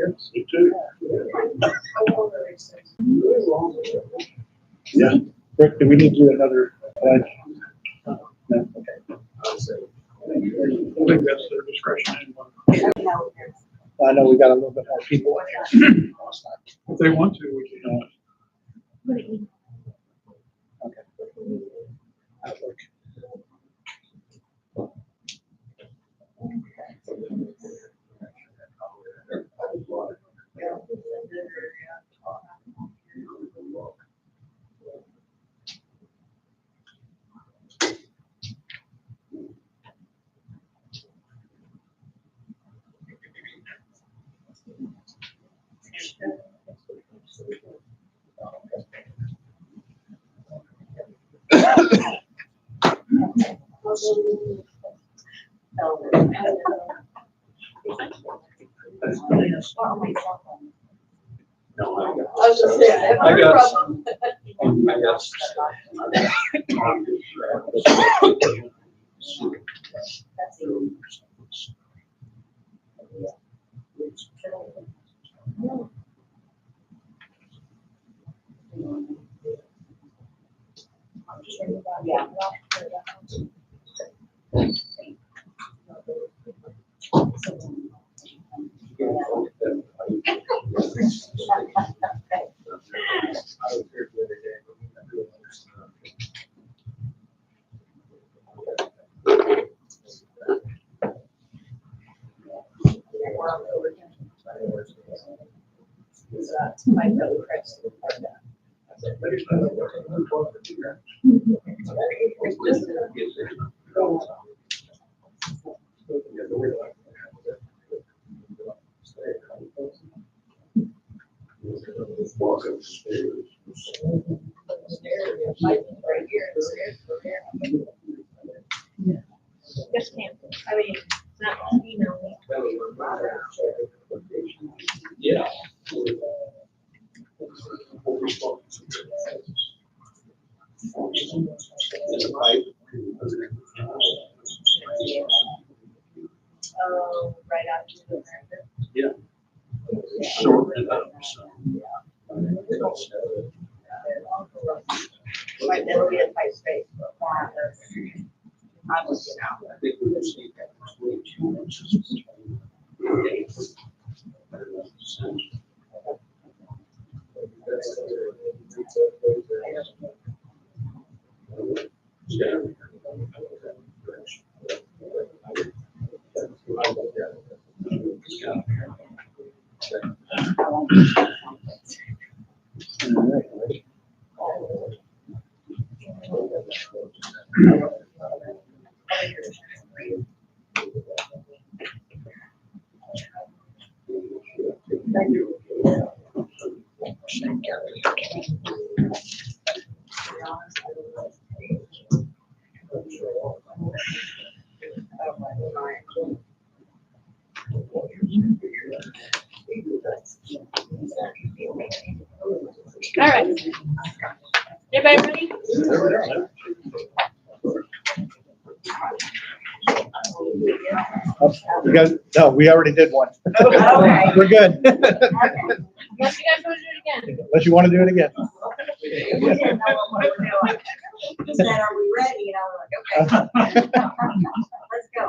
Yes, me too. Yeah. Rick, do we need to do another pledge? No, okay. I think that's their discretion. I know we got a little bit more people in here. If they want to, we can. Okay. That'll work. Yes, ma'am. I mean, not, you know. Yeah. Oh, right after the. Yeah. Short enough. Right, that'll be a tight space. I'm looking out. I think we just need that 22 inches. All right. Everybody ready? We got, no, we already did one. Okay. We're good. Unless you guys want to do it again. Unless you want to do it again. We didn't know what we were doing. He said, are we ready? And I was like, okay. Let's go.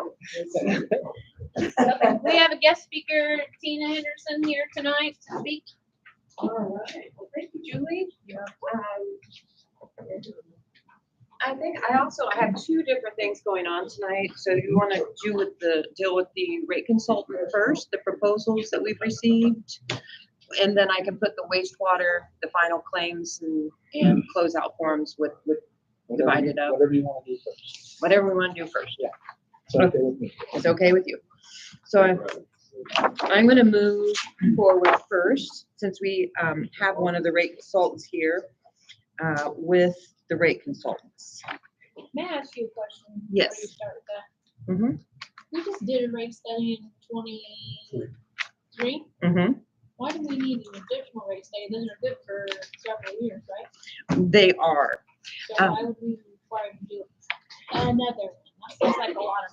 Okay, we have a guest speaker, Tina Henderson, here tonight to speak. All right. Well, thank you, Julie. I think I also have two different things going on tonight. So you want to deal with the rate consultant first, the proposals that we've received, and then I can put the wastewater, the final claims and closeout forms with divided up. Whatever you want to do first. Whatever we want to do first. Yeah. It's okay with me. It's okay with you. So I'm going to move forward first, since we have one of the rate consultants here with the rate consultants. May I ask you a question? Yes. Before you start with that? Mm-hmm. We just did a rate study in 23. Mm-hmm. Why do we need an additional rate study? Those are good for several years, right? They are. So why would we be required to do another one? That seems like a lot of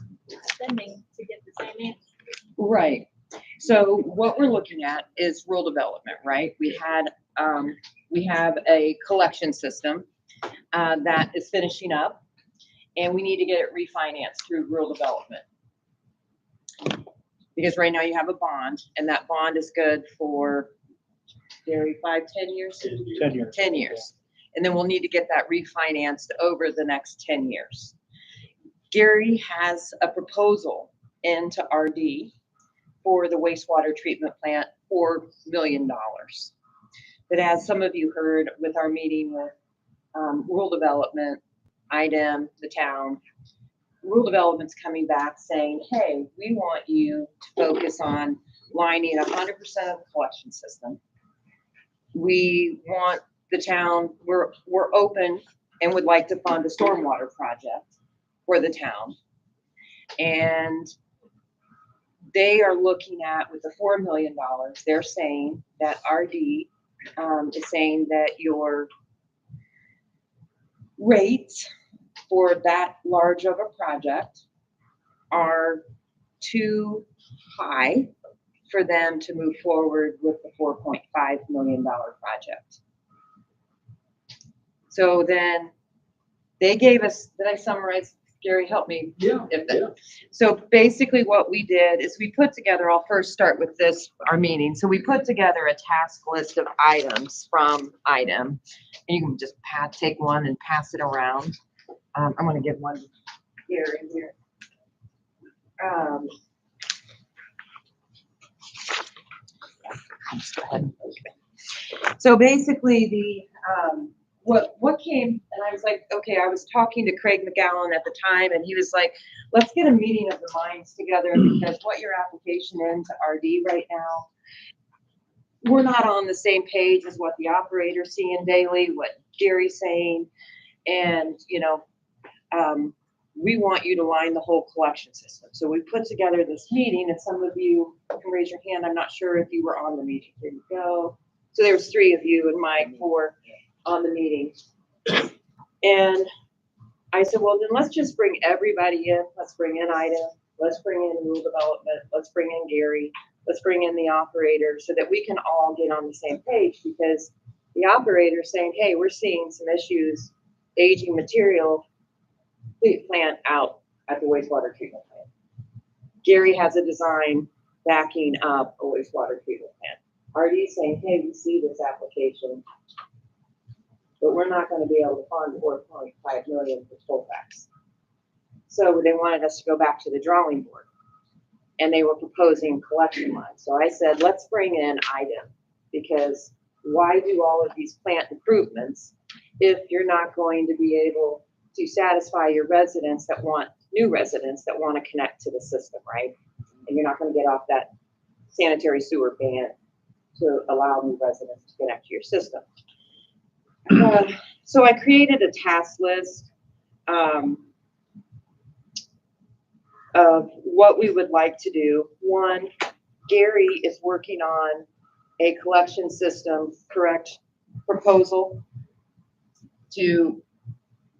spending to get the same answer. Right. So what we're looking at is rural development, right? We have a collection system that is finishing up, and we need to get it refinanced through rural development. Because right now you have a bond, and that bond is good for, Gary, 5, 10 years? 10 years. 10 years. And then we'll need to get that refinanced over the next 10 years. Gary has a proposal into RD for the wastewater treatment plant, $4 million. But as some of you heard with our meeting with rural development, IDEM, the town, rural development's coming back saying, hey, we want you to focus on lining 100% of the collection system. We want the town, we're open and would like to fund a stormwater project for the town. And they are looking at, with the $4 million, they're saying that RD is saying that your rates for that large of a project are too high for them to move forward with the $4.5 million project. So then they gave us, did I summarize? Gary, help me. Yeah. So basically what we did is we put together, I'll first start with this, our meeting. So we put together a task list of items from IDEM. And you can just take one and pass it around. I'm going to give one here and here. Let's go ahead. Okay. So basically the what came, and I was like, okay, I was talking to Craig McGowan at the time, and he was like, let's get a meeting of the minds together, because what your application into RD right now, we're not on the same page as what the operator's seeing daily, what Gary's saying, and we want you to line the whole collection system. So we put together this meeting, and some of you can raise your hand. I'm not sure if you were on the meeting. Here you go. So there was 3 of you and Mike, 4 on the meeting. And I said, well, then let's just bring everybody in. Let's bring in IDEM. Let's bring in rural development. Let's bring in Gary. Let's bring in the operator, so that we can all get on the same page, because the operator is saying, hey, we're seeing some issues, aging material plant out at the wastewater treatment plant. Gary has a design backing up a wastewater treatment plant. RD saying, hey, we see this application, but we're not going to be able to fund $4.5 million for Colfax. So they wanted us to go back to the drawing board, and they were proposing collection lines. So I said, let's bring in IDEM, because why do all of these plant improvements if you're not going to be able to satisfy your residents that want, new residents that want to connect to the system, right? And you're not going to get off that sanitary sewer ban to allow new residents to connect to your system. So I created a task list of what we would like to do. One, Gary is working on a collection system proposal to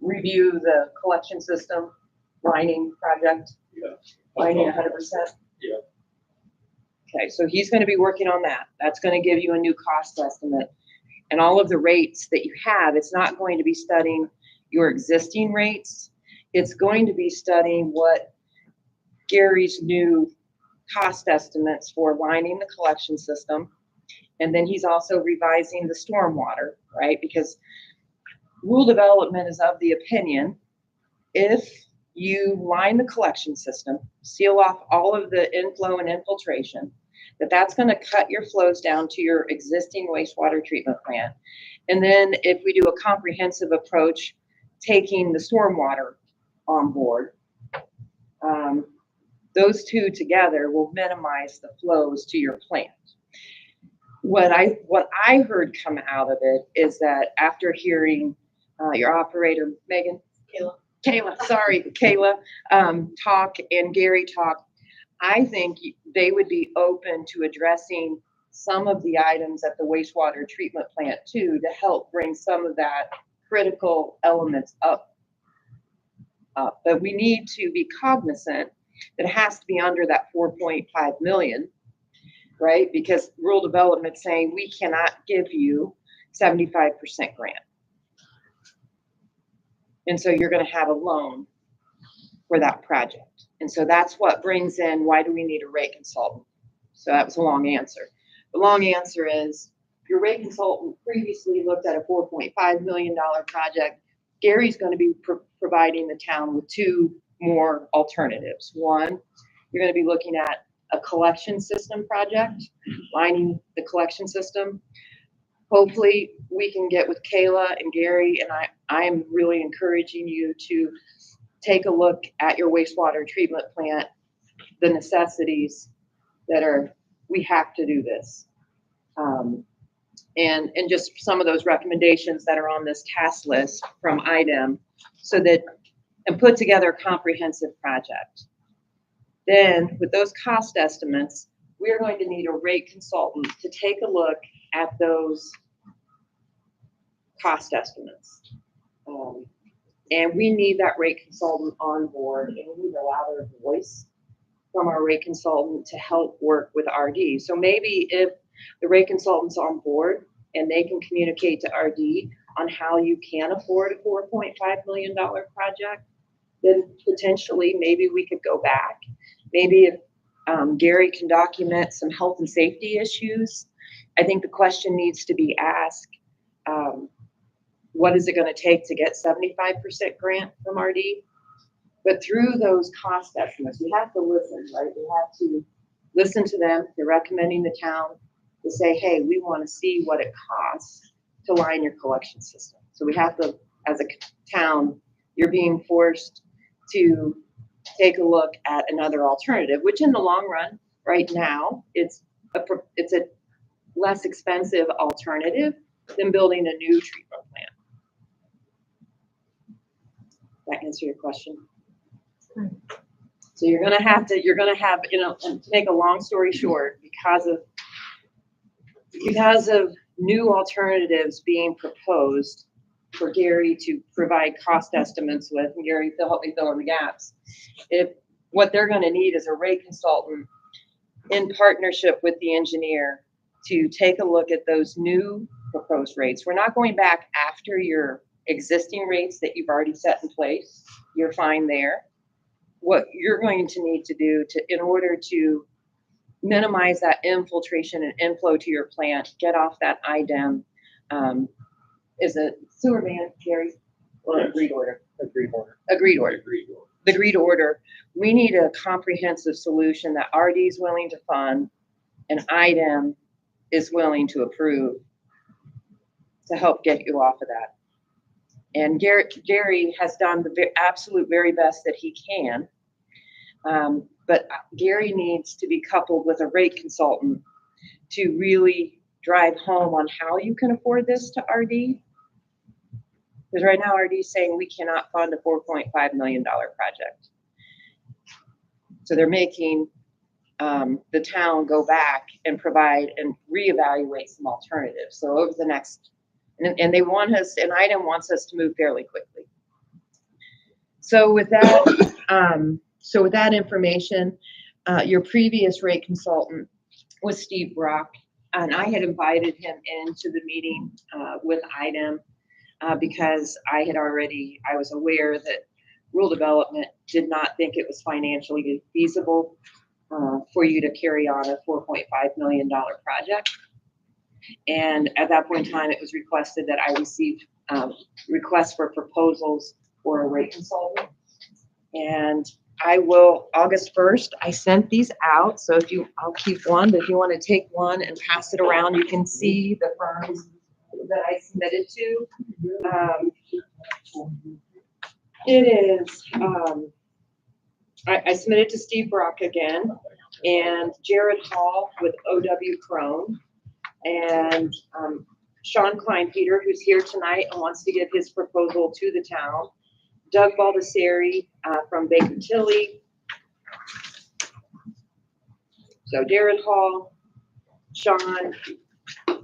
review the collection system lining project. Yeah. Lining 100%. Yeah. Okay, so he's going to be working on that. That's going to give you a new cost estimate. And all of the rates that you have, it's not going to be studying your existing rates. It's going to be studying what Gary's new cost estimates for lining the collection system. And then he's also revising the stormwater, right? Because rural development is of the opinion, if you line the collection system, seal off all of the inflow and infiltration, that's going to cut your flows down to your existing wastewater treatment plant. And then if we do a comprehensive approach, taking the stormwater on board, those two together will minimize the flows to your plant. What I heard come out of it is that after hearing your operator, Kayla, talk, and Gary talk, I think they would be open to addressing some of the items at the wastewater treatment plant too, to help bring some of that critical elements up. But we need to be cognizant that it has to be under that 4.5 million. right? Because rural development saying we cannot give you 75% grant. And so you're going to have a loan for that project. And so that's what brings in, why do we need a rate consultant? So that was a long answer. The long answer is your rate consultant previously looked at a $4.5 million project. Gary's going to be providing the town with two more alternatives. One, you're going to be looking at a collection system project, lining the collection system. Hopefully we can get with Kayla and Gary, and I am really encouraging you to take a look at your wastewater treatment plant, the necessities that are, we have to do this. And just some of those recommendations that are on this task list from IDEM, so that, and put together a comprehensive project. Then with those cost estimates, we're going to need a rate consultant to take a look at those cost estimates. And we need that rate consultant on board, and we need a louder voice from our rate consultant to help work with RD. So maybe if the rate consultant's on board and they can communicate to RD on how you can afford a $4.5 million project, then potentially maybe we could go back. Maybe if Gary can document some health and safety issues, I think the question needs to be asked, what is it going to take to get 75% grant from RD? But through those cost estimates, we have to listen, right? We have to listen to them. They're recommending the town to say, hey, we want to see what it costs to line your collection system. So we have to, as a town, you're being forced to take a look at another alternative, which in the long run, right now, it's a less expensive alternative than building a new treatment plant. That answer your question? So you're gonna have, you know, and to make a long story short, because of new alternatives being proposed for Gary to provide cost estimates with, and Gary, help me fill in the gaps. What they're gonna need is a rate consultant in partnership with the engineer to take a look at those new proposed rates. We're not going back after your existing rates that you've already set in place. You're fine there. What you're going to need to do in order to minimize that infiltration and inflow to your plant, get off that IDEM, is a sewer ban, Gary, or agreed order? Agreed order. Agreed order. Agreed order. The agreed order. We need a comprehensive solution that RD is willing to fund and IDEM is willing to approve to help get you off of that. And Gary has done the absolute very best that he can. But Gary needs to be coupled with a rate consultant to really drive home on how you can afford this to RD. Because right now RD is saying we cannot fund a $4.5 million project. So they're making the town go back and provide and reevaluate some alternatives. So over the next, and they want us, and IDEM wants us to move fairly quickly. So with that, information, your previous rate consultant was Steve Brock, and I had invited him into the meeting with IDEM because I was aware that rural development did not think it was financially feasible for you to carry on a $4.5 million project. And at that point in time, it was requested that I received requests for proposals for a rate consultant. And I will, August 1st, I sent these out. So I'll keep one, but if you want to take one and pass it around, you can see the firms that I submitted to. It is, I submitted to Steve Brock again, and Jared Hall with O.W. Crone, and Sean Klein-Peter, who's here tonight and wants to give his proposal to the town. Doug Baldessari from Baker Tilly. So Jared Hall, Sean,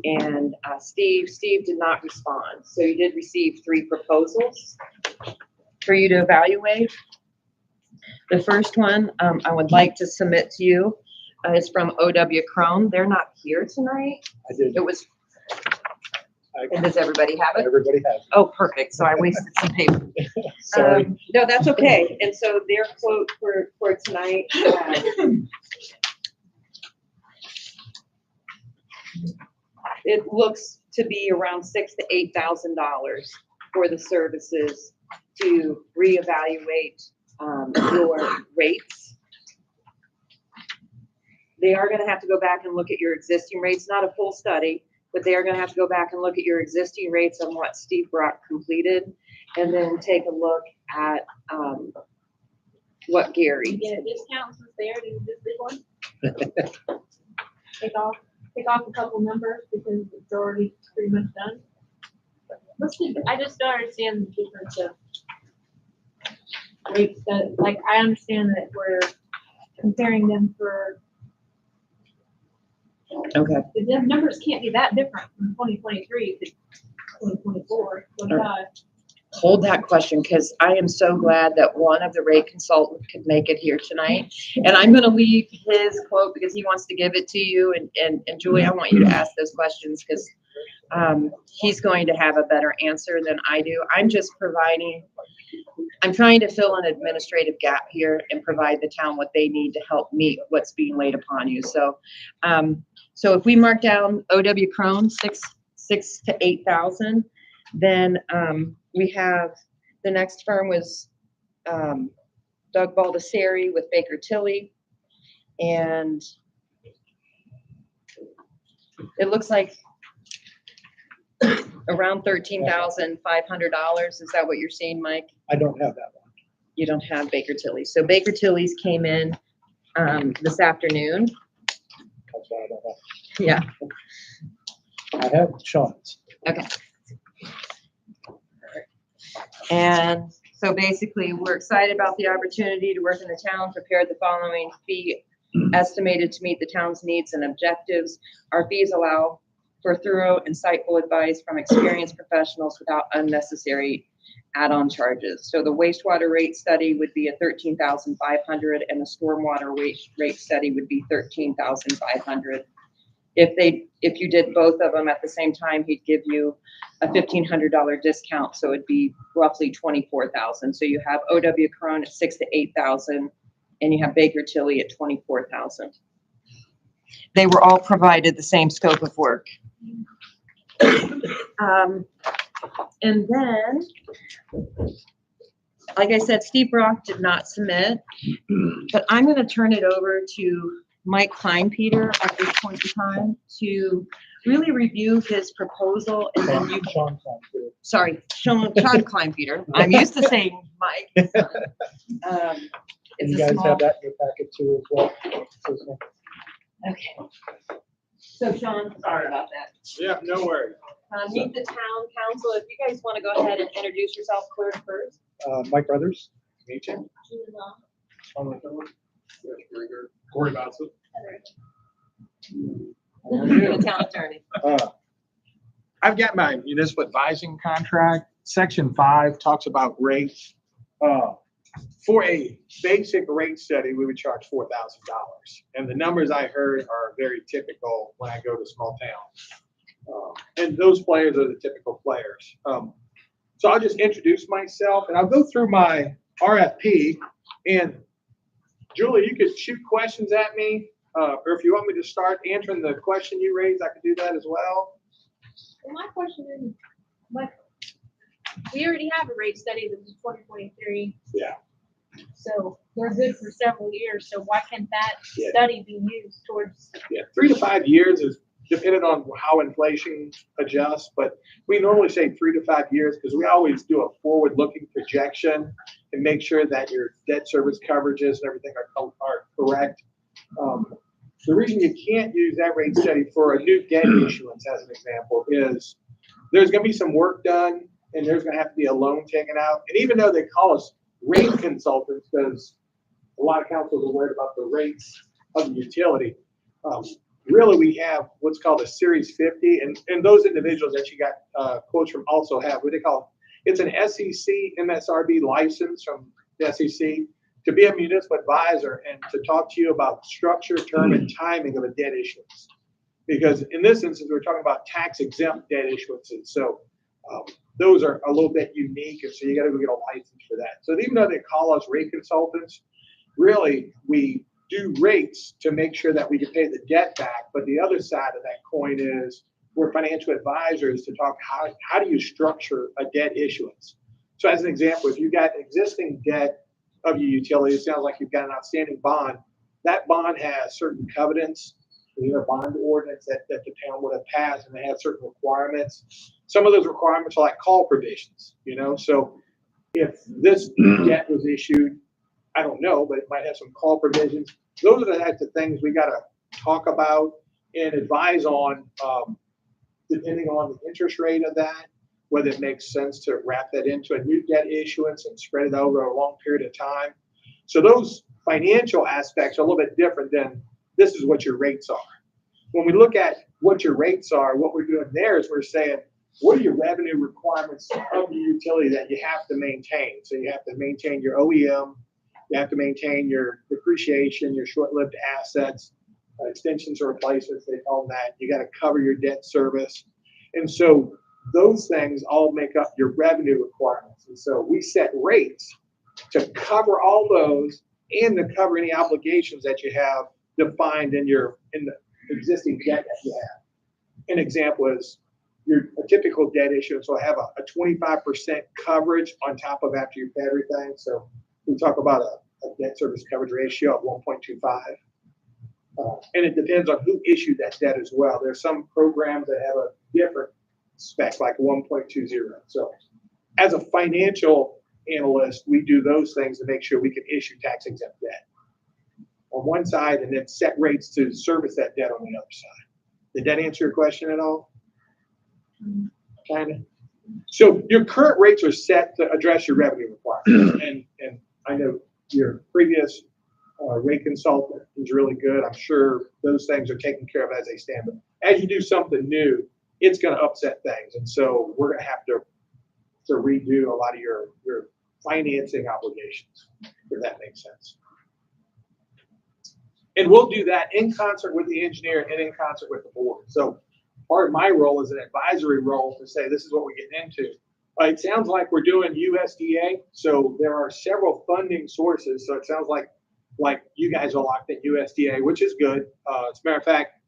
and Steve. Steve did not respond. So you did receive 3 proposals for you to evaluate. The first one I would like to submit to you. is from OW Crone. They're not here tonight. I did. It was, and does everybody have it? Everybody has. Oh, perfect. So I wasted some paper. Sorry. No, that's okay. And so their quote for tonight, it looks to be around $6,000 to $8,000 for the services to reevaluate your rates. They are going to have to go back and look at your existing rates, not a full study, but they are going to have to go back and look at your existing rates on what Steve Brock completed, and then take a look at what Gary. You get a discount since they already did this big one? Take off a couple numbers because it's already pretty much done. I just don't understand the difference of rates that, like, I understand that we're comparing them for, Okay. the numbers can't be that different from 2023 to 2024, 25. Hold that question, because I am so glad that one of the rate consultants could make it here tonight. And I'm going to leave his quote because he wants to give it to you. And Julie, I want you to ask those questions because he's going to have a better answer than I do. I'm just I'm trying to fill an administrative gap here and provide the town what they need to help meet what's being laid upon you. So, so if we mark down OW Crone, 6,000 to 8,000, then we have the next firm was Doug Baldessari with Baker Tilly, and it looks like around $13,500. Is that what you're seeing, Mike? I don't have that one. You don't have Baker Tilly. So Baker Tilly's came in this afternoon. That's why I don't have. Yeah. I have Sean's. Okay. And so basically, we're excited about the opportunity to work in the town, prepare the following fee estimated to meet the town's needs and objectives. Our fees allow for thorough, insightful advice from experienced professionals without unnecessary add-on charges. So the wastewater rate study would be a $13,500, and the stormwater rate study would be $13,500. If you did both of them at the same time, he'd give you a $1,500 discount, so it'd be roughly $24,000. So you have OW Crone at $6,000 to $8,000, and you have Baker Tilly at $24,000. They were all provided the same scope of work. And then, like I said, Steve Brock did not submit, but I'm going to turn it over to Mike Kleinpeter at this point in time to really review his proposal, and then you. Sean Kleinpeter. Sorry, Sean Kleinpeter. I'm used to saying Mike. It's You a guys small. have that in your packet too as well. Okay. So Sean, sorry about that. Yeah, no worries. Meet the town council. If you guys want to go ahead and introduce yourself, clerk first. Mike Brothers. Meet you. Corey Boston. The town attorney. I've got my municipal advising contract. Section 5 talks about rates. For a basic rate study, we would charge $4,000. And the numbers I heard are very typical when I go to small towns. And those players are the typical players. So I'll just introduce myself and I'll go through my RFP. And Julie, you could shoot questions at me. Or if you want me to start answering the question you raised, I could do that as well. Well, my question is, we already have a rate study that was 2023. Yeah. So we're good for several years. So why can't that Yeah. study be used towards? Yeah, 3 to 5 years is dependent on how inflation adjusts, but we normally say 3 to 5 years because we always do a forward-looking projection and make sure that your debt service coverages and everything are correct. The reason you can't use that rate study for a new debt issuance, as an example, is there's going to be some work done and there's going to have to be a loan taken out. And even though they call us rate consultants, because a lot of councils are worried about the rates of the utility, really we have what's called a Series 50, and those individuals that you got quotes from also have what they call, it's an SEC MSRB license from the SEC. to be a municipal advisor and to talk to you about structure, term, and timing of a debt issuance. Because in this instance, we're talking about tax exempt debt issuances. So those are a little bit unique, and so you got to go get a license for that. So even though they call us rate consultants, really we do rates to make sure that we can pay the debt back. But the other side of that coin is we're financial advisors to talk how do you structure a debt issuance. So as an example, if you've got existing debt of your utility, it sounds like you've got an outstanding bond. That bond has certain covenants. We have a bond ordinance that the town would have passed, and they have certain requirements. Some of those requirements are like call provisions, you know. So if this debt was issued, I don't know, but it might have some call provisions. Those are the types of things we got to talk about and advise on, depending on the interest rate of that, whether it makes sense to wrap that into a new debt issuance and spread it over a long period of time. So those financial aspects are a little bit different than this is what your rates are. When we look at what your rates are, what we're doing there is we're saying, what are your revenue requirements of the utility that you have to maintain? So you have to maintain your OEM, you have to maintain your depreciation, your short-lived assets, extensions or replacements, they call them that. You got to cover your debt service. And so those things all make up your revenue requirements. And so we set rates to cover all those and to cover any obligations that you have defined in the existing debt that you have. An example is a typical debt issuance will have a 25% coverage on top of after you've paid everything. So we talk about a debt service coverage ratio of 1.25. And it depends on who issued that debt as well. There's some programs that have a different spec, like 1.20. So as a financial analyst, we do those things to make sure we can issue tax exempt debt on one side and then set rates to service that debt on the other side. Did that answer your question at all? Kind of. So your current rates are set to address your revenue requirements. And I know your previous rate consultant is really good. I'm sure those things are taken care of as they stand. But as you do something new, it's going to upset things. And so we're going to have to redo a lot of your financing obligations, if that makes sense. And we'll do that in concert with the engineer and in concert with the board. So part of my role is an advisory role to say, this is what we're getting into. It sounds like we're doing USDA. So there are several funding sources. So it sounds like you guys are locked in USDA, which is good. As a matter of fact,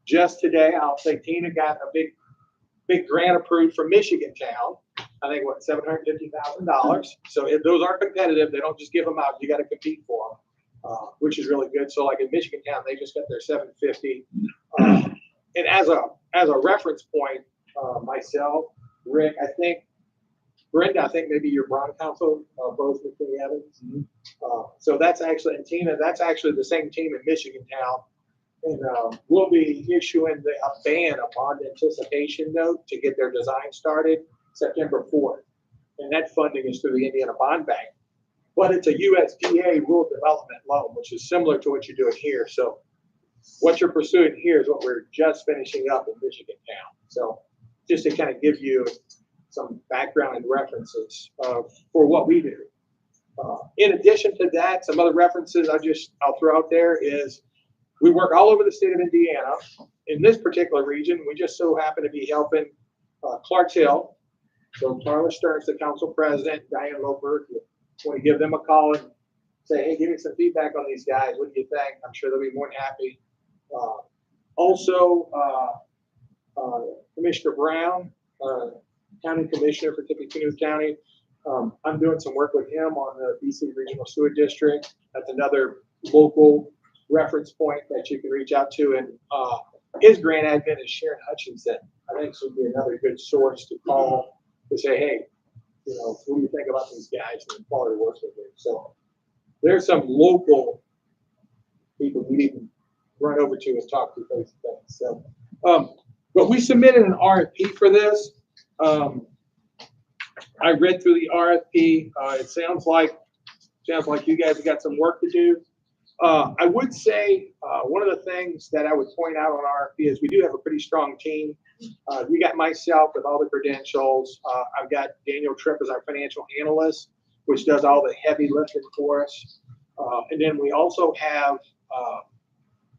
just today, I'll say Tina got a big grant approved from Michigan Town. I think what, $750,000. So if those are competitive, they don't just give them out. You got to compete for them, which is really good. So like in Michigan Town, they just got their $750. And as a reference point, myself, Rick, I think Brenda, I think maybe your bond counsel, both with the Evans. So that's actually, and Tina, that's actually the same team in Michigan Town. And we'll be issuing a bond anticipation note to get their design started September 4th. And that funding is through the Indiana Bond Bank. But it's a USDA rural development loan, which is similar to what you're doing here. So what you're pursuing here is what we're just finishing up in Michigan Town. So just to kind of give you some background and references for what we do. In addition to that, some other references I'll throw out there is we work all over the state of Indiana. In this particular region, we just so happen to be helping Clarks Hill. So Carla Stearns, the council president, Diane Loper, want to give them a call and say, hey, give me some feedback on these guys. What do you think? I'm sure they'll be more than happy. Also, Commissioner Brown, County Commissioner for Tippecanoe County. I'm doing some work with him on the BC Regional Sewer District. That's another local reference point that you can reach out to. And his grant admin is Sharon Hutchinson. I think this would be another good source to call to say, hey, what do you think about these guys and the quality of work with them? So there's some local people we need to run over to and talk to face to face. So, but we submitted an RFP for this. I read through the RFP. It sounds like you guys have got some work to do. I would say one of the things that I would point out on RFP is we do have a pretty strong team. We got myself with all the credentials. I've got Daniel Tripp as our financial analyst, which does all the heavy lifting for us. And then we also have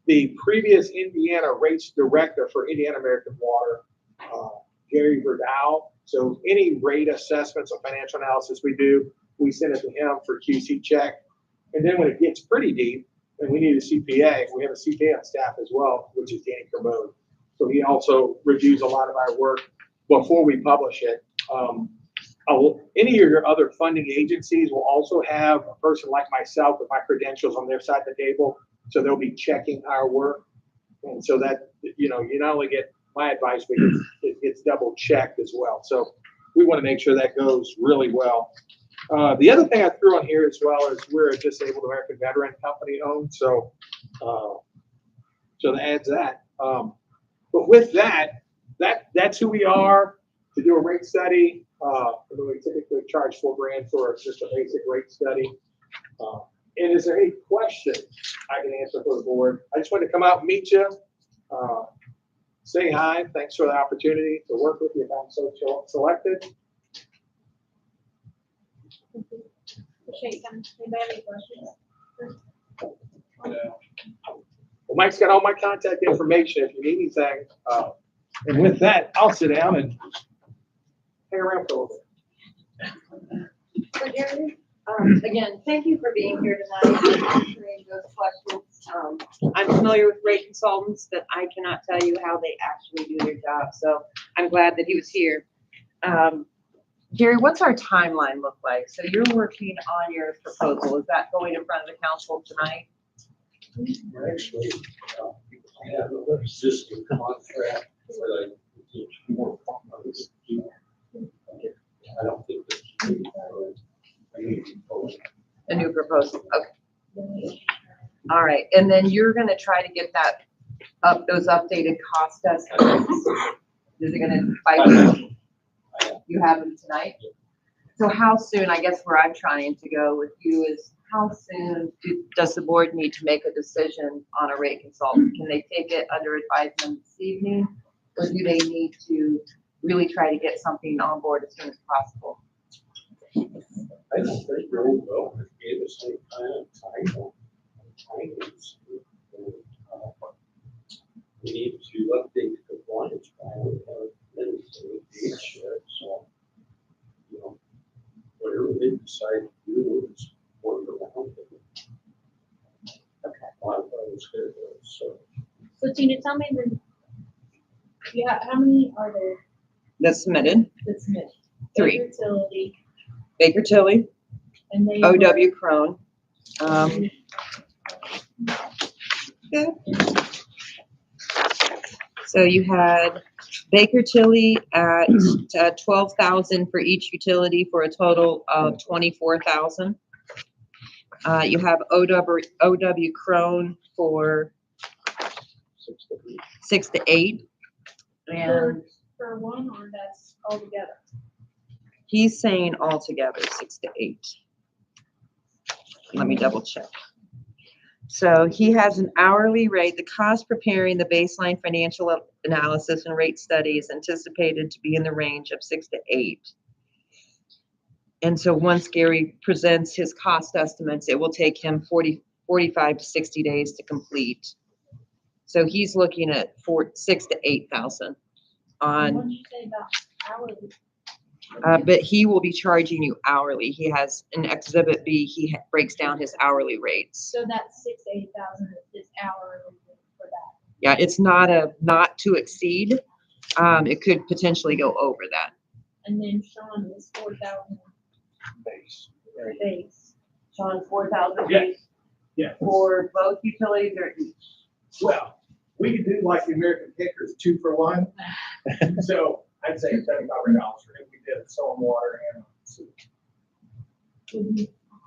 the previous Indiana rates director for Indiana American Water, Gary Verdal. So any rate assessments or financial analysis we do, we send it to him for QC check. And then when it gets pretty deep and we need a CPA, we have a CPA on staff as well, which is Danny Kermode. So he also reviews a lot of our work before we publish it. Any of your other funding agencies will also have a person like myself with my credentials on their side of the table. So they'll be checking our work. And so that, you not only get my advice, but it gets double checked as well. So we want to make sure that goes really well. The other thing I threw on here as well is we're a disabled American veteran company owned. So that adds that. But with that's who we are. To do a rate study, we typically charge $4,000 for just a basic rate study. And is there any questions I can answer for the board? I just wanted to come out and meet you, say hi. Thanks for the opportunity to work with you if I'm so selected. Appreciate them. Anybody have any questions? Well, Mike's got all my contact information if you need anything. And with that, I'll sit down and hang around for a little bit. So Gary, again, thank you for being here tonight and answering those questions. I'm familiar with rate consultants, but I cannot tell you how they actually do their job. So I'm glad that he was here. Gary, what's our timeline look like? So you're working on your proposal. Is that going in front of the council tonight? We're actually, have a existing contract where I teach more farmers. I don't think that's A new proposal, okay. All right, and then you're gonna try to get that those updated cost estimates. Is it gonna, you have them tonight? So how soon, I guess where I'm trying to go with you is, how soon does the board need to make a decision on a rate consultant? Can they take it under advisement this evening? Or do they need to really try to get something on board as soon as possible? I don't think very well gave us any kind of time. We need to update the compliance plan. So, whatever they decide to do is work around it. Okay. So Tina, tell me how many are there That's submitted. that's missed? 3. Utility, Baker Tilly, and they. OW Crone. Yeah. So you had Baker Tilly at 12,000 for each utility for a total of 24,000. You have OW Crone for 6 to 8. And For one, or that's all together? he's saying altogether 6 to 8. Let me double check. So he has an hourly rate. The cost preparing the baseline financial analysis and rate study is anticipated to be in the range of 6 to 8. And so once Gary presents his cost estimates, it will take him 45 to 60 days to complete. So he's looking at 6 to 8,000 on. What did you say about hourly? But he will be charging you hourly. He has an Exhibit B. He breaks down his hourly rates. So that's 6,000 to 8,000 is hourly for that. Yeah, it's not to exceed. It could potentially go over that. And then Sean is 4,000 Base. for base. Sean, 4,000 Yeah. Yeah. for both utilities or each? Well, we could do like the American Pickers 2 for 1. So I'd say $75 for if we did stormwater and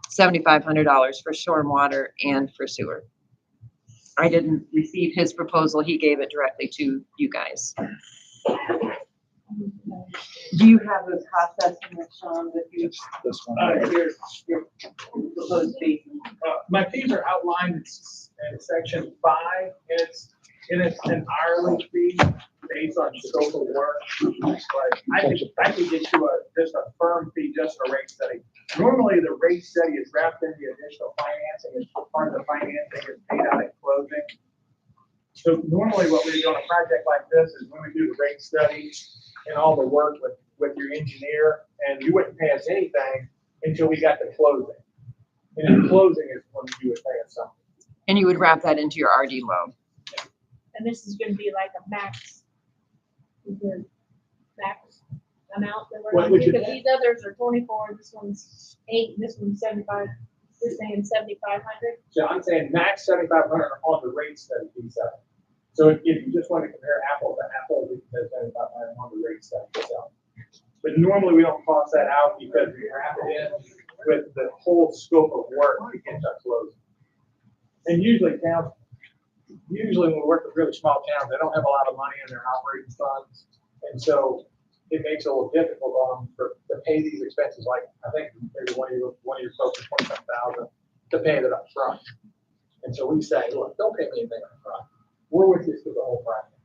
$7,500 for stormwater and for sewer. I didn't receive his proposal. He gave it directly to you guys. Do you have those cost estimates, Sean, with you? This one. here's Proposed fee? my fees are outlined in section 5, and it's an hourly fee based on scope of work. But I could get you just a firm fee, just a rate study. Normally, the rate study is wrapped in the additional financing, it's part of the financing is paid out at closing. So normally what we do on a project like this is when we do the rate study and all the work with your engineer, and you wouldn't pay us anything until we got to closing. And in closing is when you would pay us something. And you would wrap that into your RD loan. And this is gonna be like a max. The max amount that we're What gonna would do, you- because these others are 24, this one's 8, this one's 75, we're saying 7,500. So I'm saying max 7,500 on the rate study piece of it. So if you just want to compare apples to apples, we can say 7,500 on the rate study itself. But normally we don't cross that out because we wrap it in with the whole scope of work to get that closing. And usually when we work with really small towns, they don't have a lot of money in their operating funds. And so it makes it a little difficult on them to pay these expenses, like I think maybe one of your folks is 25,000 to pay that up front. And so we say, look, don't pay me anything up front. We're with you through the whole project.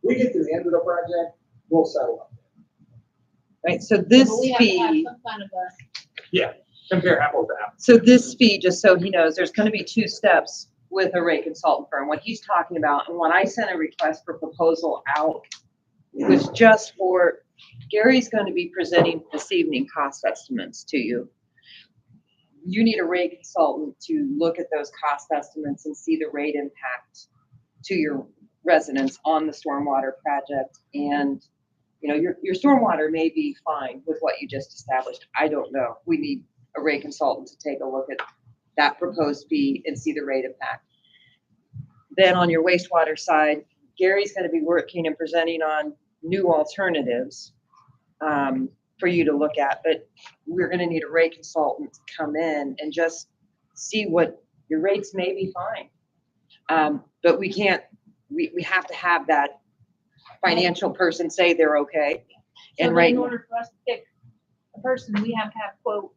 We get to the end of the project, we'll settle up. Right, so this But we have to have fee, some kind of a, Yeah, compare apples to apples. so this fee, just so he knows, there's gonna be 2 steps with a rate consultant firm. What he's talking about, and when I sent a request for proposal out, was just for, Gary's gonna be presenting this evening cost estimates to you. You need a rate consultant to look at those cost estimates and see the rate impact to your residents on the stormwater project. And, you know, your stormwater may be fine with what you just established. I don't know. We need a rate consultant to take a look at that proposed fee and see the rate impact. Then on your wastewater side, Gary's gonna be working and presenting on new alternatives for you to look at, but we're gonna need a rate consultant to come in and just see what your rates may be fine. But we can't, we have to have that financial person say they're okay. so And then right, in order for us to pick a person, we have to have quote.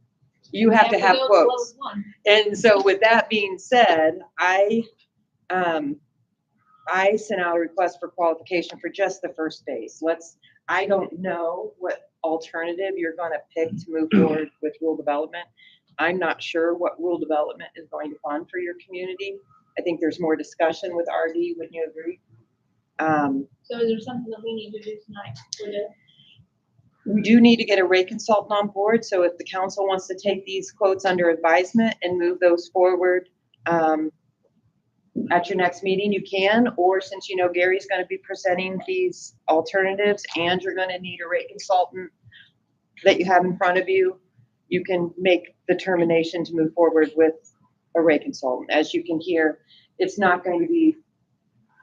you have to have go the quotes. lowest one. And so with that being said, I sent out a request for qualification for just the first phase. I don't know what alternative you're gonna pick to move forward with rural development. I'm not sure what rural development is going to fund for your community. I think there's more discussion with RD, wouldn't you agree? So is there something that we need to do tonight with it? We do need to get a rate consultant on board, so if the council wants to take these quotes under advisement and move those forward, at your next meeting, you can, or since you know Gary's gonna be presenting these alternatives and you're gonna need a rate consultant that you have in front of you, you can make the determination to move forward with a rate consultant. As you can hear, it's not going to be,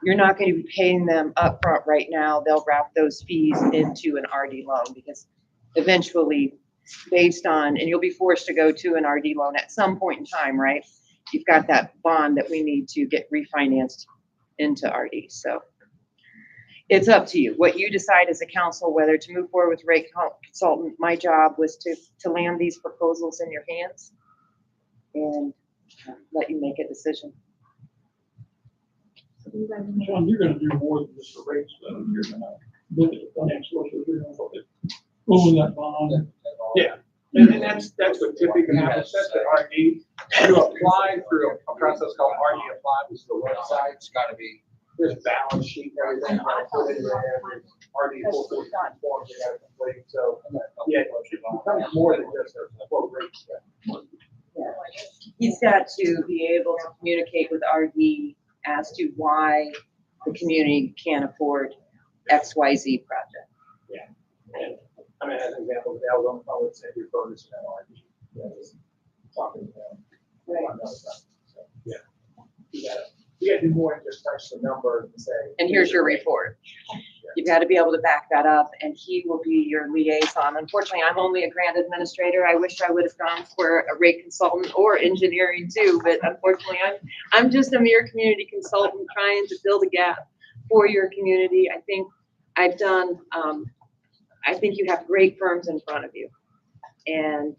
you're not going to be paying them upfront right now. They'll wrap those fees into an RD loan because eventually, based on, and you'll be forced to go to an RD loan at some point in time, right? You've got that bond that we need to get refinanced into RD. So it's up to you. What you decide as a council, whether to move forward with rate consultant. My job was to land these proposals in your hands and let you make a decision. John, you're gonna do more than just a rate study. You're gonna look at the financials, you're gonna look at pulling that bond. Yeah, and that's what typically happens, that's the RD. You apply through a process called RD Apply, which is the website. It's gotta be, there's balance sheet, and everything. Put in there, there's RD 442 forms you gotta complete, so, yeah, it becomes more than just a quote rate study. He's got to be able to communicate with RD as to why the community can't afford XYZ project. And, I mean, as an example, I was on the phone with Cindy Ferguson at RD, just talking to them. So, yeah. You gotta do more than just touch the number and say. And here's your report. You've got to be able to back that up, and he will be your liaison. Unfortunately, I'm only a grant administrator. I wish I would have gone for a rate consultant or engineering too, but unfortunately, I'm just a mere community consultant trying to fill the gap for your community. I think I've done, I think you have great firms in front of you, and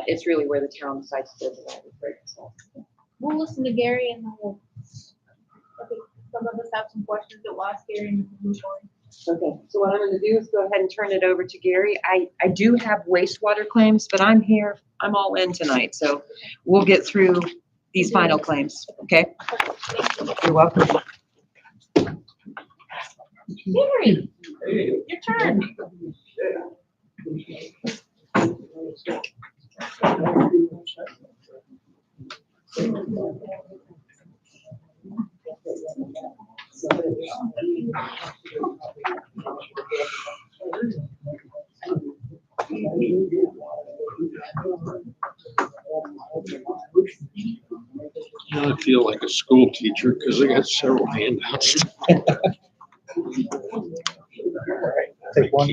it's really where the town decides to go with rate consultant. We'll listen to Gary and then we'll, I think some of us have some questions that we'll ask Gary and we'll move on. Okay, so what I'm gonna do is go ahead and turn it over to Gary. I do have wastewater claims, but I'm here, I'm all in tonight, so we'll get through these final claims, okay? You're welcome. Gary, your turn. I feel like a school teacher because I got several handouts. Take one.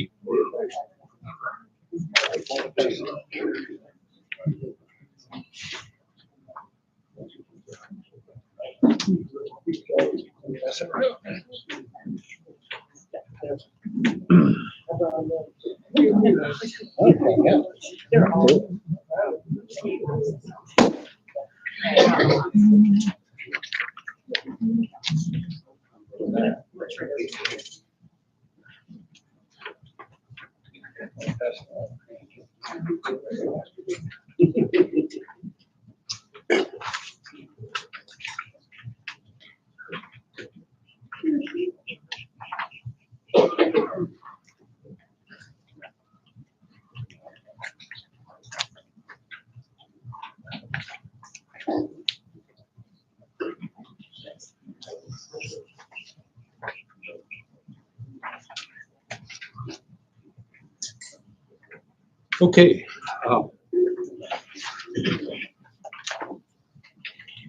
Okay.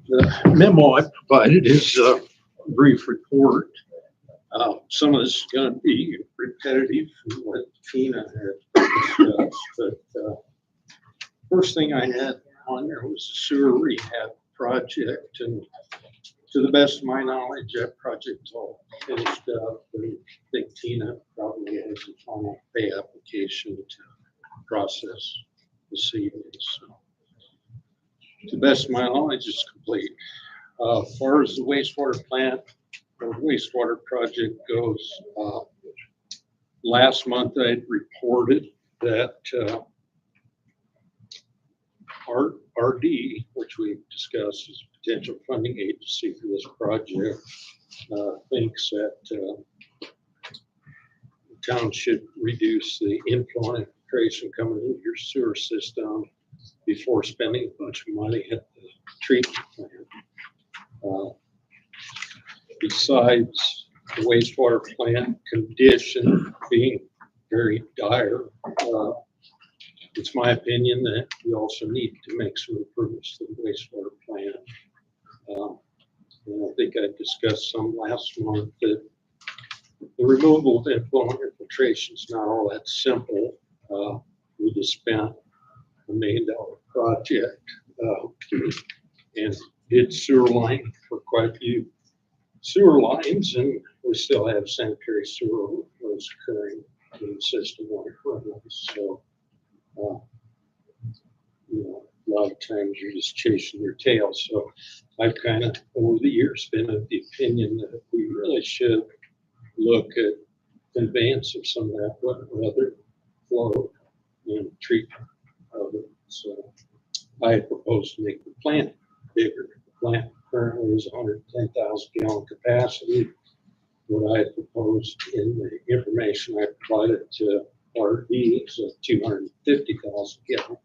The memo I provided is a brief report. Some of this is going to be repetitive from what Tina had discussed, but first thing I had on there was the sewer rehab project, and to the best of my knowledge, that project's all finished up. And I think Tina probably has a final pay application to process this evening. So, to the best of my knowledge, it's complete. As far as the wastewater plant or wastewater project goes, last month I had reported that RD, which we discussed as a potential funding agency for this project, thinks that the town should reduce the influent infiltration coming into your sewer system before spending a bunch of money at the treatment plant. Besides the wastewater plant condition being very dire, it's my opinion that we also need to make some improvements to the wastewater plant. And I think I discussed some last month that the removal of influent infiltration is not all that simple. We just spent $1 million project and did sewer line for quite a few sewer lines, and we still have sanitary sewer overflows occurring in the system on front of us. So, a lot of times you're just chasing your tail. So I've kind of, over the years, been of the opinion that we really should look at conveyance of some of that weather flow and treatment of it. So I had proposed to make the plant bigger. The plant currently is 110,000 gallon capacity. What I had proposed in the information I provided to RD is a 250,000 gallon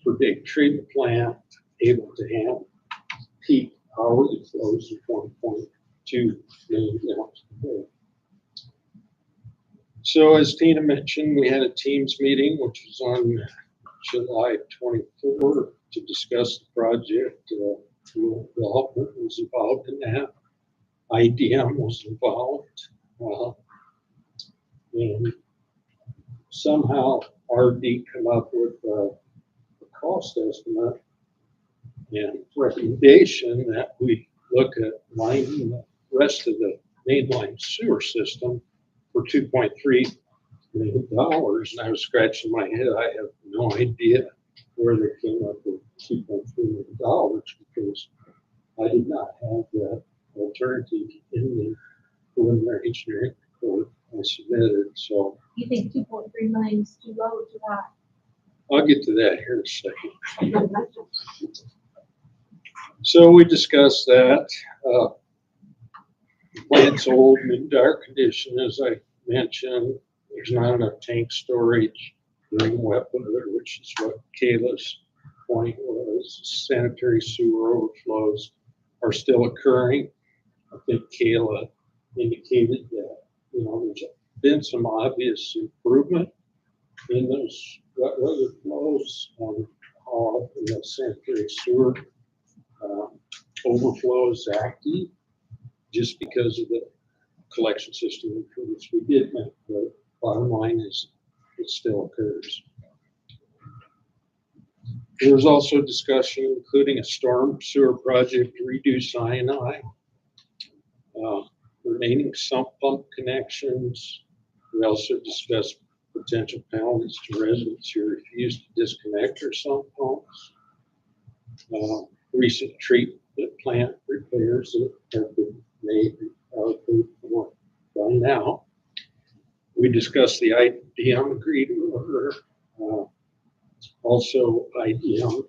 per day treatment plant, able to handle peak hourly flows of 1.2 million gallons per day. So as Tina mentioned, we had a Teams meeting, which was on July 24 to discuss the project. Development was involved in that. IDM was involved. And somehow RD come up with a cost estimate and recommendation that we look at lining the rest of the mainline sewer system for $2.3 million. And I was scratching my head. I have no idea where they came up with $2.3 million because I did not have that alternative in the preliminary engineering report I submitted, so You think 2.3 million is too low or too high? I'll get to that here in a second. So we discussed that. The plant's old and in dire condition, as I mentioned. There's not enough tank storage during wet weather, which is what Kayla's point was. Sanitary sewer overflows are still occurring. I think Kayla indicated that, there's been some obvious improvement in those wet weather flows on how often the sanitary sewer overflow is active, just because of the collection system improvements we did make. The bottom line is it still occurs. There was also discussion including a storm sewer project to reduce I&I, remaining sump pump connections. We also discussed potential penalties to residents who refuse to disconnect their sump pumps. Recent treatment plant repairs that have been made by now. We discussed the IDM agreement order. Also, IDM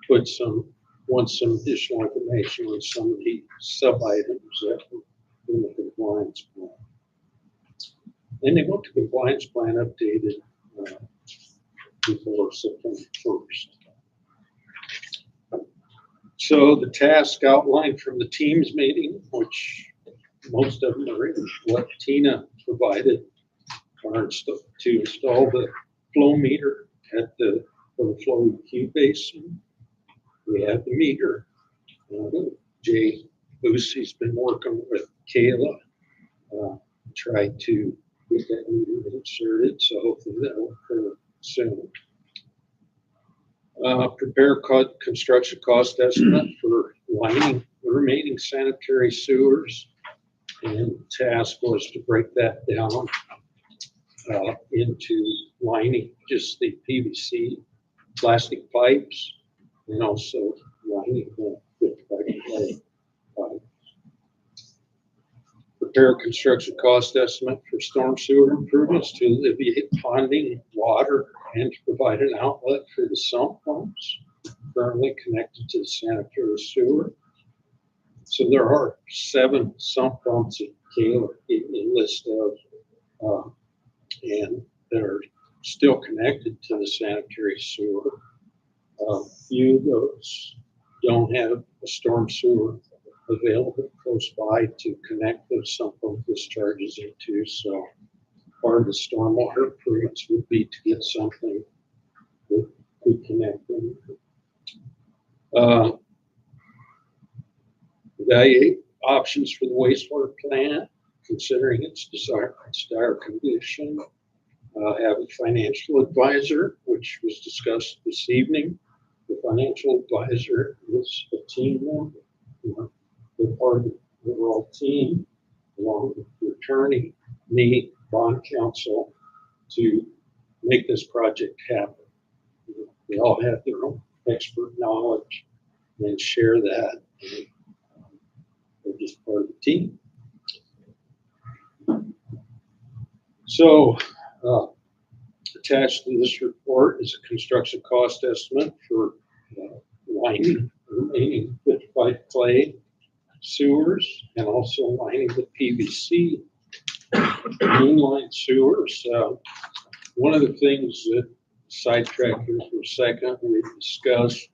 wants some additional information on some of the sub-items that were in the compliance plan. And they want the compliance plan updated before September 1st. So the task outlined from the teams meeting, which most of them are in what Tina provided, are to install the flow meter at the overflow Q basin. We have the meter. Jay Boosie's been working with Kayla, try to get that meter inserted, so hopefully that will occur soon. Prepare construction cost estimate for lining the remaining sanitary sewers. And the task was to break that down into lining just the PVC plastic pipes and also lining the 55 pipes. Prepare construction cost estimate for storm sewer improvements to alleviate ponding water and to provide an outlet for the sump pumps currently connected to the sanitary sewer. So there are 7 sump pumps that Kayla gave me a list of, and they're still connected to the sanitary sewer. A few of those don't have a storm sewer available close by to connect those sump pump discharges into. So part of the stormwater improvements would be to get something that could connect them. Evaluate options for the wastewater plant, considering its dire condition. Have a financial advisor, which was discussed this evening. The financial advisor is a team member. They're part of the overall team, along with the attorney, me, bond counsel, to make this project happen. They all have their own expert knowledge and share that. They're just part of the team. So, attached to this report is a construction cost estimate for lining the remaining 55 clay sewers and also lining the PVC mainline sewers. One of the things that sidetracked here for a second we discussed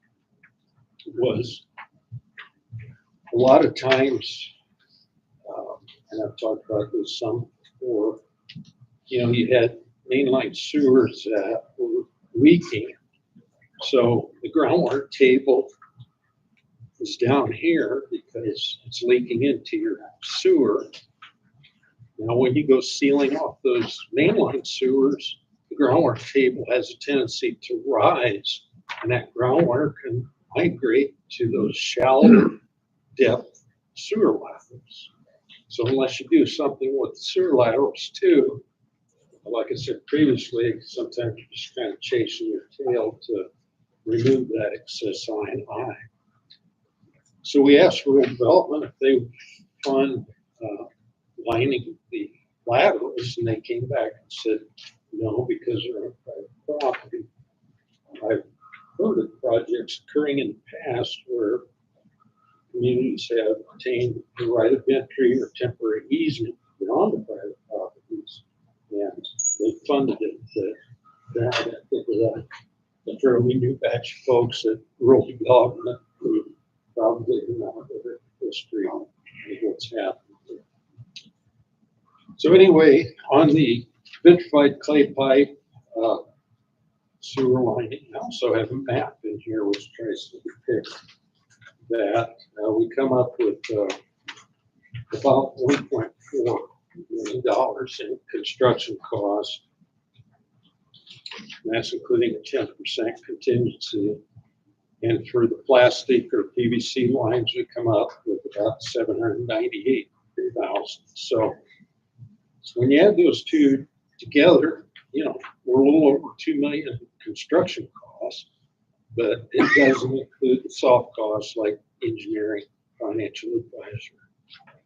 was a lot of times, and I've talked about this some before, you had mainline sewers that were leaking. So the groundwater table is down here because it's leaking into your sewer. Now, when you go sealing off those mainline sewers, the groundwater table has a tendency to rise, and that groundwater can migrate to those shallow depth sewer laterals. So unless you do something with the sewer laterals too, like I said previously, sometimes you're just kind of chasing your tail to remove that excess I&I. So we asked rural development if they would fund lining the laterals, and they came back and said, no, because they're on private property. I've heard of projects occurring in the past where communities have obtained the right of entry or temporary easement on the private properties, and they funded it. But I think of a fairly new batch of folks at rural development who probably do not have the history of what's happened. So anyway, on the vitrified clay pipe sewer lining, I also have a map in here which tries to depict that. We come up with about $1.4 million in construction costs. And that's including a 10% contingency. And for the plastic or PVC lines, we come up with about $798,000. So when you add those two together, you know, we're a little over $2 million in construction costs, but it doesn't include the soft costs like engineering, financial advisor,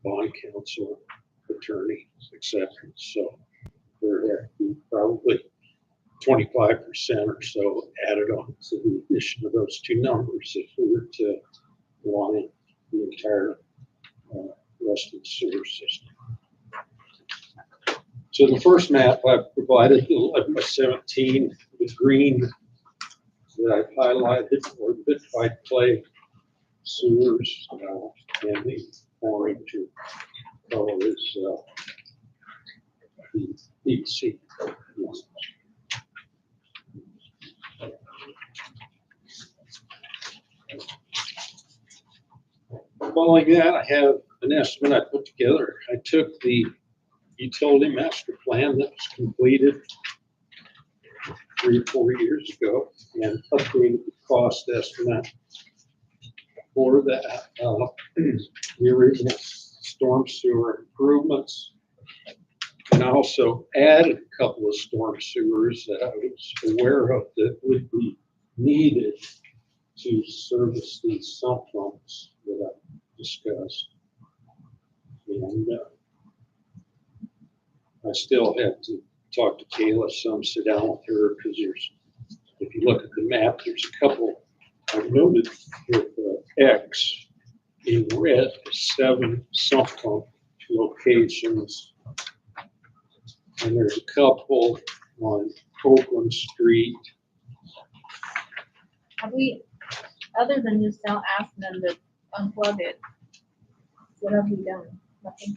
bond counsel, attorney, etc. So there have to be probably 25% or so added on to the addition of those two numbers if we were to line the entire rest of the sewer system. So the first map I've provided, the 11 by 17, the green that I've highlighted or the vitrified clay sewers, and the orange color is the PVC. Following that, I have an estimate I put together. I took the utility master plan that was completed 3 or 4 years ago and updated the cost estimate for that. The original storm sewer improvements. And I also added a couple of storm sewers that I was aware of that would be needed to service these sump pumps that I discussed. And I still have to talk to Kayla some, sit down with her, because if you look at the map, there's a couple I've noted with X in red, 7 sump pump locations. And there's a couple on Oakland Street. Have we, other than just now asking them to unplug it, what have we done? Nothing.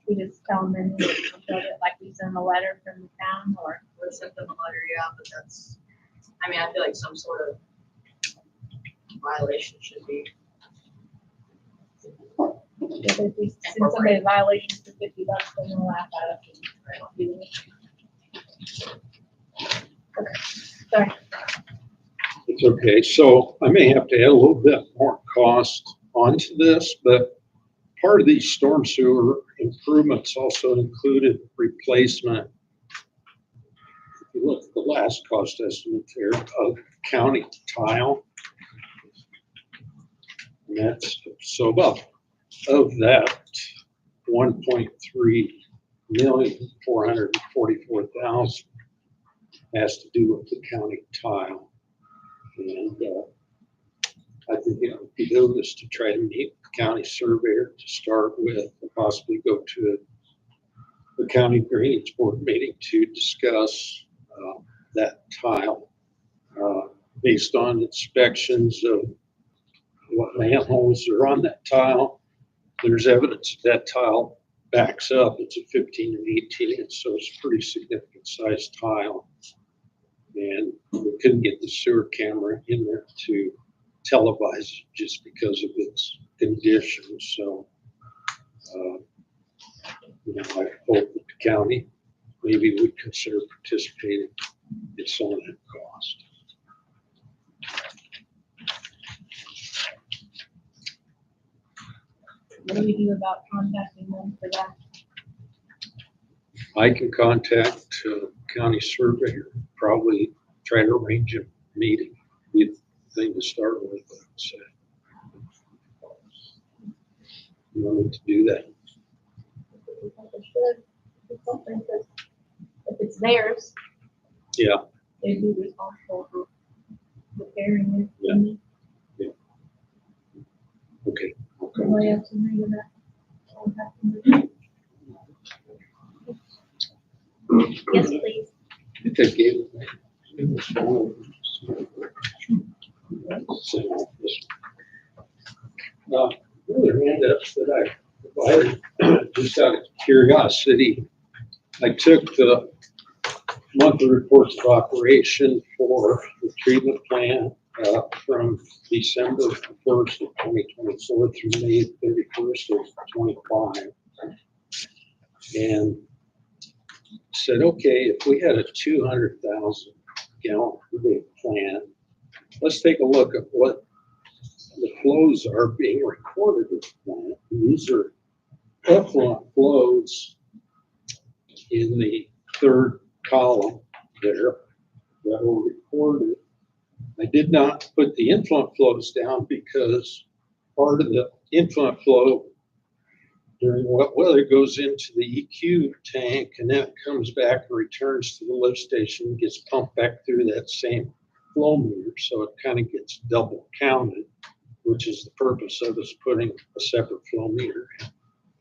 We just tell them then to unplug it, like we send a letter from the town, or We sent them a letter, yeah, but that's, I mean, I feel like some sort of violation should be. if we send somebody a violation for $50, then they'll laugh at us. Okay, sorry. It's okay. So I may have to add a little bit more cost onto this, but part of these storm sewer improvements also included replacement. If you look at the last cost estimate there of county tile, and that's so about of that 1.3,444,000 has to do with the county tile. And I think it would be notice to try to meet the county surveyor to start with, and possibly go to the county drainage board meeting to discuss that tile based on inspections of what manholes are on that tile. There's evidence that tile backs up. It's a 15 and 18 inch, so it's a pretty significant sized tile. And we couldn't get the sewer camera in there to televise it just because of its condition. So, you know, I hope that the county maybe would consider participating in some of that cost. What do we do about contacting them for that? I can contact county surveyor, probably try to arrange a meeting. Be the thing to start with, I would say. You want me to do that? Something, because if it's theirs, Yeah, they'd be responsible for repairing it. Yeah. wouldn't okay. they? Somebody else in there that will have to do. Yes, please. I think I gave it. Other handouts that I provided, just out of curiosity, I took the monthly reports of operation for the treatment plant from December 1st of 2024 through May 31st of 25. And said, okay, if we had a 200,000 gallon per day plant, let's take a look at what the flows are being recorded at the plant. And these are effluent flows in the third column there that were recorded. I did not put the influent flows down because part of the influent flow during wet weather goes into the EQ tank and then it comes back and returns to the lift station, gets pumped back through that same flow meter. So it kind of gets double counted, which is the purpose of us putting a separate flow meter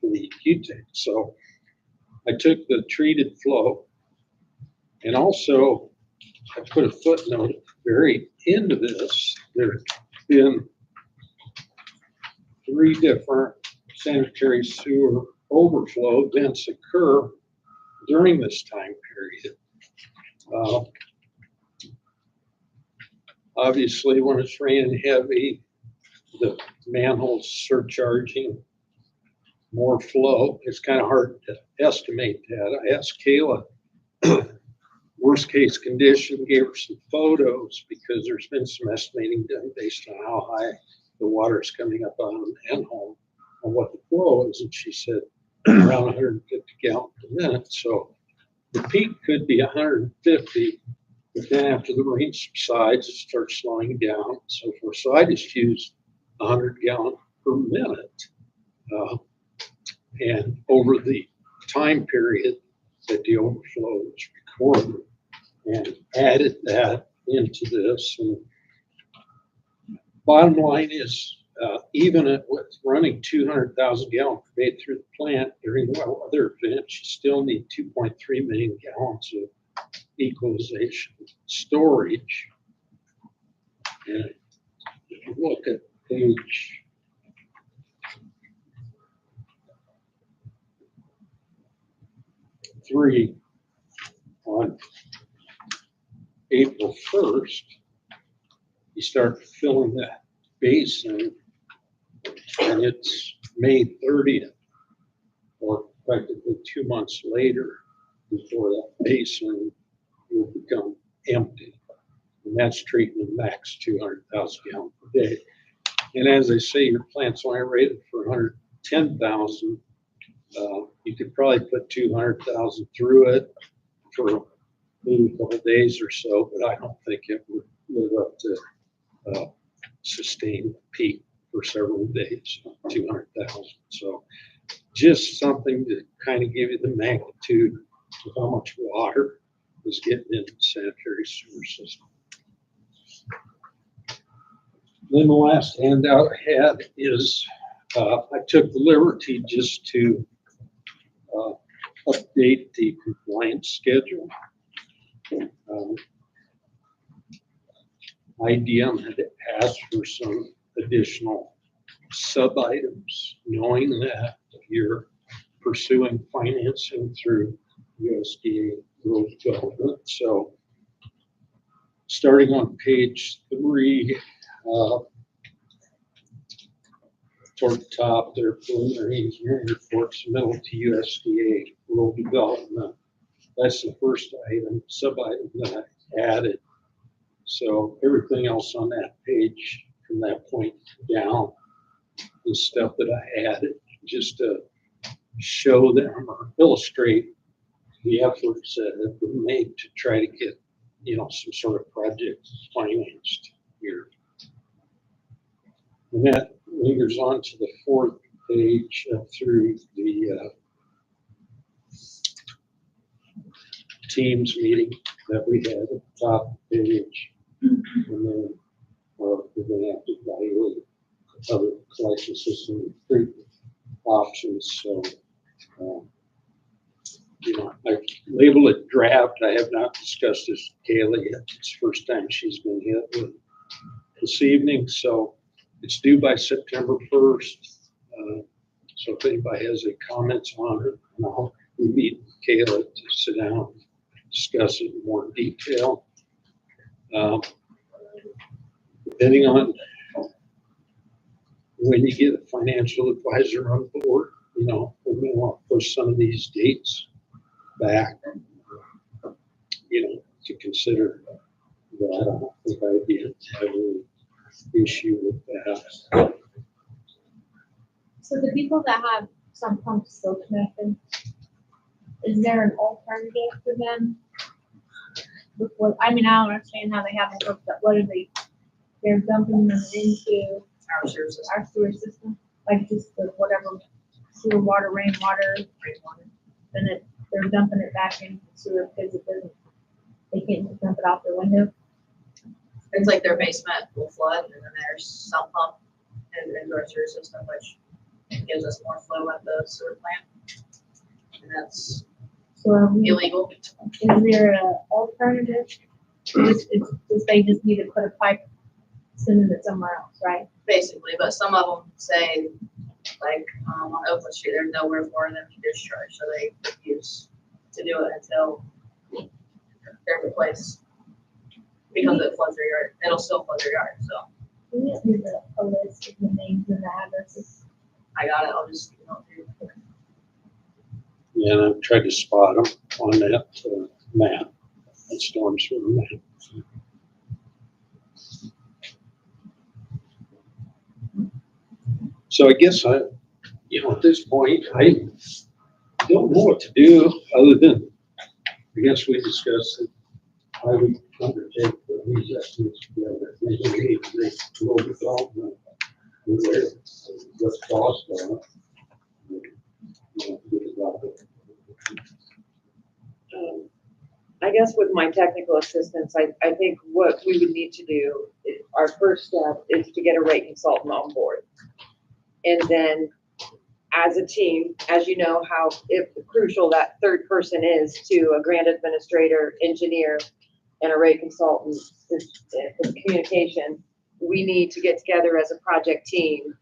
for the EQ tank. So I took the treated flow and also I put a footnote at the very end of this. There have been 3 different sanitary sewer overflow events occur during this time period. Obviously, when it's raining heavy, the manholes surcharging more flow. It's kind of hard to estimate that. I asked Kayla, worst case condition, gave her some photos because there's been some estimating done based on how high the water is coming up on the manhole and what the flow is. And she said around 150 gallons per minute. So the peak could be 150, but then after the rain subsides, it starts slowing down and so forth. So I just used 100 gallons per minute. And over the time period that the overflow was recorded, and added that into this. And bottom line is, even with running 200,000 gallons per day through the plant during the wet weather event, you still need 2.3 million gallons of equalization storage. And if you look at page 3 on April 1st, you start filling that basin, and it's May 30th, or practically 2 months later, before that basin will become empty. And that's treating the max 200,000 gallons per day. And as I say, your plant's only rated for 110,000. You could probably put 200,000 through it for maybe a couple of days or so, but I don't think it would live up to sustain peak for several days, 200,000. So just something to kind of give you the magnitude of how much water is getting into the sanitary sewer system. Then the last handout I had is I took the liberty just to update the compliance schedule. IDM had asked for some additional sub-items, knowing that you're pursuing financing through USDA rural development. So starting on page 3, toward the top, there, preliminary engineering report submittal to USDA rural development. That's the first item, sub-item that I added. So everything else on that page from that point down is stuff that I added just to show them or illustrate the efforts that have been made to try to get, some sort of project financed here. And that lingers on to the 4th page through the Teams meeting that we had at the top of the page. And then we're gonna have to evaluate other collection system treatment options, so, I label it draft. I have not discussed this with Kayla yet. It's the first time she's been hit with this evening, so it's due by September 1st. So if anybody has any comments on it, we meet Kayla to sit down, discuss it in more detail. Depending on when you get a financial advisor on board, we may want to push some of these dates back, to consider that. I don't think I'd be having an issue with that. So the people that have some pumps still connected, is there an alternative for them? With what, I mean, I don't understand how they have it hooked up. What are they're dumping them into Our services. sewer system? Like just the whatever sewer water, rainwater, then they're dumping it back into the sewer because they can't just dump it out their window. It's like their basement will flood, and then there's some pump and our sewer system, which gives us more flow at the sewer plant. And that's So illegal. is there an alternative? They just need to put a pipe, sending it somewhere else, right? Basically, but some of them say, like, on Oakland Street, there's nowhere for them to discharge, so they refuse to do it until they're replaced. Because it floods their yard, it'll still flood their yard, so We just need a list of the names and the addresses. I got it, I'll just, do. Yeah, and I've tried to spot them on that map, that storm sewer map. So I guess at this point, I don't know what to do other than, I guess we discussed it. I would undertake these estimates together, maybe they will be development. What's cost on it. I guess with my technical assistance, I think what we would need to do, our first step is to get a rate consultant on board. And then as a team, as you know, how crucial that third person is to a grant administrator, engineer, and a rate consultant for communication, we need to get together as a project team,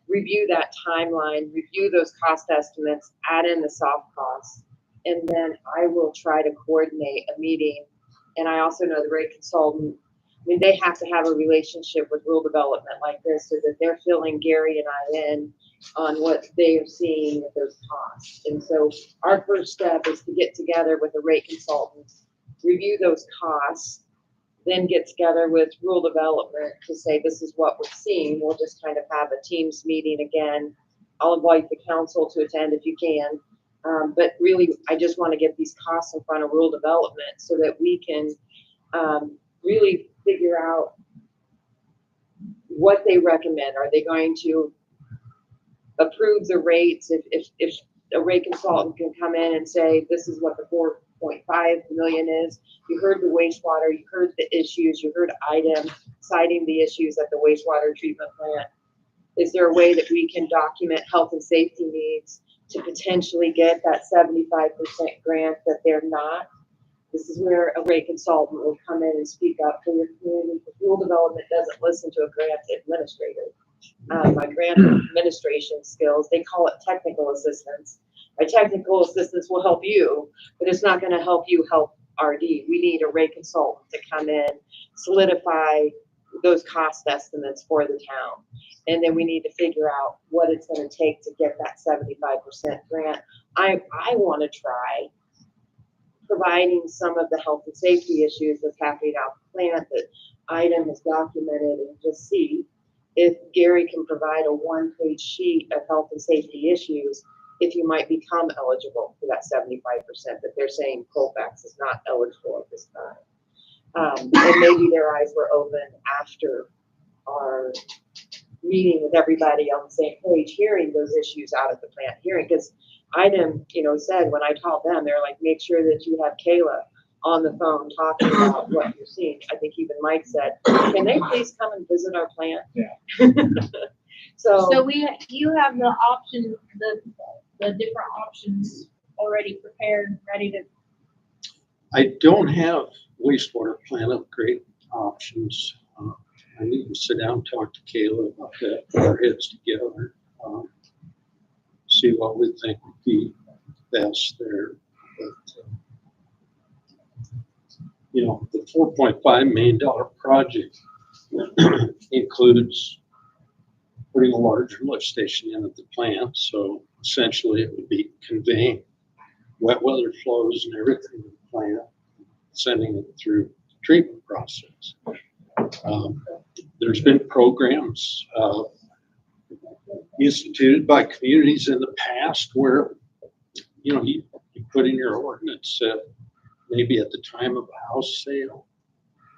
review that timeline, review those cost estimates, add in the soft costs, and then I will try to coordinate a meeting. And I also know the rate consultant, they have to have a relationship with rural development like this so that they're filling Gary and I in on what they are seeing with those costs. And so our first step is to get together with a rate consultant, review those costs, then get together with rural development to say, this is what we're seeing. We'll just kind of have a Teams meeting again. I'll invite the council to attend if you can. But really, I just want to get these costs in front of rural development so that we can really figure out what they recommend. Are they going to approve the rates? If a rate consultant can come in and say, this is what the 4.5 million is. You heard the wastewater, you heard the issues, you heard IDEM citing the issues at the wastewater treatment plant. Is there a way that we can document health and safety needs to potentially get that 75% grant that they're not? This is where a rate consultant will come in and speak up for your community. Because rural development doesn't listen to a grant administrator. My grant administration skills, they call it technical assistance. My technical assistance will help you, but it's not going to help you help RD. We need a rate consultant to come in, solidify those cost estimates for the town. And then we need to figure out what it's going to take to get that 75% grant. I want to try providing some of the health and safety issues that's happening out the plant that IDEM has documented, and just see if Gary can provide a one-page sheet of health and safety issues, if you might become eligible for that 75% that they're saying Colfax is not eligible at this time. And maybe their eyes were open after our meeting with everybody on the same page, hearing those issues out at the plant hearing. Because IDEM, said when I called them, they're like, make sure that you have Kayla on the phone talking about what you're seeing. I think even Mike said, can they please come and visit our plant? Yeah. So So, you have the option, the different options already prepared, ready to. I don't have wastewater plant upgrade options. I need to sit down and talk to Kayla about that, put our heads together, see what we think would be best there. But, you know, the $4.5 million project includes putting a larger lift station in at the plant. So essentially it would be conveying wet weather flows and everything in the plant, sending it through the treatment process. There's been programs instituted by communities in the past where, you know, you put in your ordinance that maybe at the time of a house sale,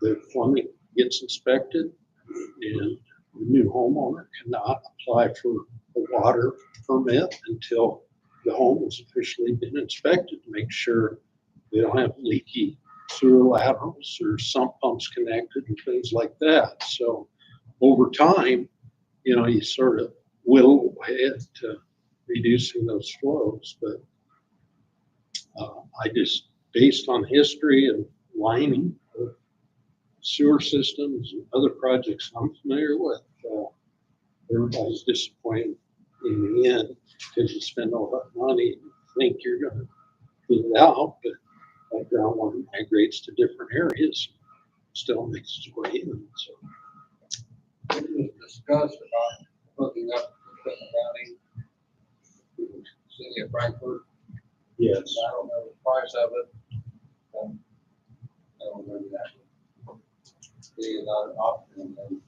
the plumbing gets inspected and the new homeowner cannot apply for a water permit until the home has officially been inspected to make sure they don't have leaky sewer laterals or sump pumps connected and things like that. So over time, you know, you sort of whittle ahead to reducing those flows. But I just, based on history and lining of sewer systems and other projects I'm familiar with, everybody's disappointed in the end because you spend all that money and think you're going to clean it out, but that groundwater migrates to different areas, still makes its way in. So We discussed about hooking up the county, city of Frankfurt. yes, I don't know the price of it. I don't remember that. Be another option, and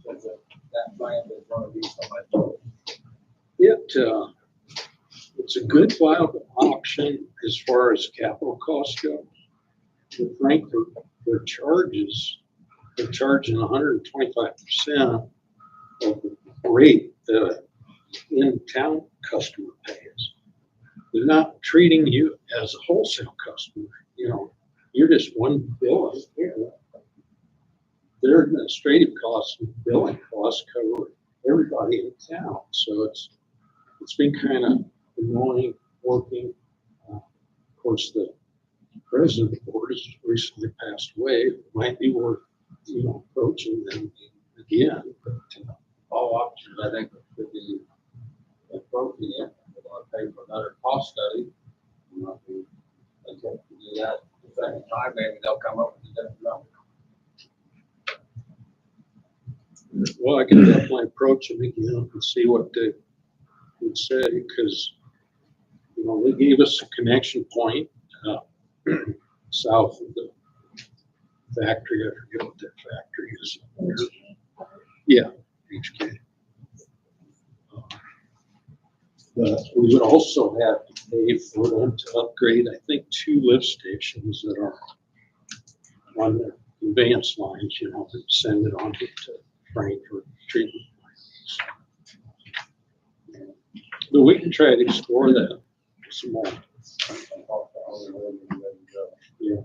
since that plant is going to be so much. it's a good viable option as far as capital costs go. With Frankfurt, they're charging 125% of the rate that in-town customer pays. They're not treating you as a wholesale customer. You know, you're just one bill here. Their administrative costs and billing costs cover everybody in town. So it's been kind of annoying working. Of course, the president of the board has recently passed away. It might be worth, you know, approaching them again. But, All options, I think, could be appropriate. We're going to pay for another cost study. You know, if they get to do that the second time, maybe they'll come up with a different number. well, I can definitely approach them again and see what they would say, because, you know, they gave us a connection point south of the factory. I forget what that factory is. Yeah, HK. But we would also have to pay for them to upgrade, I think, 2 lift stations that are on the conveyance lines, you know, that send it on to Frankfurt treatment plants. But we can try to explore that some more. Yeah.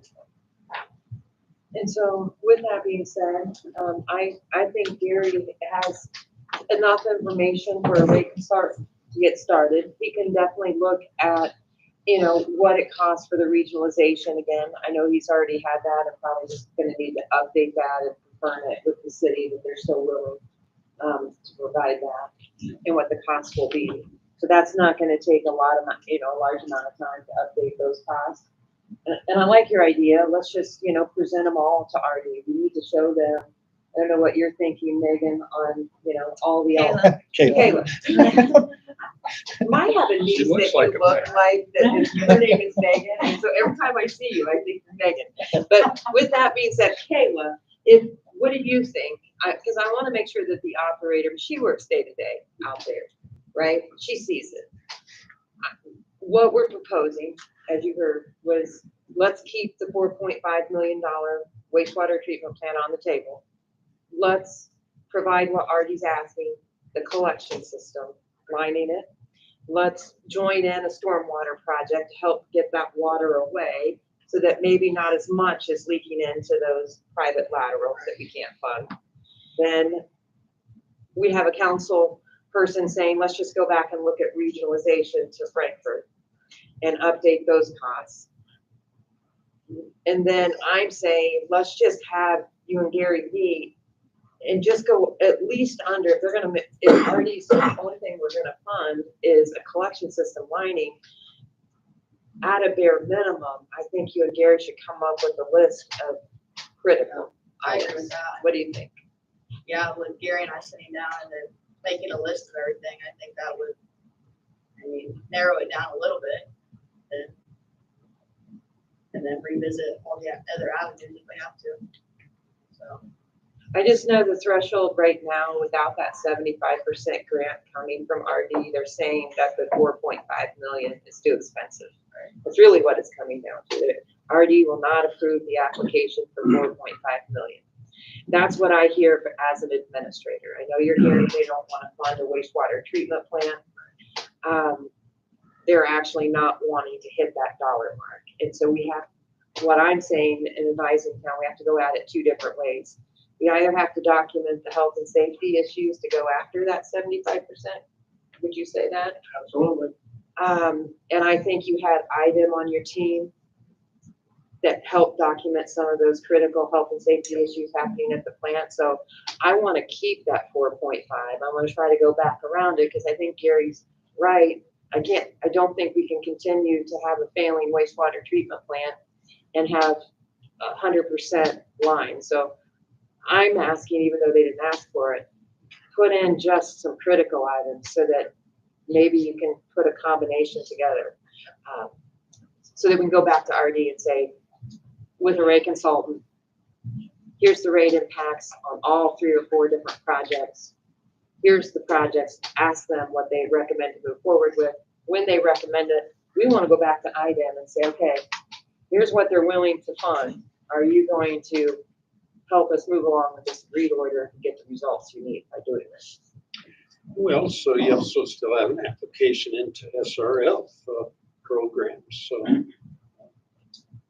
and so with that being said, I think Gary has enough information for a rate start to get started. He can definitely look at, you know, what it costs for the regionalization again. I know he's already had that and probably just gonna need to update that and confirm it with the city that they're still willing to provide that and what the cost will be. So that's not gonna take a large amount of time to update those costs. And I like your idea. Let's just, you know, present them all to RD. We need to show them. I don't know what you're thinking, Megan, on, you know, all the. Kayla. Kayla. Might have a niece She that looks you like a look like, her name is Megan, and so every time I see you, I think of Megan. But with that being said, Kayla, what do you think? Because I want to make sure that the operator, she works day to day out there, right? She sees it. What we're proposing, as you heard, was let's keep the $4.5 million wastewater treatment plant on the table. Let's provide what Artie's asking, the collection system, lining it. Let's join in a stormwater project to help get that water away so that maybe not as much is leaking into those private laterals that we can't fund. Then we have a council person saying, let's just go back and look at regionalization to Frankfurt and update those costs. And then I'm saying, let's just have you and Gary meet and just go at least under, if they're gonna, if RD's the only thing we're gonna fund is a collection system lining, at a bare minimum, I think you and Gary should come up with a list of critical I agree items. with that. What do you think? Yeah, with Gary and I sitting down and then making a list of everything, I think that would, I mean, narrow it down a little bit. And then revisit all the other avenues if we have to. So, I just know the threshold right now, without that 75% grant coming from RD, they're saying that the 4.5 million is too expensive. That's really what it's coming down to. RD will not approve the application for 4.5 million. That's what I hear as an administrator. I know you're hearing they don't want to fund a wastewater treatment plant. They're actually not wanting to hit that dollar mark. And so we have, what I'm saying in advising town, we have to go at it two different ways. We either have to document the health and safety issues to go after that 75%. Would you say that? Absolutely. And I think you had IDEM on your team that helped document some of those critical health and safety issues happening at the plant. So I want to keep that 4.5. I want to try to go back around it because I think Gary's right. I don't think we can continue to have a failing wastewater treatment plant and have 100% line. So I'm asking, even though they didn't ask for it, put in just some critical items so that maybe you can put a combination together. So that we can go back to RD and say, with a rate consultant, here's the rate impacts on all 3 or 4 different projects. Here's the projects, ask them what they recommend to move forward with. When they recommend it, we want to go back to IDEM and say, okay, here's what they're willing to fund. Are you going to help us move along with this agreed order and get the results you need by doing this? Well, so you also still have an application into SRF programs, so,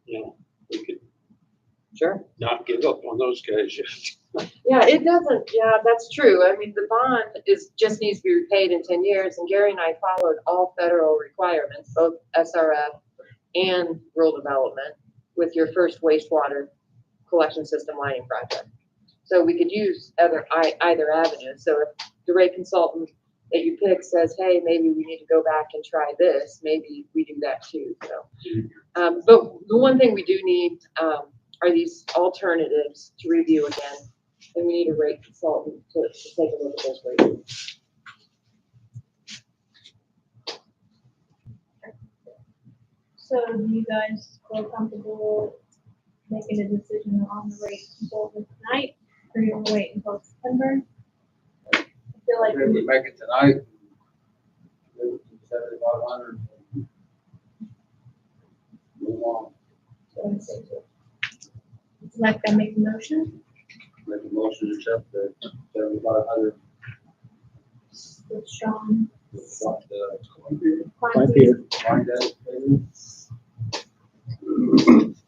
you know, we could Sure. not give up on those guys yet. Yeah, it doesn't, yeah, that's true. I mean, the bond just needs to be repaid in 10 years, and Gary and I followed all federal requirements, both SRF and rural development, with your first wastewater collection system lining project. So we could use either avenue. So if the rate consultant that you pick says, hey, maybe we need to go back and try this, maybe we do that too. So, but the one thing we do need are these alternatives to review again. And we need a rate consultant to take a look at those rates. So do you guys feel comfortable making a decision on the rate consultant tonight, or you want to wait until September? I feel like Maybe we make it tonight. 7,500. Move on. would like to make a motion Make a motion to accept the 7,500. with Sean. Right here. Find that, maybe.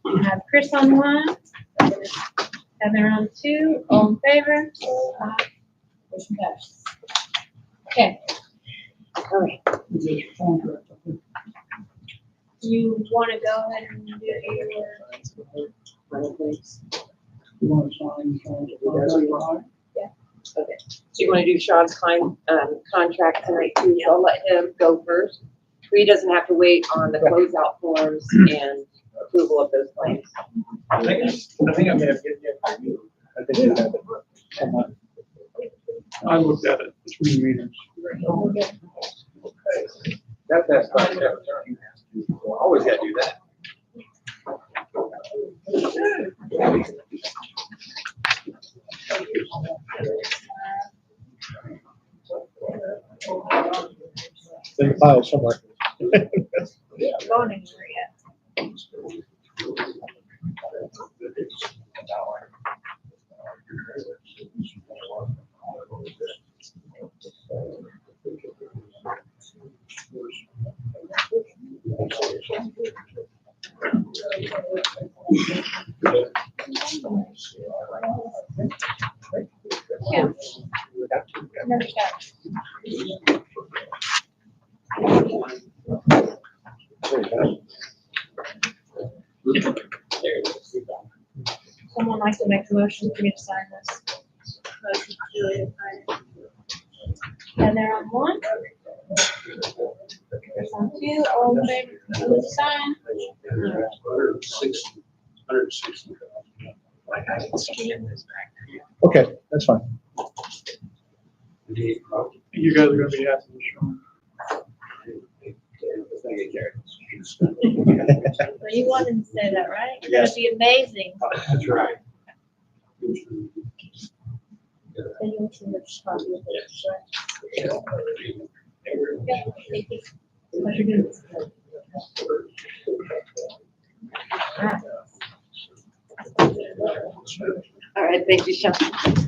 We have Chris on one, Heather on two, all in favor? Aye. Motion passes. Okay, All right. do you want to go ahead and do your, You want to sign, Okay, so you want to do Sean's contract tonight too, so I'll let him go first. He doesn't have to wait on the closeout forms and approval of those claims. I think I'm gonna get it for you. I think you have it. Come on. I looked at it between meetings. That's fine. Always gotta do that. There's a file somewhere. going anywhere yet? Never start. Someone like to make a motion for me to sign this? Motion to sign it. And they're on one. There's on two, all in favor, please sign. 160. Okay, that's fine. You guys are gonna be asking me, Sean. Well, you wanted to say that, right? It's gonna be amazing. That's right. Then you'll see the copy of it, right? Yeah, thank you. Pleasure doing this. All right, thank you, Sean. Thank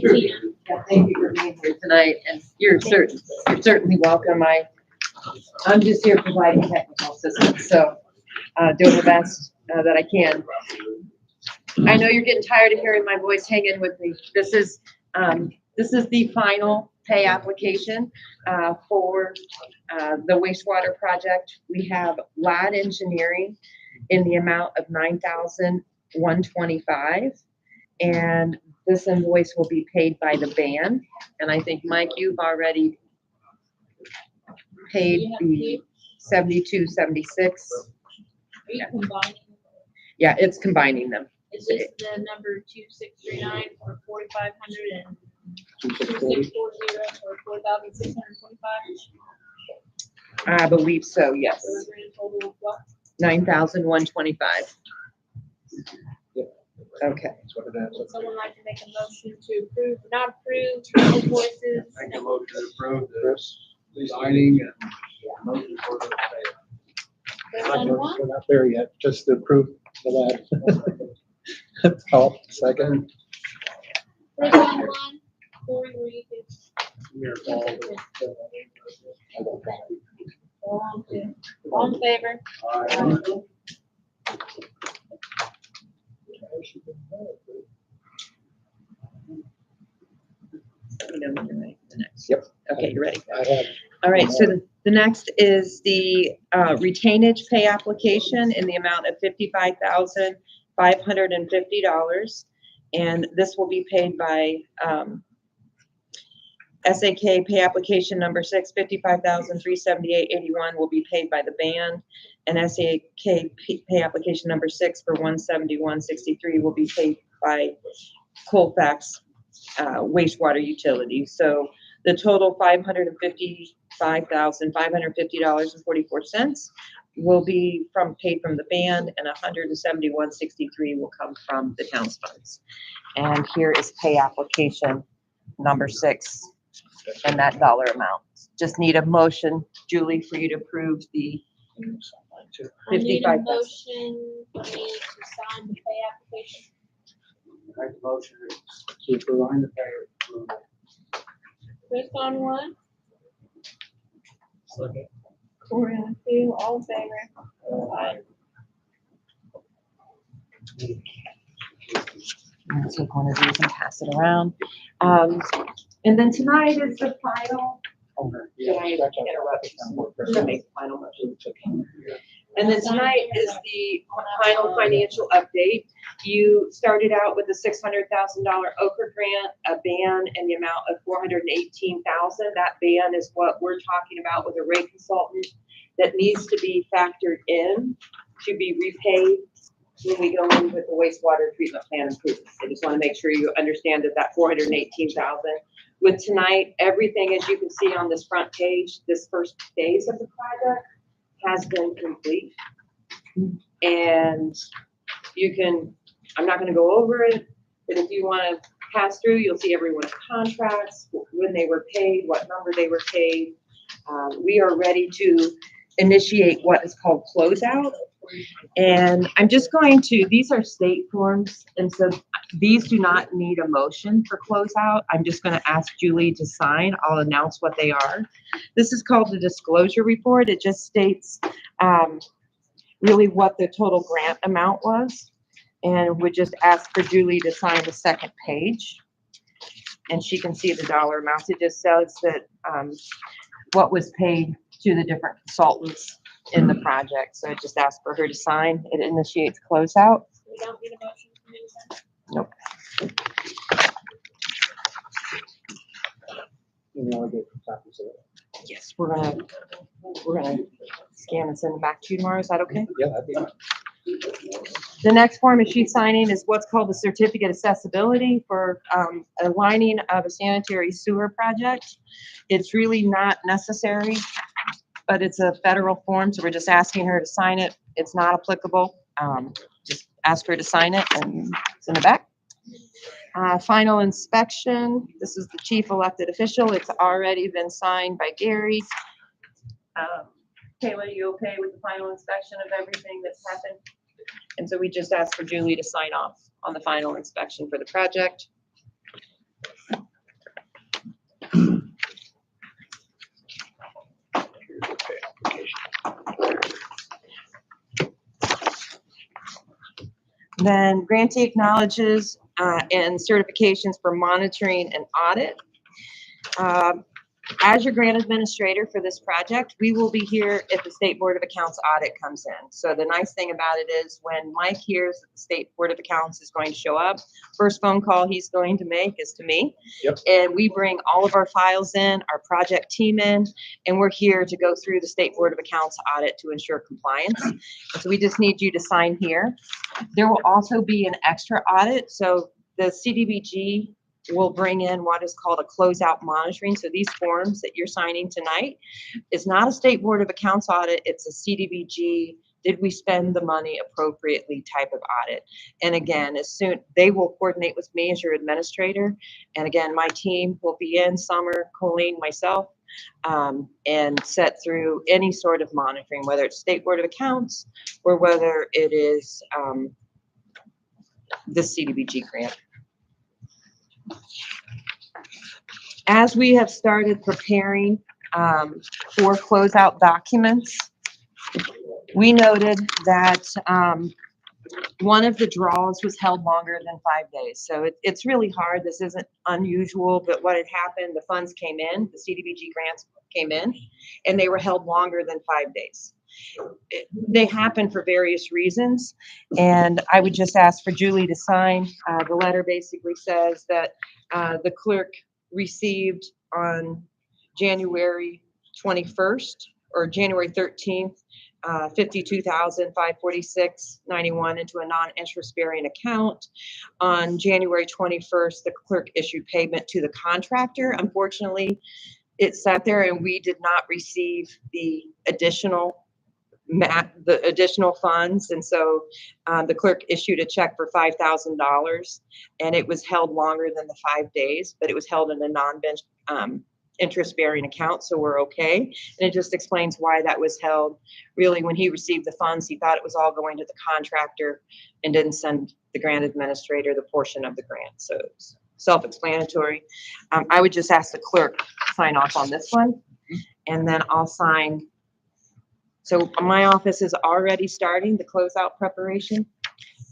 you, Tina. Yeah, thank you for being here tonight, and you're certainly welcome. I'm just here providing technical assistance, so, doing the best that I can. I know you're getting tired of hearing my voice. Hang in with me. This is the final pay application, for, the wastewater project. We have lab engineering in the amount of $9,125. And this invoice will be paid by the band. And I think, Mike, you've already paid the $72.76. Are you combining? Yeah, it's combining them. Is this the number 2639 for 4,500 and 2640 for 4,625? I believe so, yes. So we're in total of what? 9,125. Okay. That's what it is. Would someone like to make a motion to approve, or not approve invoices? Make a motion to approve the signing and motion for the pay. There's only one? We're not there yet, just to approve the lab. Paul, second. There's only one. Corey, were you good? All in favor? Let me know when you're ready for the next. Yep. Okay, you're ready. I have All right, so the next is the retainage pay application in the amount of $55,550. And this will be paid by SAK pay application number 6, $55,378.81 will be paid by the band. And SAK pay application number 6 for $171.63 will be paid by Colfax wastewater utility. So the total $555,550.44 will be paid from the band, and $171.63 will come from the town's funds. And here is pay application number 6 and that dollar amount. Just need a motion, Julie, for you to approve the I need a 55,000. motion for me to sign the pay application. Make a motion to approve the pay. Chris on one, Second. Corey on two, all in favor? Aye. I'll take one of these and pass it around. And then tonight is the final. Can I interrupt? To make final motion. And then tonight is the final financial update. You started out with a $600,000 Okra grant, a ban in the amount of $418,000. That ban is what we're talking about with a rate consultant that needs to be factored in to be repaid when we go in with the wastewater treatment plan improvements. I just want to make sure you understand that 418,000. With tonight, everything, as you can see on this front page, this first phase of the project has been complete. And you can, I'm not gonna go over it, but if you wanna pass through, you'll see everyone's contracts, when they were paid, what number they were paid. We are ready to initiate what is called closeout. And I'm just going to, these are state forms, and so these do not need a motion for closeout. I'm just going to ask Julie to sign. I'll announce what they are. This is called the disclosure report. It just states really what the total grant amount was. And would just ask for Julie to sign the second page. And she can see the dollar amounts. It just says that, what was paid to the different consultants in the project. So I just ask for her to sign. It initiates closeout. We don't need a motion from you, sir? Nope. You know, I get copies of it. Yes, we're gonna scan and send them back to you tomorrow. Is that okay? Yeah, that'd be fine. The next form is she's signing is what's called the certificate accessibility for a lining of a sanitary sewer project. It's really not necessary, but it's a federal form, so we're just asking her to sign it. It's not applicable. Just ask her to sign it and send it back. Final inspection. This is the chief elected official. It's already been signed by Gary. Kayla, are you okay with the final inspection of everything that's happened? And so we just asked for Julie to sign off on the final inspection for the project. Then grantee acknowledges and certifications for monitoring and audit. As your grant administrator for this project, we will be here if the State Board of Accounts audit comes in. So the nice thing about it is when Mike hears that the State Board of Accounts is going to show up, first phone call he's going to make is to me. Yep. And we bring all of our files in, our project team in, and we're here to go through the State Board of Accounts audit to ensure compliance. So we just need you to sign here. There will also be an extra audit. So the CDBG will bring in what is called a closeout monitoring. So these forms that you're signing tonight is not a State Board of Accounts audit. It's a CDBG, did we spend the money appropriately type of audit. And again, they will coordinate with me as your administrator. And again, my team will be in, Summer, Colleen, myself, and set through any sort of monitoring, whether it's State Board of Accounts or whether it is the CDBG grant. As we have started preparing for closeout documents, we noted that one of the draws was held longer than 5 days. So it's really hard. This isn't unusual, but what had happened, the funds came in, the CDBG grants came in, and they were held longer than 5 days. They happen for various reasons, and I would just ask for Julie to sign. The letter basically says that the clerk received on January 21st or January 13th, $52,546.91 into a non-interest bearing account. On January 21st, the clerk issued payment to the contractor. Unfortunately, it sat there and we did not receive the additional funds, and so the clerk issued a check for $5,000, and it was held longer than the 5 days, but it was held in a interest bearing account, so we're okay. And it just explains why that was held. Really, when he received the funds, he thought it was all going to the contractor and didn't send the grant administrator the portion of the grant. So it's self-explanatory. I would just ask the clerk to sign off on this one, and then I'll sign. So my office is already starting the closeout preparation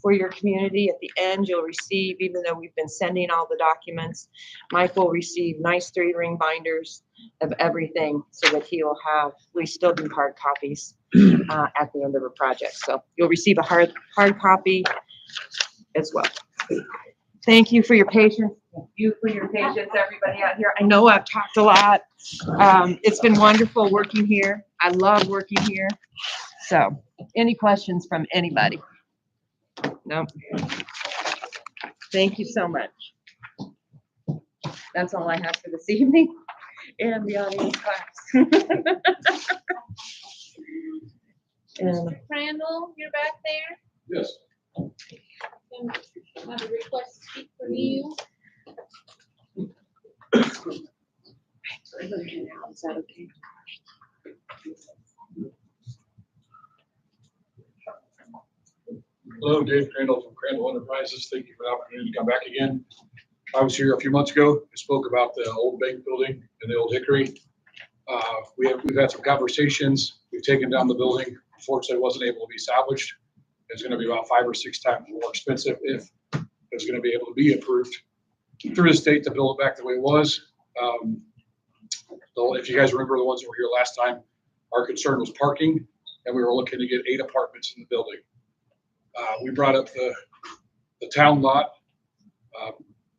for your community. At the end, you'll receive, even though we've been sending all the documents, Mike will receive nice 3-ring binders of everything so that he'll have, we still do hard copies at the end of a project. So you'll receive a hard copy as well. Thank you for your patience. Thank you for your patience, everybody out here. I know I've talked a lot. It's been wonderful working here. I love working here. So any questions from anybody? No. Thank you so much. That's all I have for this evening. And the audience class. Mr. Crandall, you're back there. Yes. And I have a request to speak for you. Is that okay? Hello, Dave Crandall from Crandall Enterprises. Thank you for the opportunity to come back again. I was here a few months ago. I spoke about the old bank building and the old Hickory. We've had some conversations. We've taken down the building. unfortunately wasn't able to be salvaged. It's gonna be about 5 or 6 times more expensive if it's gonna be able to be approved through the state to build it back the way it was. So if you guys remember the ones that were here last time, our concern was parking, and we were looking to get 8 apartments in the building. We brought up the town lot.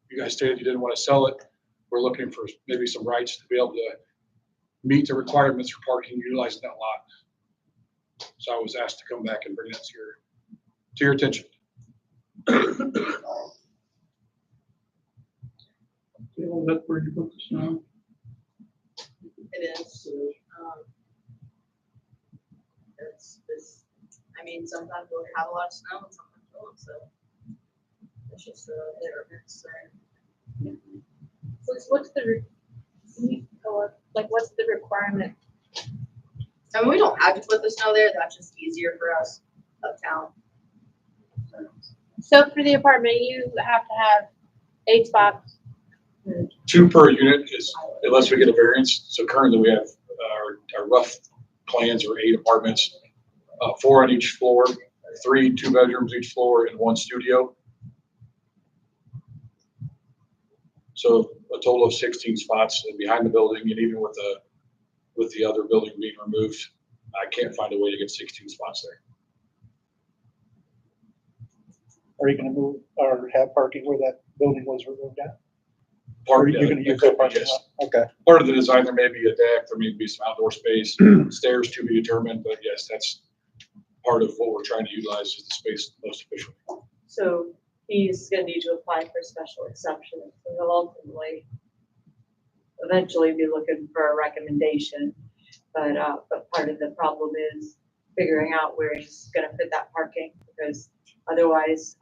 You guys stated you didn't want to sell it. We're looking for maybe some rights to be able to meet the requirements for parking utilizing that lot. So I was asked to come back and bring that to your attention. Well, that's where you put the snow. It is. I mean, sometimes we'll have a lot of snow and sometimes we won't, so it's just a hit or miss thing. What's the, what's the requirement? I mean, we don't have to put the snow there, that's just easier for us uptown. So for the apartment, you have to have 8 spots. 2 per unit is, unless we get a variance. So currently we have our rough plans are 8 apartments, 4 on each floor, 3 2-bedrooms each floor, and 1 studio. So a total of 16 spots behind the building, and even with the other building being removed, I can't find a way to get 16 spots there. Are you gonna move or have parking where that building was removed at? Part Or of you're gonna use that parking lot? Okay. Part of the design, there may be a deck, there may be some outdoor space, stairs to be determined, but yes, that's part of what we're trying to utilize is the space most efficiently. So he's gonna need to apply for special exception, so he'll ultimately eventually be looking for a recommendation. But part of the problem is figuring out where he's gonna fit that parking, because otherwise,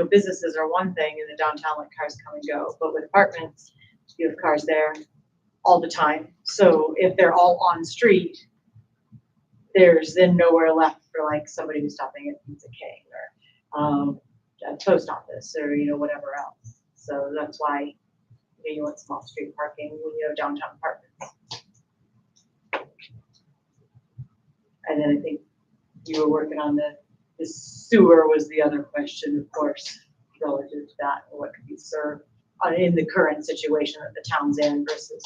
businesses are one thing in the downtown, like cars come and go, but with apartments, you have cars there all the time. So if they're all on street, there's then nowhere left for like somebody who's stopping at Pizza King or a post office or whatever else. So that's why you want small street parking when you have downtown apartments. And then I think you were working on the sewer was the other question, of course, relative to that, and what could be served in the current situation that the town's in versus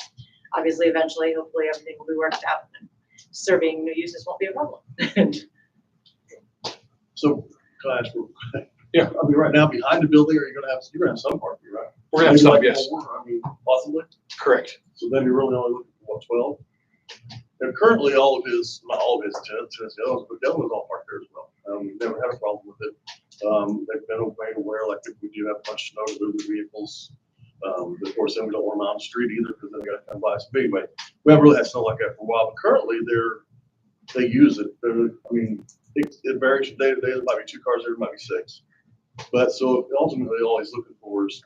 obviously eventually, hopefully everything will be worked out and serving new uses won't be a problem. So, can I ask, Yeah. I mean, right now, behind the building, you're gonna have some parking, right? We're gonna have some, Maybe like yes. 4, I mean, possibly, Correct. so then you're really only looking for 12? And currently, not all of his tenants, the others, but the other ones all parked there as well. We've never had a problem with it. They've been made aware, like, if we do have a bunch of snow to move the vehicles. Of course, then we don't want them on the street either, because then they gotta come by us. But anyway, we haven't really had snow like that for a while, but currently, they use it. It varies from day to day. There might be 2 cars there, there might be 6. But so ultimately, all he's looking for is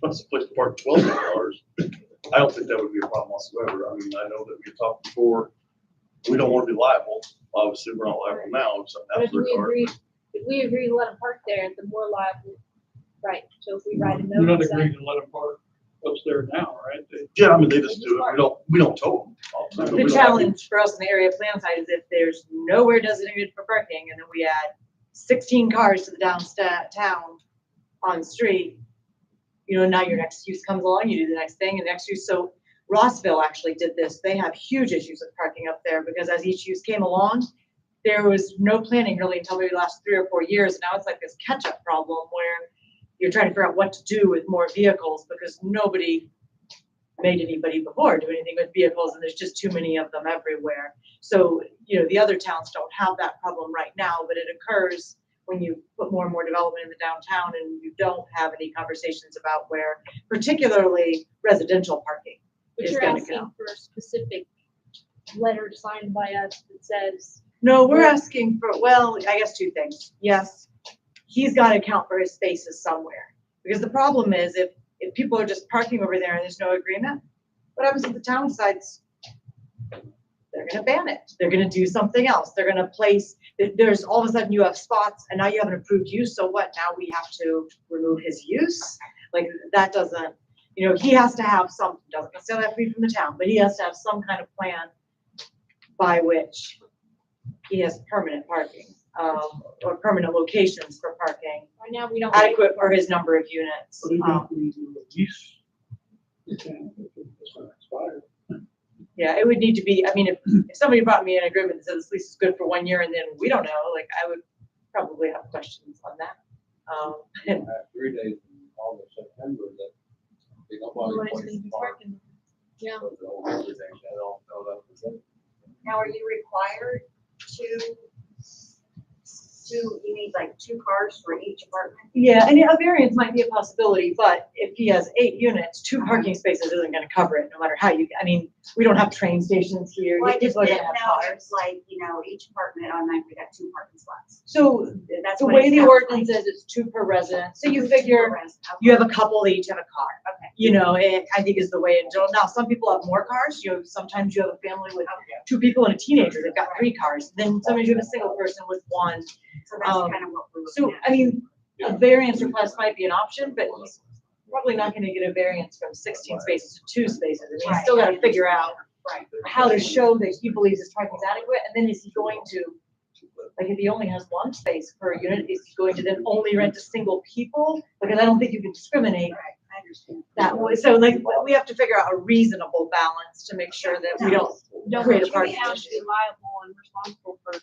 a place to park 12 cars. I don't think that would be a problem whatsoever. I mean, I know that we talked before, we don't want to be liable. Obviously, we're not liable now if something But happens to a car. if we agree to let them park there, the more liable, right? So if we write a You don't note. agree to let them park upstairs now, right? Yeah, I mean, they just do it. We don't tow them. The challenge for us in the area plan side is if there's nowhere designated for parking and then we add 16 cars to the downtown on the street, now your next use comes along, you do the next thing and next use. So Rossville actually did this. They have huge issues with parking up there because as each use came along, there was no planning really until maybe the last 3 or 4 years. And now it's like this catch-up problem where you're trying to figure out what to do with more vehicles because nobody made anybody before do anything with vehicles and there's just too many of them everywhere. So, the other towns don't have that problem right now, but it occurs when you put more and more development in the downtown and you don't have any conversations about where particularly residential parking But is you're gonna asking go. for a specific letter signed by us that says, No, we're asking for, well, I guess 2 things. Yes, he's got to account for his spaces somewhere. Because the problem is if people are just parking over there and there's no agreement, what happens if the town decides they're going to ban it? They're going to do something else. They're going to place, there's all of a sudden you have spots and now you have an approved use. So what? Now we have to remove his use? Like that doesn't, he has to have something, doesn't necessarily have to be from the town, but he has to have some kind of plan by which he has permanent parking, or permanent locations for parking, Right now, we don't. adequate for his number of units. But even if we do a lease, it's gonna expire. Yeah, it would need to be, I mean, if somebody brought me an agreement that says this lease is good for 1 year and then we don't know, like, I would probably have questions on that. And I have 3 days in August, September that they don't want Nobody's to gonna be park. parking. Yeah. Everything, they don't know that was it. Now, are you required you need like 2 cars for each apartment? yeah, and a variance might be a possibility, but if he has 8 units, 2 parking spaces isn't gonna cover it, no matter how you, I mean, we don't have train stations here, Well, I just people are didn't gonna have know, cars. it's like, each apartment on we got 2 parking spots. So That's the what way it the sounds ordinance like. is, it's 2 per resident, so you figure Okay. you have a couple, they each have a car. Okay. I think is the way in general. Now, some people have more cars, sometimes you have a family with 2 people and a teenager, they've got 3 cars. Then sometimes you have a single person with 1. So that's kind of what we're So, looking I at. mean, a variance request might be an option, but he's probably not gonna get a variance from 16 spaces to 2 spaces. I mean, he's still gotta figure out Right. how to show that he believes his parking is adequate, and then is he going to, like, if he only has 1 space per unit, is he going to then only rent to single people? Because I don't think you can discriminate Right, I understand. that way. So like, we have to figure out a reasonable balance to make sure that we don't create a You parking have to issue. be liable and responsible for.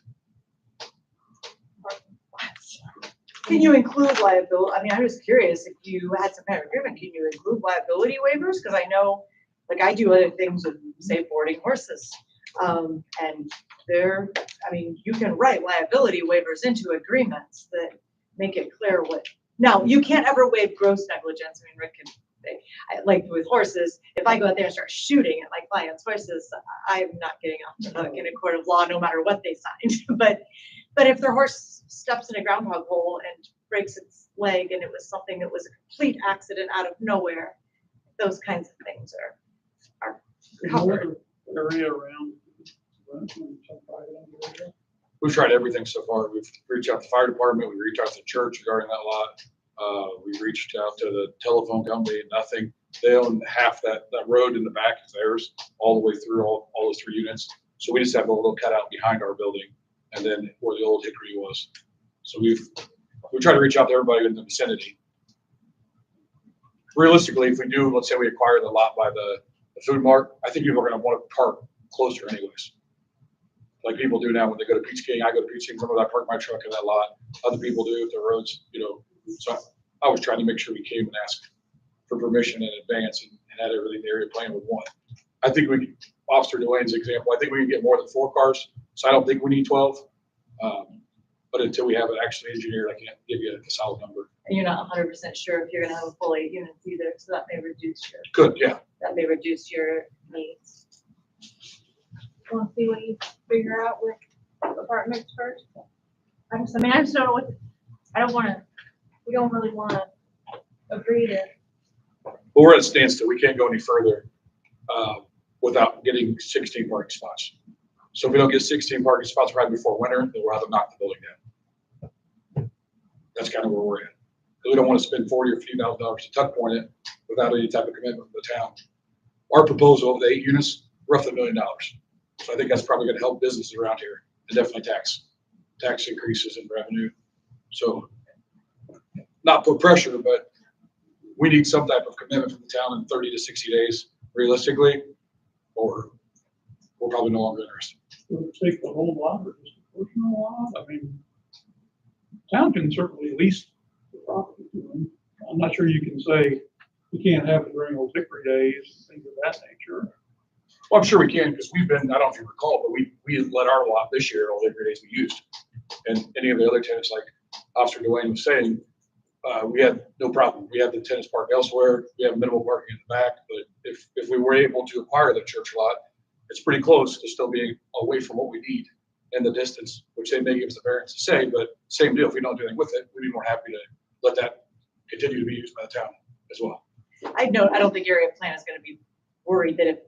Can you include liability? I mean, I'm just curious, if you had some kind of agreement, can you include liability waivers? Because I know, like, I do other things with, say, boarding horses. And I mean, you can write liability waivers into agreements that make it clear what, now, you can't ever waive gross negligence. I mean, Rick can, like with horses, if I go out there and start shooting at my client's horses, I'm not getting off the hook in a court of law, no matter what they signed. But if their horse steps in a groundhog hole and breaks its leg and it was something that was a complete accident out of nowhere, those kinds of things are covered. Area around. We've tried everything so far. We've reached out to the fire department, we reached out to the church regarding that lot. We reached out to the telephone company, nothing. They own half that road in the back is theirs, all the way through all those 3 units. So we just have a little cutout behind our building and then where the old Hickory was. So we try to reach out to everybody in the vicinity. Realistically, if we do, let's say we acquire the lot by the food mart, I think people are gonna want to park closer anyways. Like people do now when they go to Pizza King, I go to Pizza King, sometimes I park my truck in that lot. Other people do if the roads, so I was trying to make sure we came and asked for permission in advance and had everything the area plan would want. I think Officer Dwayne's example, I think we can get more than 4 cars, so I don't think we need 12. But until we have it actually engineered, I can't give you a solid number. And you're not 100% sure if you're gonna have a full 8 units either, so that may reduce your needs. Want to see what you figure out with apartments first? I just don't know what, we don't really wanna agree to. But we're at a standstill. We can't go any further without getting 16 parking spots. So if we don't get 16 parking spots right before winter, then we'll have to knock the building down. That's kind of where we're at. Because we don't want to spend $40,000 or $50,000 to tuck point it without any type of commitment from the town. Our proposal of the 8 units, roughly $1 million. So I think that's probably going to help businesses around here and definitely tax increases in revenue. So not put pressure, but we need some type of commitment from the town in 30 to 60 days, realistically, or we're probably no longer interested. Will it take the whole lot or just a portion of the lot? I mean, town can certainly lease the property to them. I'm not sure you can say you can't have it during Old Hickory days, things of that nature. Well, I'm sure we can, because we've been, I don't know if you recall, but we let our lot this year, all the Hickory days we used. And any of the other tenants, like Officer Dwayne was saying, we had no problem. We had the tenants park elsewhere. We have minimal parking in the back, but if we were able to acquire the church lot, it's pretty close to still being away from what we need in the distance, which they may give us the variance to say, but same deal. If we don't do anything with it, we'd be more happy to let that continue to be used by the town as well. I don't think area plan is gonna be worried that if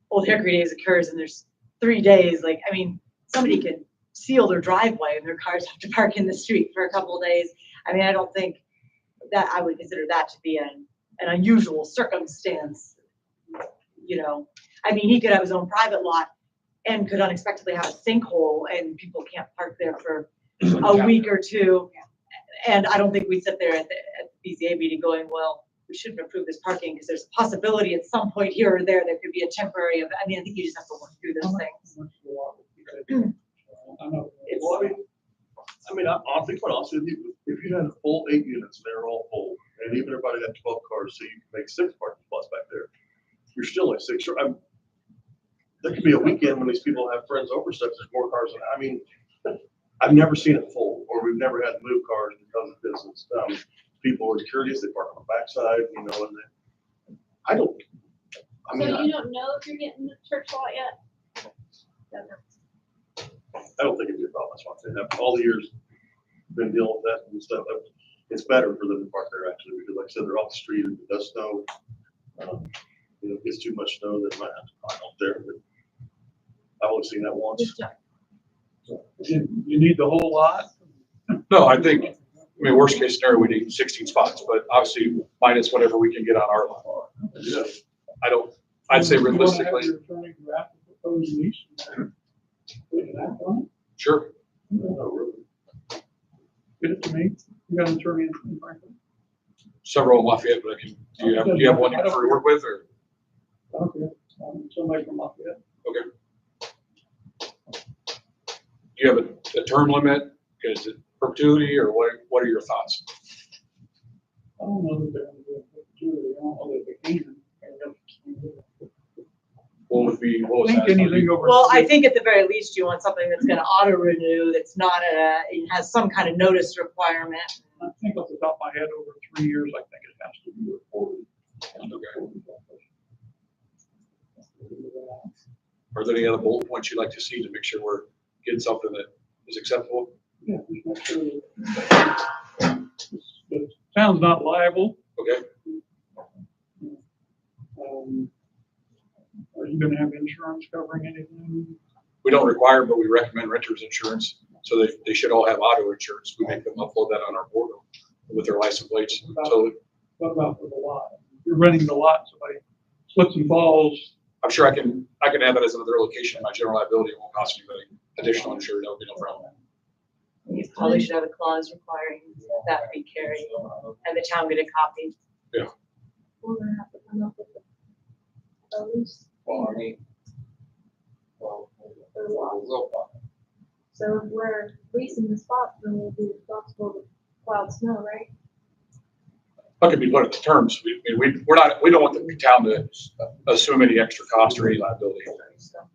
Old Hickory Days occurs and there's 3 days, like, I mean, somebody can seal their driveway and their cars have to park in the street for a couple of days. I mean, I don't think that I would consider that to be an unusual circumstance. I mean, he could have his own private lot and could unexpectedly have a sinkhole and people can't park there for a week or two. And I don't think we sit there at the BZA meeting going, well, we shouldn't approve this parking because there's a possibility at some point here or there could be a temporary, I mean, I think you just have to work through those things. It's- I mean, I'll be quite honest with you, if you had a full 8 units and they're all full, and even everybody got 12 cars, so you can make 6 parking spots back there, you're still at 6. There could be a weekend when these people have friends over, stuff, there's more cars than, I mean, I've never seen it full, or we've never had to move cars because of business. People are curious, they park on the backside, you know, and I don't, I mean, So you don't know if you're getting the church lot yet? I don't think it'd be a problem. That's why I say that. All the years been dealing with that and stuff. It's better for them to park there actually, because like I said, they're off the street and it does snow. You know, it gets too much snow, they might have to park out there, but I've only seen that once. You need the whole lot? No, I think, I mean, worst case scenario, we need 16 spots, but obviously minus whatever we can get on our lot. Yeah. I'd say You wanna have realistically, your attorney draft a proposed lease? We can act on sure. it. Get it to me. You got an attorney in Franklin? Several in Lafayette, but do you have one you prefer to work with or? Okay, somebody from Lafayette. Okay. Do you have a term limit? Is it perpetuity or what are your thoughts? I don't know that they're gonna do it. I don't know that they can. What was I think that? anything over. Well, I think at the very least you want something that's gonna auto renew, that's not it has some kind of notice requirement. I think off the top of my head, over 3 years, I think it has to be recorded. Are there any other bullet points you'd like to see to make sure we're getting something that is acceptable? Yeah, just make sure that the town's not liable. Okay, Are you gonna have insurance covering anything? we don't require, but we recommend renters insurance, so they should all have auto insurance. We make them upload that on our portal with their license plates. So What about for the lot? You're renting the lot, somebody slips and falls. I'm sure I can have that as another location in my general liability. It won't cost anybody additional insurance. That would be no problem. You probably should have a clause requiring that be carried and the town get a copy. We're gonna have to come up with a lease. Well, I mean, For the lot. So if we're leasing the spots, then we'll be responsible with plowed snow, right? That could be put in the terms. We don't want the town to assume any extra cost or any liability.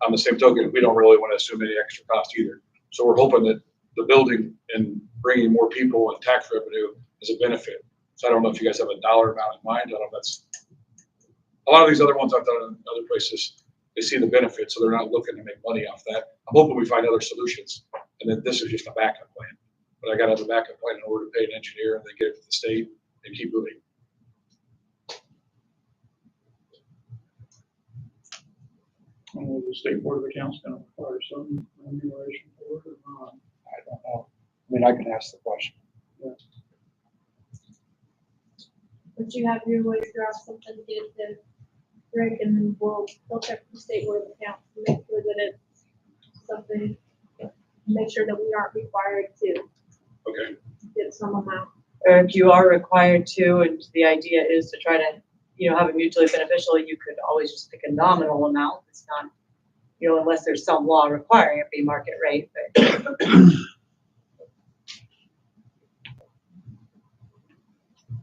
On the same token, we don't really want to assume any extra cost either. So we're hoping that the building and bringing more people and tax revenue is a benefit. So I don't know if you guys have a dollar amount in mind. I don't know if that's, a lot of these other ones I've done in other places, they see the benefit, so they're not looking to make money off that. I'm hoping we find other solutions, and then this is just a backup plan. But I gotta have a backup plan in order to pay an engineer and then get it to the state and keep moving. The state board of accounts gonna require some remuneration for it or not? I don't know. I mean, I can ask the question. But you have your way to draft something to get to Greg, and then they'll check the state board of accounts to make sure that it's something, make sure that we aren't required to Okay. get some amount. Or if you are required to, and the idea is to try to, have it mutually beneficial, you could always just pick a nominal amount. It's not, unless there's some law requiring it be market rate, but.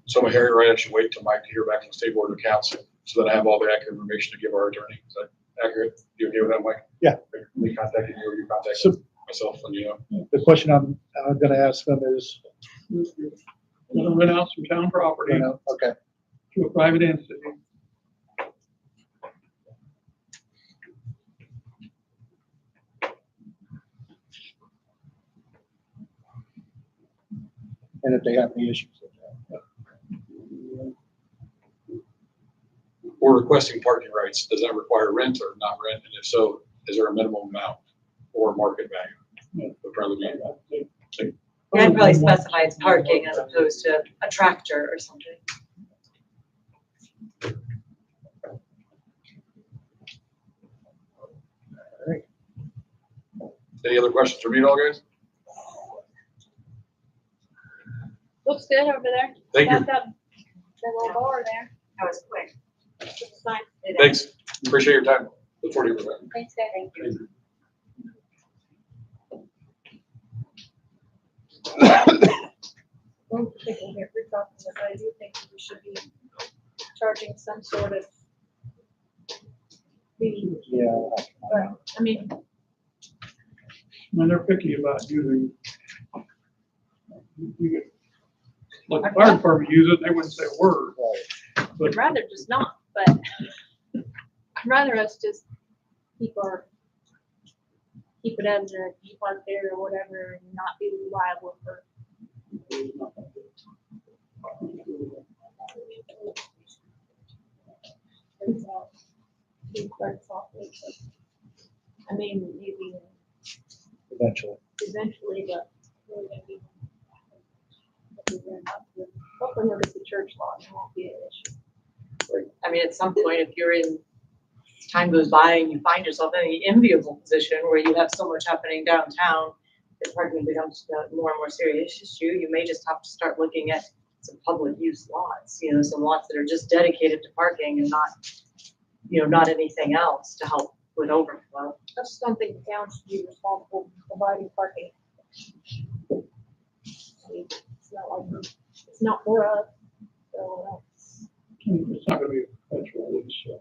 So my Harry, right, I should wait till Mike to hear back from the state board of accounts so that I have all the accurate information to give our attorney. Is that accurate? You okay with that, Mike? Yeah. Me contacting you or you contacting So myself and the question I'm gonna ask them is, Gonna rent out some town property okay, to a private entity. and if they have any issues with that. we're requesting parking rights. Does that require rent or not rent? And if so, is there a minimum amount or market value? Would probably be. Yeah, I'd probably specify it's parking as opposed to a tractor or something. Any other questions for me at all, guys? Looks good over there. Thank you. Got that little bar there. That was quick. It's nice. Thanks. Appreciate your time. Look forward to hearing from Thanks, guys. Thank you. One particular here, we're talking about, I do think we should be charging some sort of fee, Yeah. but, I mean, And they're picky about using. Like the fire department use it, they wouldn't say a word. I'd rather just not, but I'd rather us just keep it as a keep park there or whatever and not be liable for. I mean, maybe Eventually. eventually, but we're gonna be. Hopefully we'll get the church law, it won't be an issue. I mean, at some point, if you're in, time goes by and you find yourself in the enviable position where you have so much happening downtown, that parking becomes a more and more serious issue, you may just have to start looking at some public use lots, you know, some lots that are just dedicated to parking and not, you know, not anything else to help with overflow. I just don't think the town should be responsible for providing parking. I mean, it's not like, it's not for us, so that's. It's not gonna be a perpetual lease, so.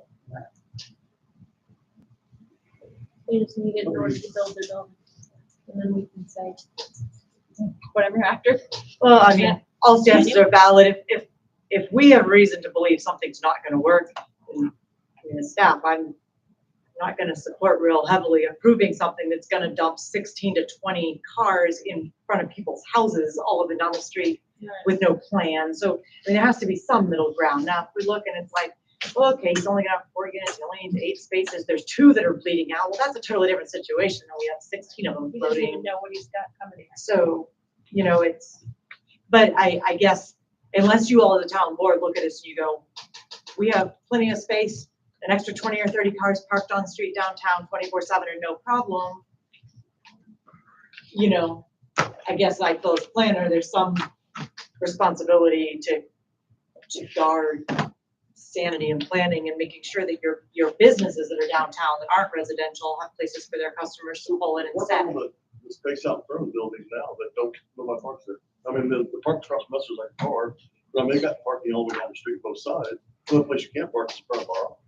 We just need it in order to build the building. And then we can say whatever after. Well, I mean, all stances are valid. If we have reason to believe something's not gonna work, in the staff, I'm not gonna support real heavily approving something that's gonna dump 16 to 20 cars in front of people's houses all up and down the street with no plan. So, I mean, there has to be some middle ground. Now, if we look and it's like, well, okay, he's only gonna have 4 units, he only needs 8 spaces, there's 2 that are bleeding out. Well, that's a totally different situation. And we have 16 of them He doesn't even floating. know what he's got coming in. So, you know, but I guess unless you all as a town board look at this and you go, we have plenty of space, an extra 20 or 30 cars parked on the street downtown 24/7 and no problem. You know, I guess I feel as planner, there's some responsibility to guard sanity and planning and making sure that your businesses that are downtown that aren't residential have places for their customers to pull in and What's set. all the space out in front of the buildings now that don't, nobody parks there? I mean, the park across from us is like a car, but I mean, they got parking all the way down the street both sides. The only place you can't park is in front of our office.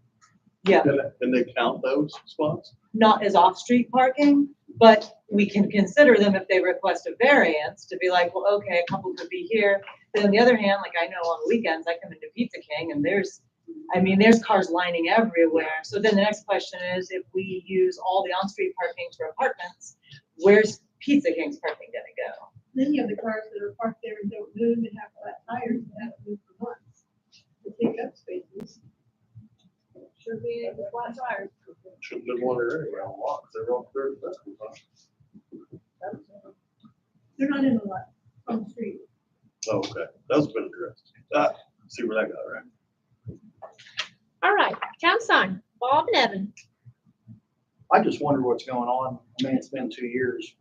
Yeah. And they count those spots? Not as off-street parking, but we can consider them if they request a variance to be like, well, okay, a couple could be here. But on the other hand, like I know on the weekends, I come into Pizza King and there's cars lining everywhere. So then the next question is, if we use all the on-street parking for apartments, where's Pizza King's parking gonna go? Many of the cars that are parked there and don't move and have flat tires and haven't moved for months to take up spaces. Should be the flat tires. Shouldn't have one there anyway on lots. They're all there. They're not in the lot, on the street. Oh, okay. That's been addressed. See where that got, right? All right, town sign, Bob and Evan. I just wonder what's going on. I mean, it's been 2 years.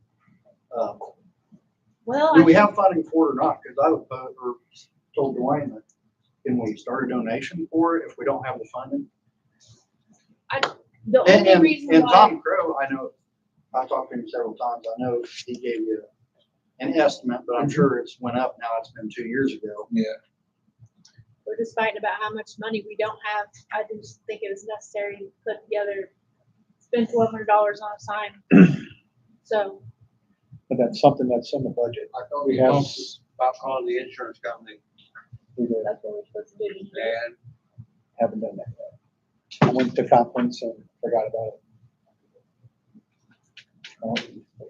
Well, Do we have funding for it or not? Because I would put, or told Dwayne that, can we start a donation for it if we don't have the funding? the only reason And why, Tom Crow, I know, I've talked to him several times. I know he gave you an estimate, but I'm sure it's went up now. It's been 2 years ago. we're just fighting about how much money we don't have. I just think it was necessary to put together, spend $1,200 on a sign. So, But that's something that's in the budget. I thought We we have- talked about calling the insurance company We did- that's what we're supposed to do. and haven't done that yet. I went to conference and forgot about it.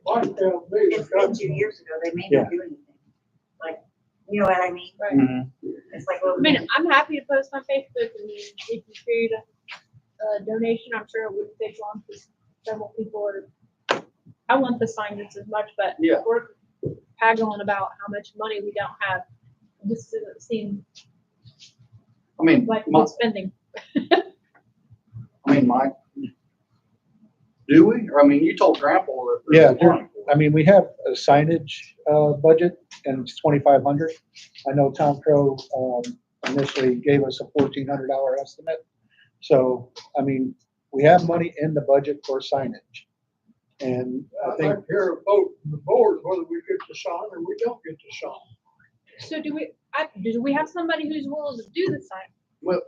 It's been 2 years ago, they may not do anything. Like, you know what I mean? Right. Mhm. It's like, well, I mean, I'm happy to post on Facebook and if you create a donation, I'm sure it wouldn't take long because several people are, I want the sign just as much, but Yeah. we're haggling about how much money we don't have. It just doesn't seem I mean, like my, good spending. I mean, my, Do we? Or, I mean, you told Grandpa that. Yeah, there's money for it. I mean, we have a signage, budget and it's 2,500. I know Tom Crow, initially gave us a $1,400 estimate. So, I mean, we have money in the budget for signage. And I think, I'd hear a vote from the board whether we get the sign or we don't get the sign. So do we have somebody who's willing to do the sign? Well,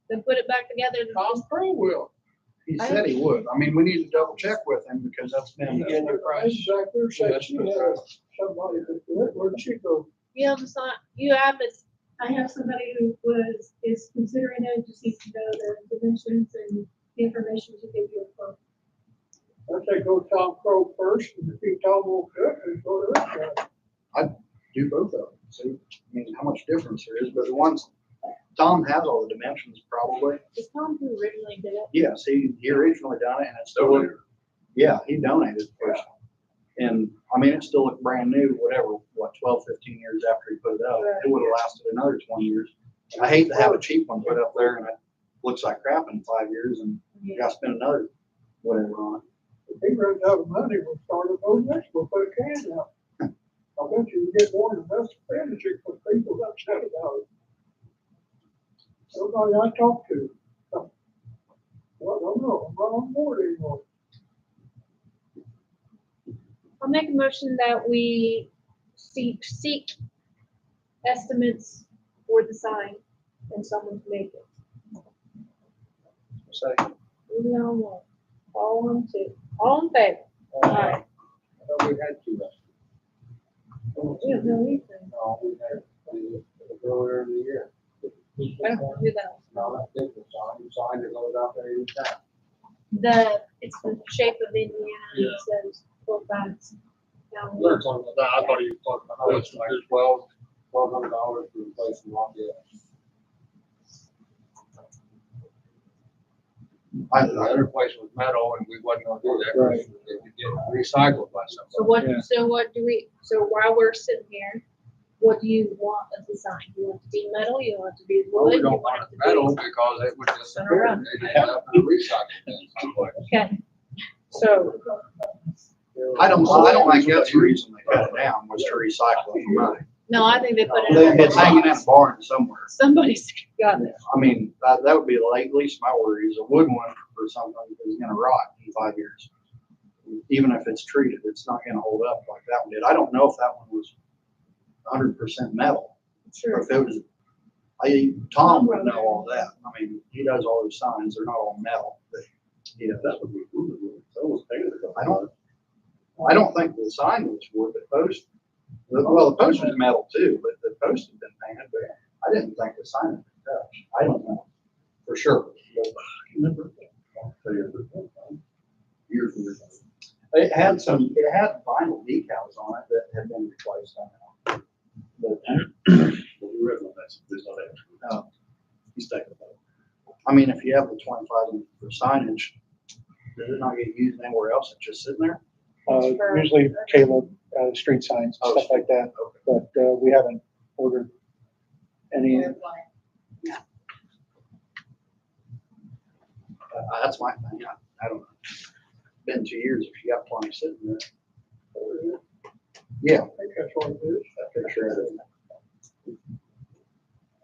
Then put it back together? Tom Crow will. he said he would. I mean, we need to double check with him because that's been. He gave you price. Back there said she had somebody that did it. Where'd she go? You have the sign, you have it, I have somebody who is considering it, just needs to know the dimensions and the information to give you a quote. I'd say go Tom Crow first, and if he Tom won't do it, then go to that guy. Do both of them, see, I mean, how much difference there is, but the ones, Tom has all the dimensions probably. is Tom who originally did it? Yes, he originally done it and it's still, yeah, he donated first. And, I mean, it still looked brand new, whatever, 12, 15 years after he put it up. It would have lasted another 20 years. I hate to have a cheap one put up there and it looks like crap in 5 years and you gotta spend another whatever on it. If he runs out of money, we'll start a vote next, we'll put a can out. I bet you get more than that's furniture for people upset about it. Everybody I talk to, well, I don't know, I'm not on board anymore. I'll make a motion that we seek estimates for the sign and someone to make it. Second. Moving on one. All in two. All in favor? Aye. We had two. We have no reason. No, we had earlier in the year. I don't do that. No, that's different, sign, you signed it goes out there every time. It's the shape of Indiana. It says Colfax. Learned something about that, I thought you were talking about, it's like $1,200 to replace the Lafayette. The other place was metal and we wasn't gonna do that, Right. it would get recycled by So somebody. so while we're sitting here, what do you want as a sign? You want it to be metal? You want it to be Well, wood? we You don't want want it it to be? metal because it would just, Around. it'd end up in a recycle bin. Okay. So, I don't think that's the reason they cut it down, was to recycle it for money. no, I think they put it in. It's hanging in a barn somewhere. Somebody's got it. I mean, that would be at least my worry is a wood one or something is gonna rot in 5 years. Even if it's treated, it's not gonna hold up like that one did. I don't know if that one was 100% metal. Or Sure. if it was, Tom would know all that. I mean, he does all those signs. They're not all metal, but yeah, that would be wood. That was painted. I don't think the sign was wood, the post. Well, the post was metal too, but the post had been painted, but I didn't think the sign had been touched. I don't know for sure. Remember? Years and years. It had vinyl decals on it that had been replaced on it. But I mean, if you have the 25 for signage, does it not get used anywhere else? It's just sitting there? usually Caleb, street signs, Oh, stuff like that, but, we haven't ordered any. That's my thing. I don't know. Been 2 years if you got plenty sitting there. Yeah. I think that's what it is. I'm sure it is.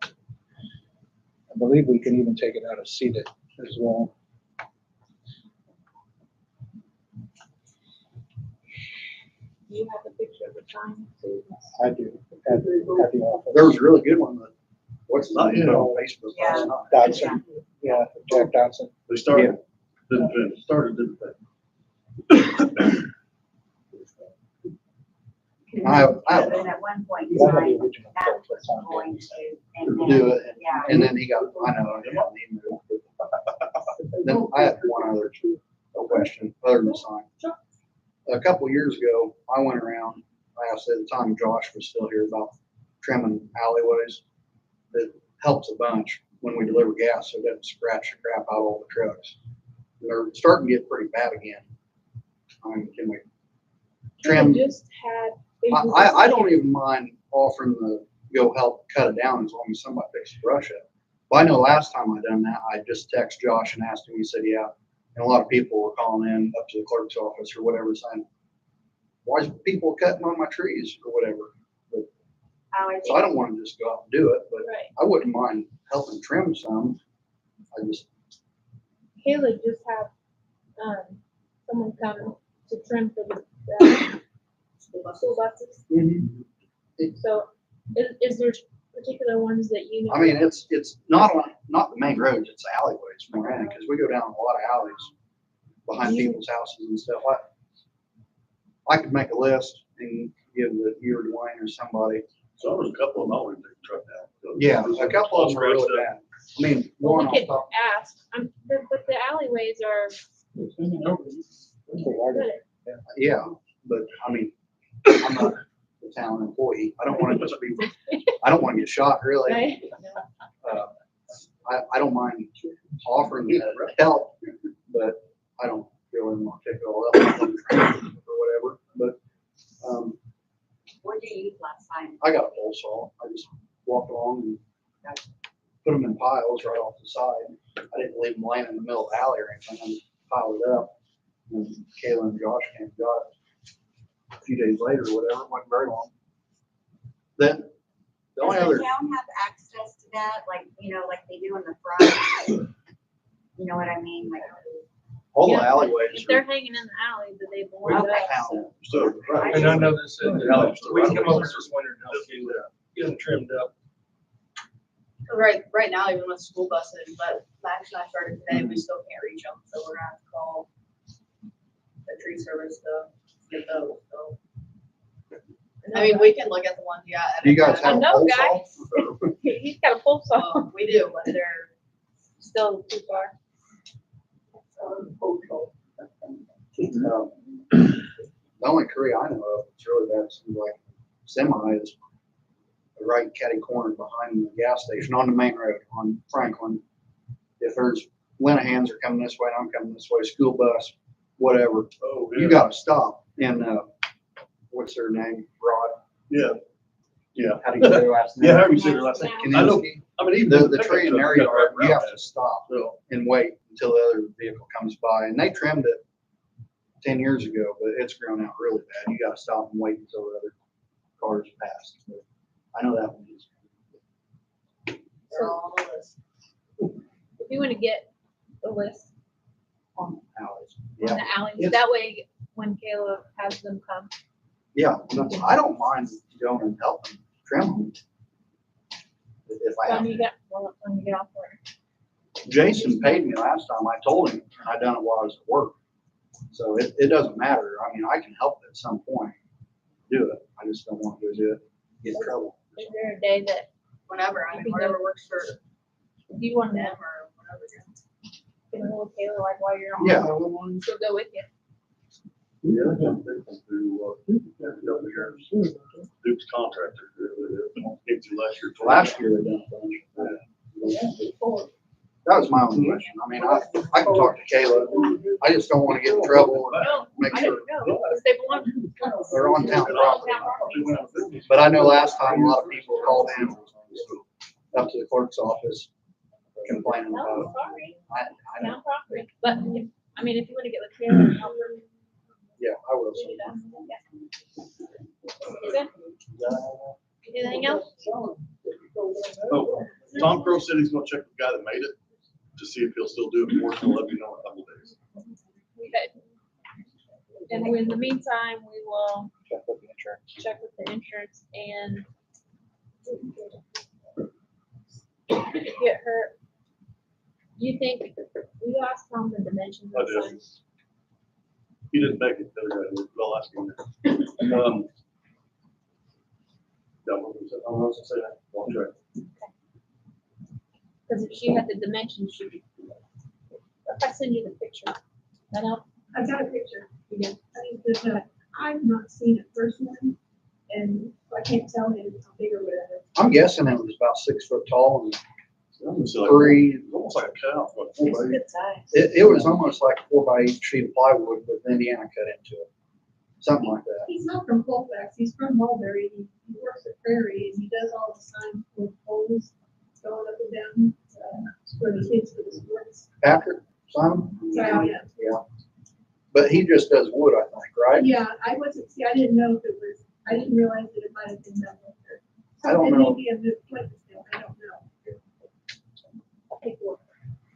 I believe we can even take it out of seated as well. Do you have a picture of the sign? I do, at the office. There was a really good one that, what's not, you know, Facebook last night. Dodson, yeah, Jack Dodson. They started, didn't finish, started, didn't finish. I But at one point, in One of the time, original that folks was that's on going there. to, and then, do it, yeah. and then he got, I know, he moved. Then I had one other question, other than the sign. A couple years ago, I went around, I asked at the time Josh was still here about trimming alleyways. It helps a bunch when we deliver gas, so it doesn't scratch the crap out of all the trucks. They're starting to get pretty bad again. Can we trim? They just had. I don't even mind offering the go help cut it down as long as somebody picks the brush up. But I know last time I done that, I just text Josh and asked him, he said, yeah, And a lot of people were calling in up to the clerk's office or whatever saying, why is people cutting on my trees or whatever? So I don't want to just go out and do it, but Right. I wouldn't mind helping trim some. I just, Kayla just have, someone come to trim for the school buses. So is there particular ones that you know? I mean, it's not the main roads, it's the alleyways more in, because we go down a lot of alleys behind people's houses and stuff. I could make a list and give you or Dwayne or somebody. So there was a couple of them already took truck down. Yeah, a couple of them are really bad. I mean, Well, one we off could top. ask, but the alleyways are good. Yeah, but I mean, I'm not a town employee. I don't want to just be, I don't want to get shot really. Right? I don't mind offering to help, but I don't really want to pick it all up or whatever. But, What did you use last time? I got a pole saw. I just walked along and put them in piles right off the side. I didn't leave them laying in the middle of the alley or anything. I just piled it up. And Kayla and Josh came and got it a few days later or whatever. It wasn't very long. Then the only Does other, the town have access to that, like, like they do in the front? You know what I mean? Like, all the Yeah, alleyways If they're are hanging in the alley, then they belong to us. town. So, right. And I know this, Yeah. we can come over this winter and help you get them trimmed up. Right now, even with school buses, but Max and I started today, we still can't reach them, so we're gonna have to call the tree service to get those, so. I mean, we can look at the ones you got. Do you guys have a know, pole guys. saw? He's got a pole saw, Well, we do, but they're, still too far. The only career I know of that's really bad seems like semi is right catty corner behind the gas station on the main road on Franklin. If there's Lenahans are coming this way, and I'm coming this way, school bus, whatever, Oh, you gotta stop. And, what's their name? Rod? Yeah. Yeah. How do you say their last name? Yeah, how do you say their last name? I know. Kaninsky. I mean, even The tree in their yard, you have to stop So, and wait until the other vehicle comes by. And they trimmed it 10 years ago, but it's grown out really bad. You gotta stop and wait until the other cars pass. But I know that one is. they're all on the list. If you want to get the list On alleys. on Yeah, the alleys, Yes. that way when Kayla has them come. yeah. I don't mind going and helping trim them. If I have When to. you get, when you get off work. Jason paid me last time. I told him, and I done it while I was at work. So it doesn't matter. I mean, I can help at some point do it. I just don't want to go do it, get in trouble. Is there a day that Whenever, I mean, whatever works for you want to them or whatever. get a little Kayla, like while you're on? Yeah. She'll go with you. yeah, I think they can do, Duke's contractor. Came through last year. Last year they done a bunch. That was my only question. I mean, I can talk to Kayla. I just don't want to get in trouble and No, make I sure don't know, because they belong to us. they're on town They're on property. town property. But I know last time a lot of people called in up to the clerk's office complaining No, about sorry, it. I know. town property, but, I mean, if you want to get with Kayla and help her, Yeah, I will. do that. Yeah. Good. Anything else? Oh, Tom Crow said he's gonna check the guy that made it to see if he'll still do it for us, and let me know in a couple days. Okay. And in the meantime, we will Check with the insurance. check with the insurance and get her. You think, we asked Tom the dimensions I of the did. sign? He didn't make it, the other guy, but I'll ask him. Yeah, what was it? I was gonna say that. I'll check. Because if she had the dimensions, she could. If I send you the picture, that help? I've got a picture. You do? I mean, there's I've not seen it personally, and I can't tell him how big or whatever. I'm guessing it was about 6 foot tall and It's like- three. Almost like a cow, like It's 4 a by 8. good size. It was almost like 4x8 sheet of plywood with Indiana cut into it. Something like that. He's not from Colfax, he's from Mulberry, he works at Prairie, and he does all the signs with poles going up and down, for the kids for the sports. Patrick, Simon? Yeah, yeah. Yeah. But he just does wood, I think, right? Yeah, I wasn't, see, I didn't know if it was, I didn't realize that it might have been done with her. I don't It know. may be a moot point still, I don't know. Okay, cool.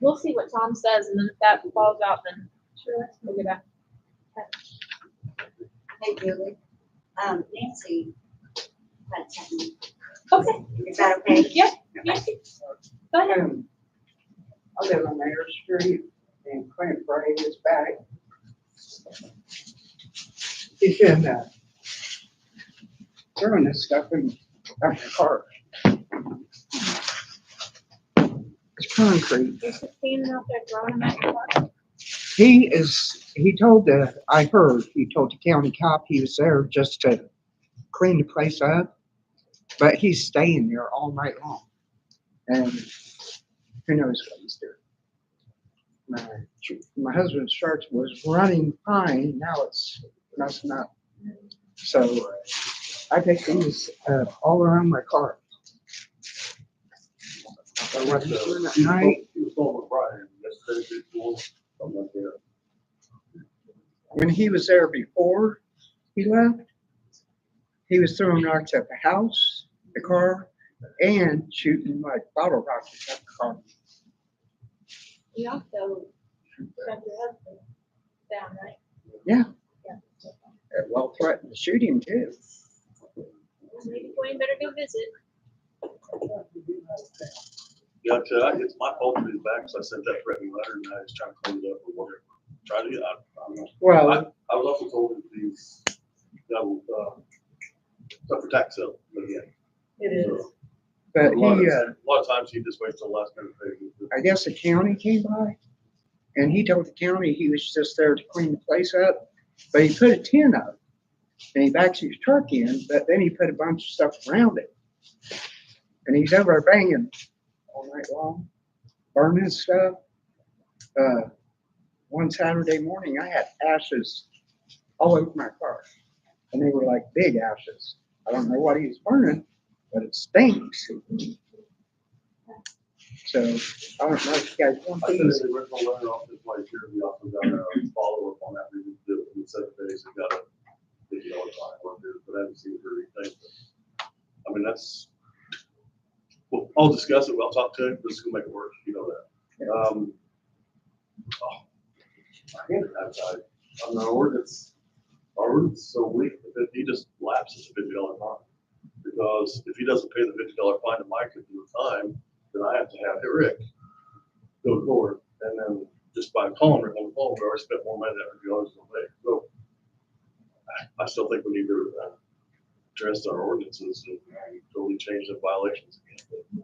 We'll see what Tom says, and then if that falls out, then Sure. we'll get back. Hey, Julie, Nancy had something. Okay. Is that okay? Yeah. Nancy, go ahead. I live on Mayor Street and Clint Bray is back. He's been, throwing this stuff in my car. It's concrete. Is he standing out there throwing them at your car? He told the county cop he was there just to clean the place up, but he's staying there all night long. And who knows what he's doing. My husband's church was running fine, now it's messing up. So I think he's all around my car. So what he's doing at night, He was going with Brian, yesterday, before, something like that. when he was there before he left, he was throwing rocks at the house, the car, and shooting like bottle rockets at the car. He also shut your husband down, right? Yeah. Yeah. Well, threatened to shoot him too. Maybe Dwayne better go visit. Yeah, it's my fault for his back, so I sent that threatening letter and I was trying to clean it up or whatever. Try to, I don't know. Well, I was also told that these, stuff for tax sale, but yeah. It is. So, but a lot he, of times he just waits till the last minute to pay. I guess the county came by and he told the county he was just there to clean the place up, but he put a tent up and he backs his truck in, but then he put a bunch of stuff around it. And he's over there banging all night long, burning stuff. One Saturday morning, I had ashes all over my car, and they were like big ashes. I don't know what he was burning, but it stinks. So I don't know if you guys want I sent these. the original letter off this place here, we also got a follow-up on that, we did do it in 7 days, we got a $50 fine, but I haven't seen anything. I mean, that's, well, I'll discuss it, I'll talk to him, this is gonna make it work, you know that. I can't outside, on our ordinance is so weak, that he just lapses a $50 fine. Because if he doesn't pay the $50 fine to Mike at the time, then I have to have Rick go to court, and then just by calling Rick on the phone, we already spent more money than $50 to pay. So I still think we need to address our ordinances and totally change the violations again.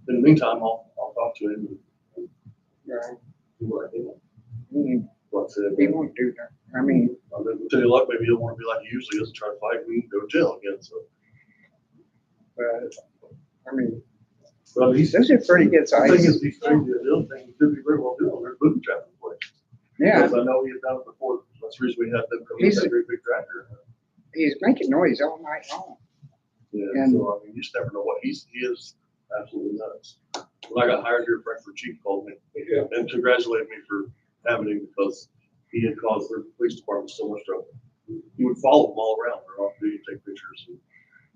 In the meantime, I'll talk to him and see what I can. He won't do that. I mean, With any luck, maybe he'll want to be like he usually is and try to fight me and go to jail again, so. but I mean, Well, he's, those are pretty good the size. thing is, he's crazy, the other thing he could be very well doing, there's booby trapping places. Yeah, Because I know he had done it before, that's the reason we had them come in, He's- that great big tractor. he's making noise all night long. Yeah, And- so I mean, you just never know what he is absolutely nuts. When I got hired here, Frankfurt Chief called me and congratulated me for having him because he had caused the police department so much trouble. He would follow them all around, they're off duty, take pictures, and,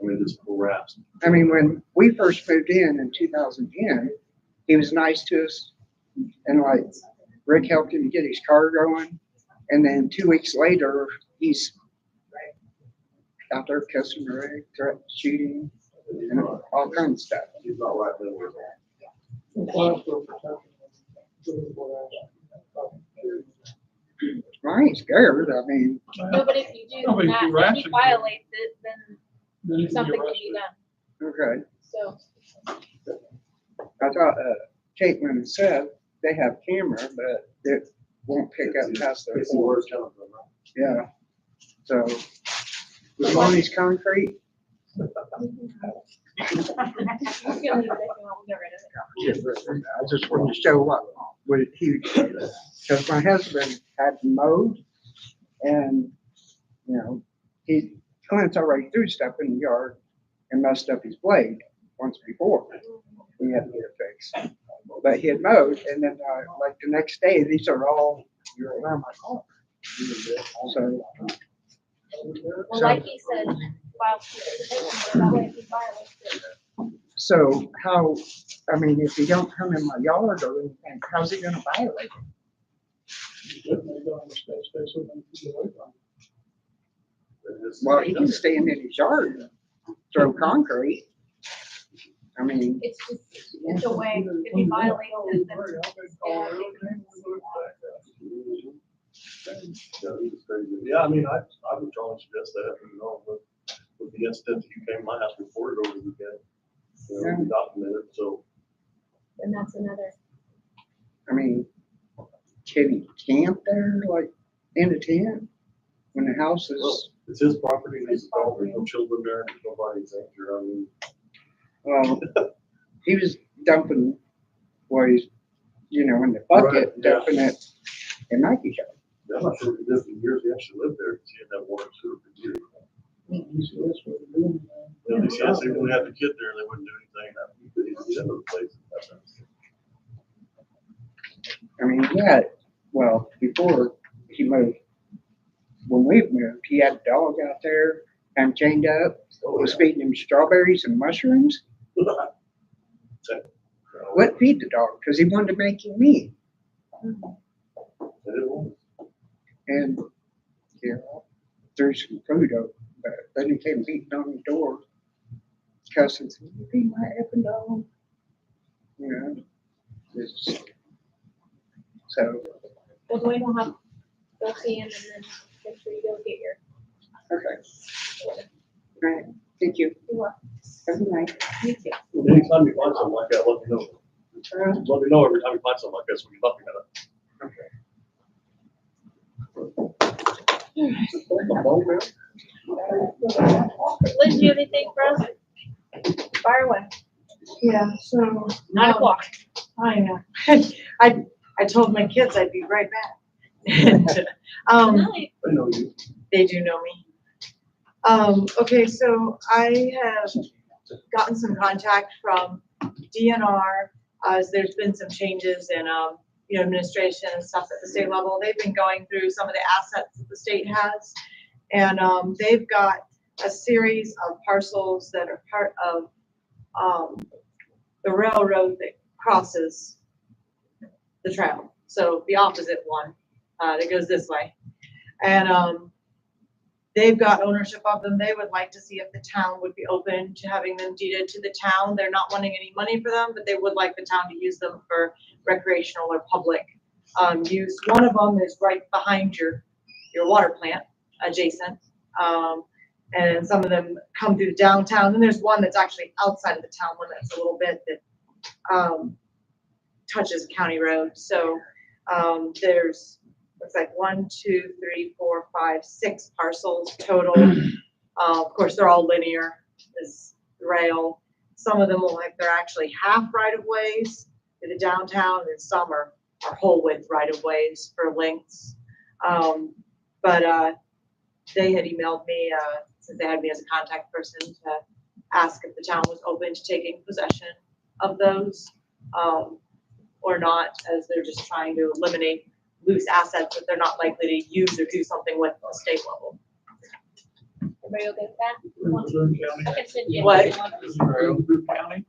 I mean, just harassed. I mean, when we first moved in 2010, he was nice to us. And like Rick helped him get his car going. And then 2 weeks later, he's out there cussing Rick, shooting, and all kinds of stuff. He's not right there. I ain't scared. I mean, No, but if you do Nobody's that, if harassing he you. violates it, then Then he can be something can arrested. be done. okay. So, I thought Caitlin said they have camera, but it won't pick up past their It's the worst floors. kind of, right? Yeah. So, as long as concrete, you can leave it if you want, we'll get rid of it. I just wanted to show what he, because my husband had mowed and, you know, Clint's already threw stuff in the yard and messed up his blade once before. We had to get it fixed. but he had mowed, and then, like the next day, these are all, you're around my car. So, Well, like he said, file that way if he violates it. so how, I mean, if you don't come in my yard or anything, how's he gonna violate it? Well, he can stand in his yard, throw concrete. I mean, It's just, it's a way, if he violates it, then Yeah, I mean, I would strongly suggest that, you know, with the incident that you came to my house reported over the weekend. You know, we documented, so. then that's another. I mean, can he camp there, like, in a tent, when the house Well, is, it's his property, and he's adult, there's no children there, there's nobody's injured, I mean. he was dumping, well, he's, you know, in the bucket, Right, yeah. dumping it in Mikey's yard. I'm not sure if he did for years, he actually lived there, because he had that water and sewer for years. At least, yes, they wouldn't have the kid there, they wouldn't do anything, he's in those places. I mean, yeah, well, before he moved, when we moved, he had a dog out there, had him chained up, was feeding him strawberries and mushrooms. Wouldn't feed the dog, because he wanted to make him meat. And, you know, threw some food up, but then he came beating on the door, cussing, you feed my effing dog. You know, it's, so, Well, Dwayne will have, go see him and then make sure you go get your. okay. All right, thank you. You're welcome. Have a good night. You too. Well, anytime you find something like that, let me know. Let me know every time you find something like that, so we can look at it. Okay. Liz, do you have anything for us? Fire away. Yeah, so. 9:00. I told my kids I'd be right back. And, Night. I know you. they do know me. Okay, so I have gotten some contact from DNR, as there's been some changes in, you know, administration and stuff at the state level. They've been going through some of the assets that the state has. And, they've got a series of parcels that are part of, the railroad that crosses the trail. So the opposite one, that goes this way. And, they've got ownership of them. They would like to see if the town would be open to having them deeded to the town. They're not wanting any money for them, but they would like the town to use them for recreational or public use. One of them is right behind your water plant, adjacent. And some of them come through downtown. And there's one that's actually outside of the town limits a little bit that touches county road. So there's, looks like 1, 2, 3, 4, 5, 6 parcels total. Of course, they're all linear, this rail. Some of them will like, they're actually half right of ways to the downtown, and some are whole width right of ways for lengths. But they had emailed me, since they had me as a contact person, to ask if the town was open to taking possession of those, or not, as they're just trying to eliminate loose assets that they're not likely to use or do something with at the state level. Everybody okay with that? I can send you. What? County?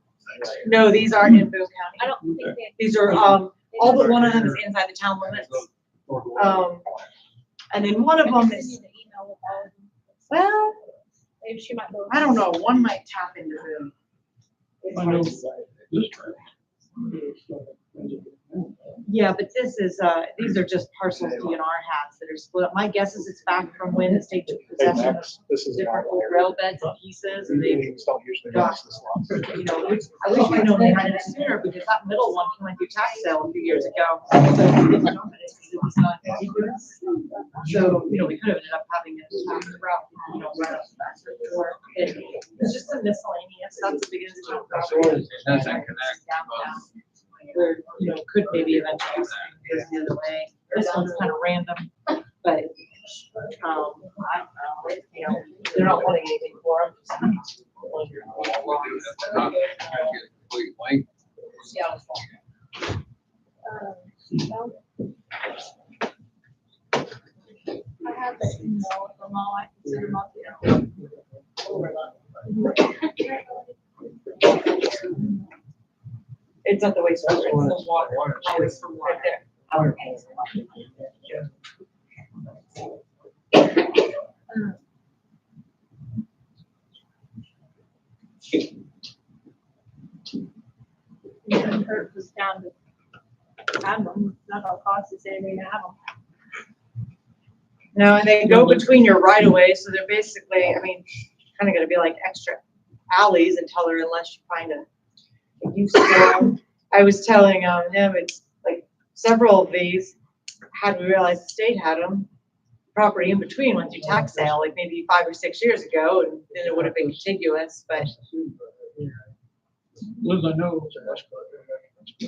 No, these aren't in Boone County. I don't think they. These are, all but one of them is inside the town limits. And then one of I them can send you is, the email with all of them. well, Maybe she might go. I don't know, one might tap into Boone. It's I hard know to say. this trail. Yeah, but this is, these are just parcels DNR has that are split up. My guess is it's back from when the state took Hey, possession of Max, this is. different old rail beds and pieces, and they've, Meetings don't usually got, last this long. you know, I wish we'd known they had it sooner, because that middle one came went through tax sale a few years ago. So, you know, we could have ended up having it tax route, you know, right up the back of the door. It's just some miscellaneous stuff that begins to talk about. It doesn't connect. Where, you know, could maybe eventually goes the other way. This one's kind of random, but, I don't know, you know, they're not wanting anything for them. We do have to not get complete length. Yeah. So. I have the email from all, I can send them all to you. It's not the wastewater, it's the water. It's from right there. It doesn't hurt this town to have them, it's not gonna cost us anything to have them. No, and they go between your right of way, so they're basically, I mean, kind of gonna be like extra alleys until they're, unless you find a use for them. I was telling him, it's like several of these, had we realized the state had them, property in between went through tax sale, like maybe 5 or 6 years ago, and then it would have been contiguous, but Liz, I know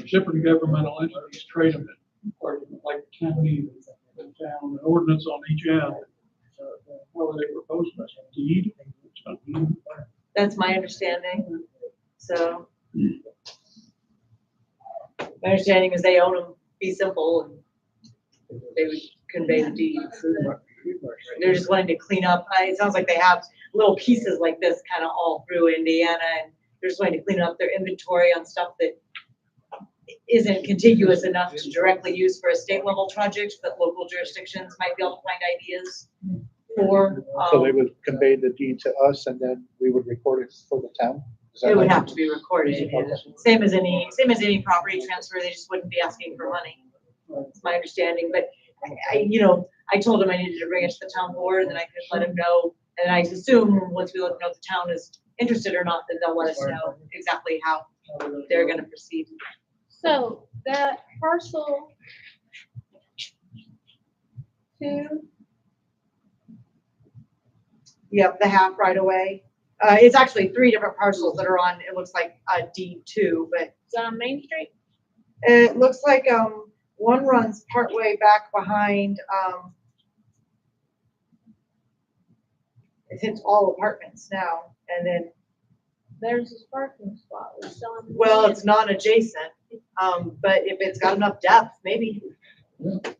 different governmental entities trade them in part of like county, the town, an ordinance on each end. How are they proposed? Deed? that's my understanding. So my understanding is they own them, be simple, and they would convey the deeds. They're just wanting to clean up. It sounds like they have little pieces like this kind of all through Indiana, and they're just wanting to clean up their inventory on stuff that isn't contiguous enough to directly use for a state level project, but local jurisdictions might be able to find ideas for. So they would convey the deed to us and then we would record it for the town? Is that It would right? have to be recorded, same as any property transfer, they just wouldn't be asking for money. It's my understanding, but I told him I needed to bring it to the town board, and then I could let him know, and I assume once we let them know if the town is interested or not, then they'll let us know exactly how they're gonna proceed. So that parcel 2, Yep, the half right away. It's actually 3 different parcels that are on, it looks like, D2, but is that on Main Street? it looks like, one runs partway back behind, it hits all apartments now, and then, There's this parking spot. We're selling. well, it's non-adjacent, but if it's got enough depth, maybe. Let's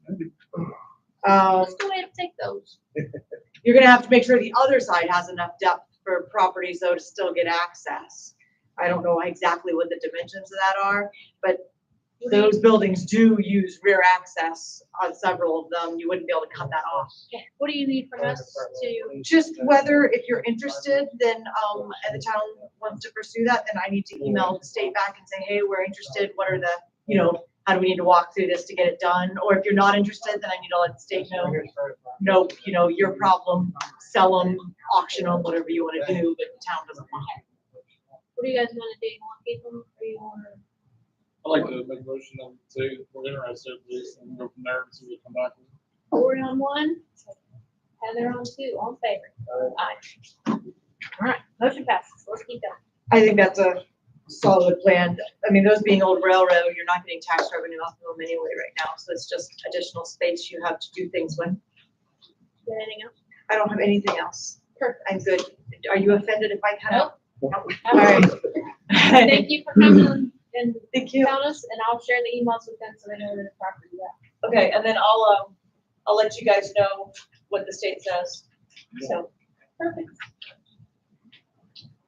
go ahead and take those. You're gonna have to make sure the other side has enough depth for properties though to still get access. I don't know exactly what the dimensions of that are, but those buildings do use rear access on several of them. You wouldn't be able to cut that off. Okay, what do you need from us to? Just whether, if you're interested, then, and the town wants to pursue that, then I need to email the state back and say, hey, we're interested. What are the, how do we need to walk through this to get it done? Or if you're not interested, then I need to let the state know, nope, your problem, sell them, auction them, whatever you want to do, but the town doesn't want it. What do you guys want to do? You want to keep them or you want to? I'd like to make a motion of say we're interested, please, and go from there and see what come back. Corey on 1, Heather on 2, all in favor? Aye. All right, motion passes. Let's keep going. I think that's a solid plan. I mean, those being old railroad, you're not getting tax revenue off of them anyway right now, so it's just additional space you have to do things with. Got anything else? I don't have anything else. Perfect. I'm good. Are you offended if I cut out? Nope. All right. Thank you for coming and Thank you. telling us, and I'll share the emails with them so they know where the property is at. Okay, and then I'll let you guys know what the state says. So, Perfect.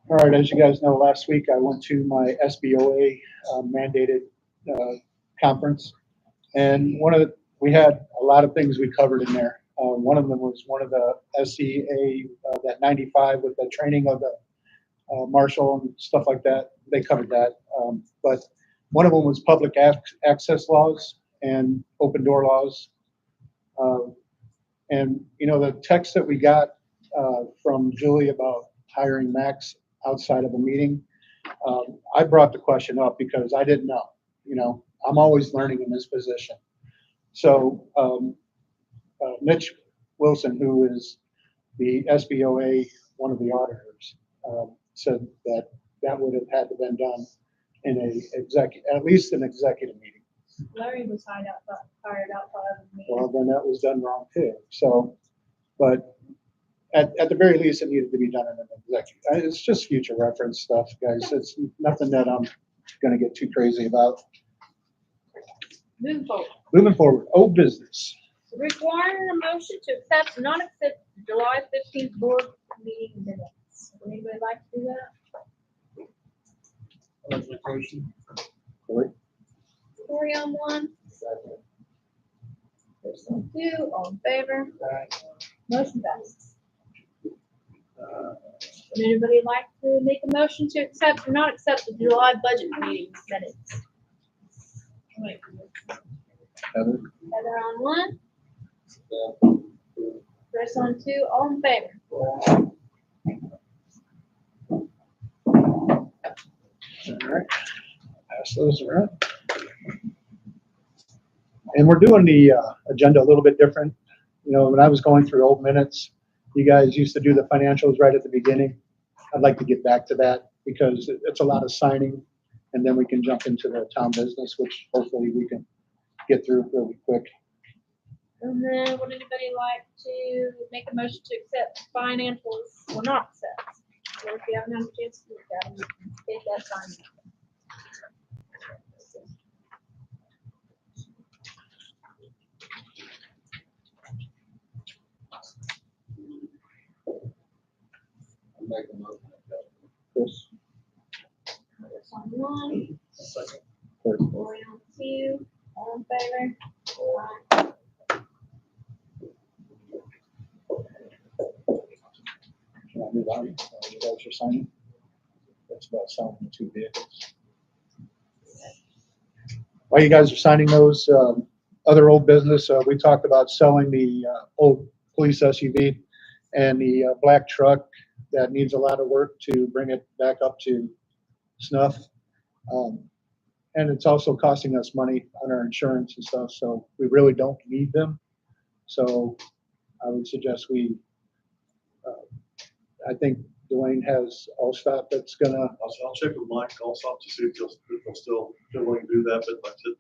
All right, as you guys know, last week I went to my SBOA mandated conference. And we had a lot of things we covered in there. One of them was one of the SCA, that 95 with the training of the marshal and stuff like that. They covered that. But one of them was public access laws and open door laws. And the text that we got from Julie about hiring Max outside of a meeting, I brought the question up because I didn't know. I'm always learning in this position. So Mitch Wilson, who is the SBOA, one of the auditors, said that would have had to been done in at least an executive meeting. Larry was hired outside of the meeting. Well, then that was done wrong too. So, but at the very least, it needed to be done in an executive. It's just future reference stuff, guys. It's nothing that I'm going to get too crazy about. Moving forward. Moving forward, old business. Require a motion to accept, not accept July 15th board meeting minutes. Would anybody like to do that? Corey on one. Chris on two, all in favor? Motion passes. Would anybody like to make a motion to accept or not accept the July budget meeting minutes? Heather? Heather on one. Chris on two, all in favor? All right. Pass those around. And we're doing the agenda a little bit different. You know, when I was going through old minutes, you guys used to do the financials right at the beginning. I'd like to get back to that because it's a lot of signing, and then we can jump into the town business, which hopefully we can get through really quick. And then would anybody like to make a motion to accept financials or not accept? Or if you haven't had a chance to look at them, you can take that time. Make a motion. Chris? Chris on one, Second. Lori on two, all in favor? Can I move on? You guys are signing? That's about selling the 2 vehicles. While you guys are signing those, other old business, we talked about selling the old police SUV and the black truck that needs a lot of work to bring it back up to snuff. And it's also costing us money on our insurance and stuff, so we really don't need them. So I would suggest I think Dwayne has all stuff that's gonna. I'll check with Mike also to see if they'll still willing to do that, but like I said,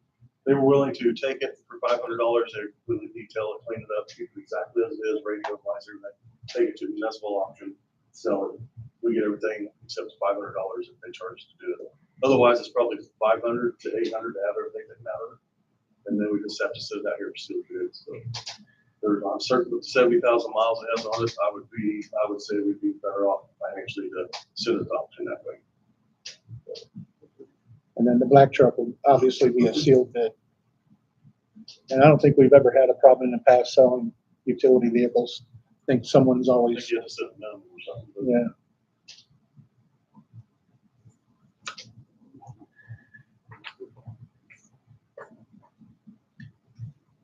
they were willing to take it for $500. They really detail it, clean it up, keep it exactly as it is, radio advisor, and then take it to the municipal auction, sell it. We get everything except $500 if they charge us to do it. Otherwise, it's probably $500 to $800 to have everything taken out of it. And then we just have to sit out here and seal goods. So I'm certain with 70,000 miles it has on it, I would say we'd be better off financially to send it option that way. And then the black truck will obviously be a sealed bid. And I don't think we've ever had a problem in the past selling utility vehicles. I think someone's always. Get a certain number or something. But Yeah.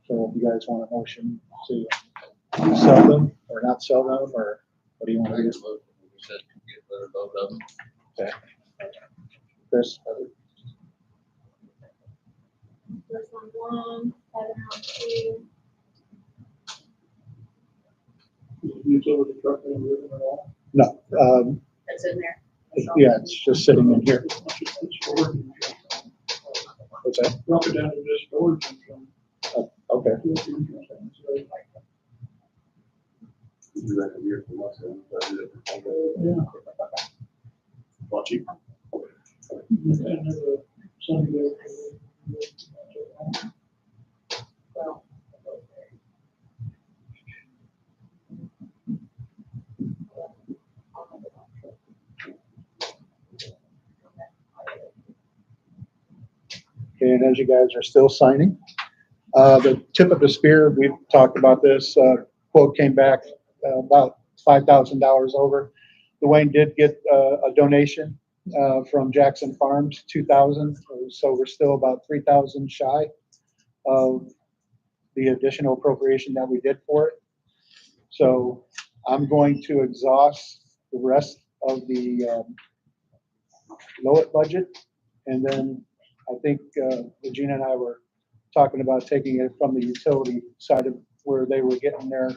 So if you guys want a motion to sell them or not sell them, or what do you want to do? We said get rid of both of them. Okay. Chris? Chris on one, Heather on two. Utility truck in at all? No, That's in there. yeah, it's just sitting in here. What's that? Drop it down to this storage. Oh, okay. you do that a year from us, and I did it for Yeah. lot cheaper. Okay, and as you guys are still signing, the tip of the spear, we've talked about this, quote came back about $5,000 over. Dwayne did get a donation from Jackson Farms, 2,000, so we're still about 3,000 shy of the additional appropriation that we did for it. So I'm going to exhaust the rest of the Lowit budget, and then I think Regina and I were talking about taking it from the utility side of where they were getting their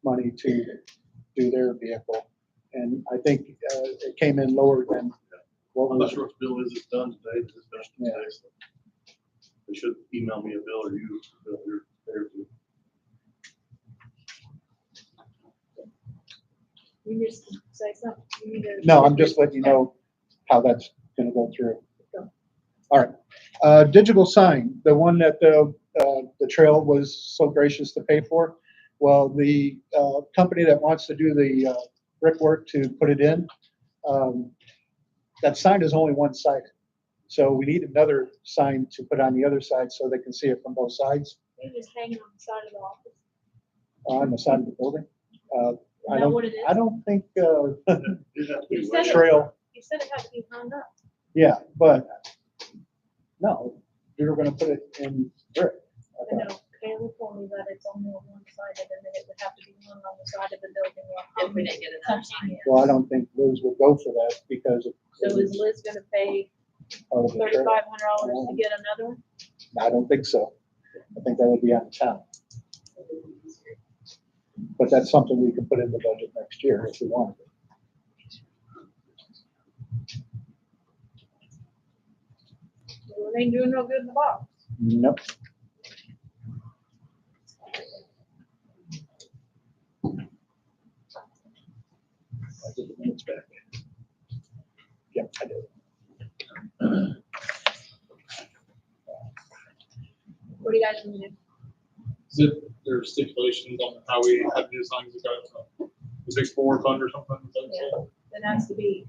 money to do their vehicle. And I think it came in lower than what I'm was. not sure if bill is it's done today, it's done Yeah. today, so they should email me a bill or you, bill here, there too. You just say something. You need to- No, I'm just letting you know how that's gonna go through. Digital sign, the one that the trail was so gracious to pay for. Well, the company that wants to do the brickwork to put it in, that sign is only one-sided. So we need another sign to put on the other side so they can see it from both sides, They just hanging on the side of the office. on the side of the building. Is that what it is? I don't think You said it- trail, You said it had to be hung up. yeah, but no, we were gonna put it in brick. I I thought. know, Kayla told me that it's only on one side and then it would have to be hung on the side of the building. If we didn't get another sign. Well, I don't think Liz would go for that because So is Liz gonna pay of the trail. $3,500 to get another one? I don't think so. I think that would be on the town. But that's something we can put in the budget next year if we want. Well, it ain't doing no good in the box. Nope. I did the minutes back. Yep, I did. What do you guys want to do? Is it, there are stipulations on how we have new signs that got the big forward fund or something? Is that Yeah. so? It has to be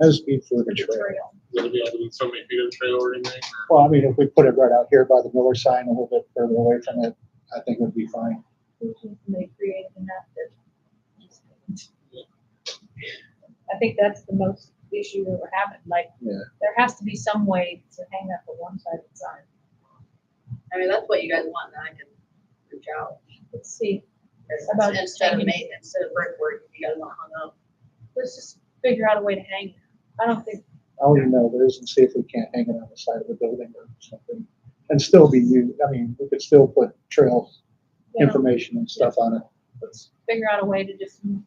Has to be for the for the trail. trail. Will it be able to be so many feet of trail or anything? Well, I mean, if we put it right out here by the Miller sign a little bit further away from it, I think it would be fine. They created enough that. I think that's the most issue that we're having, like, Yeah. there has to be some way to hang up a one-sided sign. I mean, that's what you guys want, then I can reach out. Let's see, About Instead of hanging- maintenance, instead of brickwork, if you guys want hung up. let's just figure out a way to hang it. I don't think, I'll email Liz and see if we can't hang it on the side of the building or something. And still be used, I mean, we could still put trail you know, information and stuff on it. let's figure out a way to just move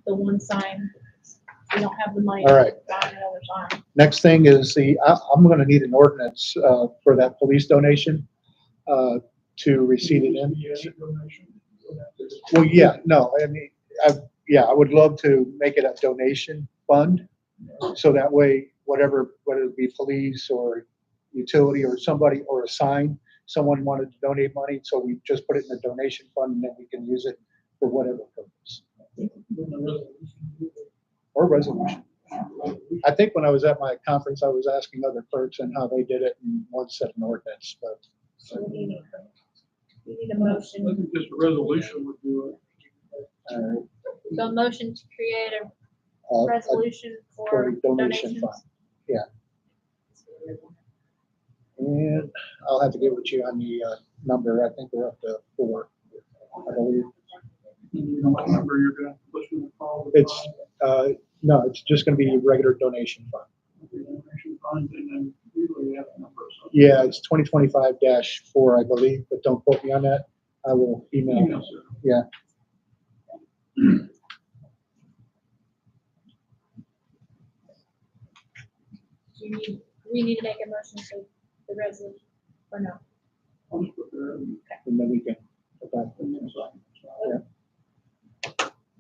the one sign. We don't have the money All to right. buy another sign. Next thing is I'm gonna need an ordinance, for that police donation, to receipt it in. Well, yeah, no, I mean, I would love to make it a donation fund. So that way, whatever, whether it be police or utility or somebody or a sign, someone wanted to donate money, so we just put it in a donation fund and then we can use it for whatever purpose. Or resolution. I think when I was at my conference, I was asking other clerks and how they did it, and one said an ordinance, but. So we need a motion, I think just a resolution would do so a motion to create a A resolution for for a donation donations. fund, yeah. And I'll have to get with you on the, number, I think we're up to 4, I believe. it. You know what number you're gonna push me to call? It's, no, it's just gonna be a regular donation fund. Donation fund, and then usually we have a number or something. Yeah, it's 2025-4, I believe, but don't quote me on that. I will email. Email, sir. Yeah. We need to make a motion for the resolution, or no? I'll just put there. And then we can. put that in there. Yeah.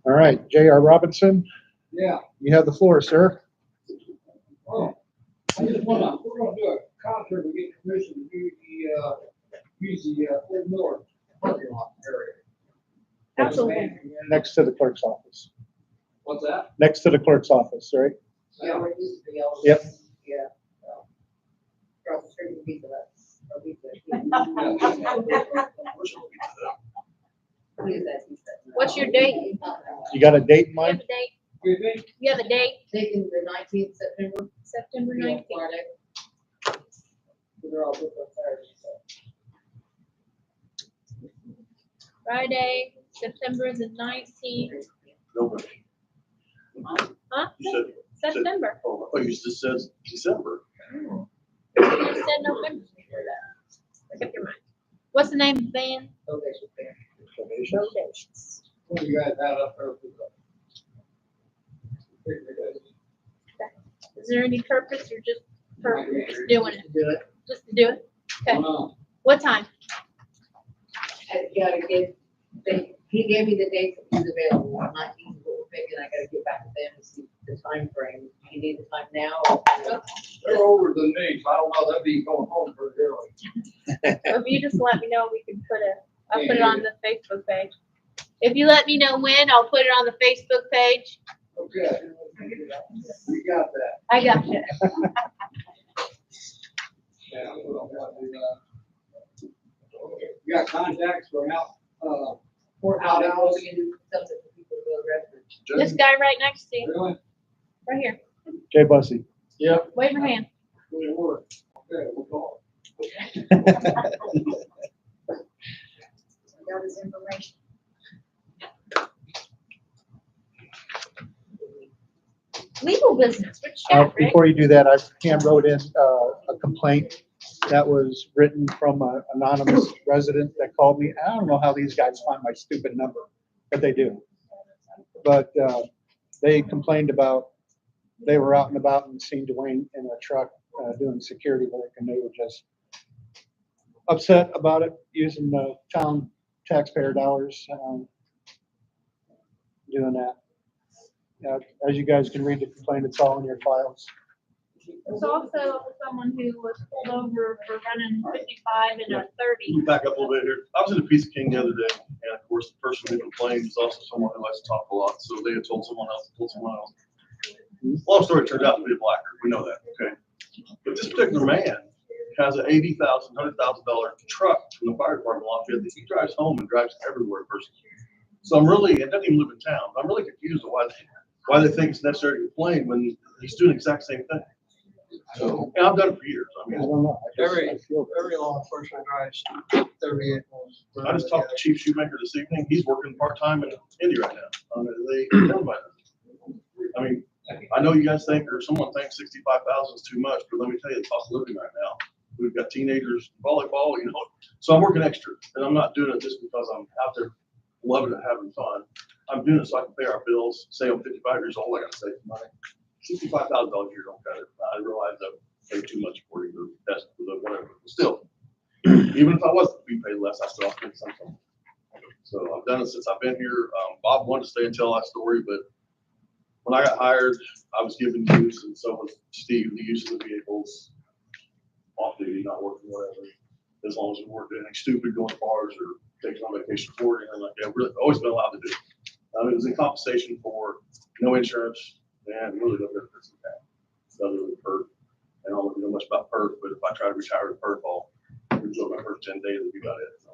All right, J.R. Robinson, Yeah, you have the floor, sir. oh, I just wanna, we're gonna do a concert, we get permission to do use the, Fort Miller parking lot area. Absolutely. Next to the clerk's office. What's that? Next to the clerk's office, right? Yeah, where it used to be all. Yep. Yeah. Across the street from Pizza Hut. Or Pizza What's your date? You got a date in You have mind? a date? You think? You have a date? Taking the 19th September. September be on 19th. Friday. So they're all booked on Saturday, so. Friday, September the 19th. Nobody. Huh? You said, September. oh, you just said December. You said November before that. Make up your mind. What's the name of the band? Probation fair. Foundations. What do you guys have up there for Is there any purpose or just for just doing it? Do it. Just to do it? Okay. What time? I gotta get, he gave me the dates that he's available, I'm not even what we're picking, I gotta get back to them and see the time frame. Do you need the time now? They're over than me, so I don't know, that'd be going home pretty early. Or if you just let me know, we can I'll put it on the Facebook page. If you let me know when, I'll put it on the Facebook page. Okay. We got that. I got you. Yeah, we'll do that. You got contacts for out, courthouse? This guy right next to you, Really? right here. Jay Bussey. Yeah. Wave your hand. Good work. Okay, we'll call. Got his information. Legal business, what you got, Rick? Before you do that, I hand wrote in a complaint that was written from an anonymous resident that called me. I don't know how these guys find my stupid number, but they do. But they complained about, they were out and about and seen Dwayne in a truck doing security work, and they were just upset about it, using the town taxpayer dollars doing that. As you guys can read the complaint, it's all in your files. There's also someone who was pulled over for running 55 and a 30. Let me back up a little bit here. I was in a Piece of King the other day, and of course, the person who complained is also someone who likes to talk a lot, so they had told someone else. Long story turned out to be a blacker, we know that, okay? But this particular man has an $80,000, $100,000 truck from the fire department Lafayette that he drives home and drives everywhere personally. So I'm really, it doesn't even live in town, I'm really confused on why they think it's necessary to complain when he's doing the exact same thing. So, and I've done it for years. I I mean, don't know. Every law enforcement drives 30 vehicles. I just talked to Chief Shoemaker this evening. He's working part-time in Indy right now. Everybody. I mean, I know you guys think, or someone thinks 65,000 is too much, but let me tell you, the cost of living right now. We've got teenagers, volleyball, you know, so I'm working extra, and I'm not doing it just because I'm out there loving it, having fun. I'm doing it so I can pay our bills. Say I'm 55 years old, I gotta save money. $65,000 a year don't cut it. I realize I pay too much for you, test for the whatever. But still, even if I wasn't to be paid less, I still have to pay something. So I've done it since I've been here. Bob wanted to stay and tell that story, but when I got hired, I was given use, and so was Steve, the use of the vehicles, off duty, not working, whatever. As long as we weren't doing anything stupid, going to bars or taking on vacation for it, and like that, really always been allowed to do. It was in compensation for no insurance and really no benefits in that. Other than PERF. I don't know much about PERF, but if I try to retire to PERF, I'll enjoy my first 10 days and be about it. So,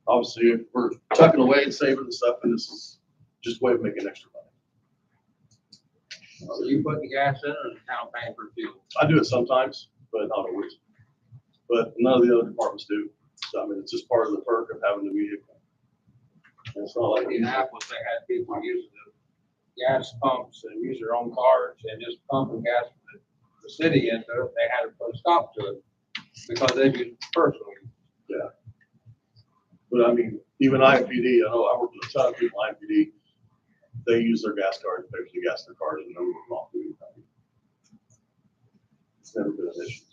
obviously, if we're tucking away and saving and stuff, and this is just a way of making extra money. So you put the gas in or the town paying for fuel? I do it sometimes, but not always. But none of the other departments do. So, I mean, it's just part of the perk of having the vehicle. And it's not like In Annapolis, they had people using the gas pumps and use their own cars and just pumping gas from the city into it. They had to put a stop to it because they used it personally. Yeah. But I mean, even IMPD, I know I work with a ton of people in IMPD, they use their gas card to pay for the gas in their cars and never off duty. It's never been an issue.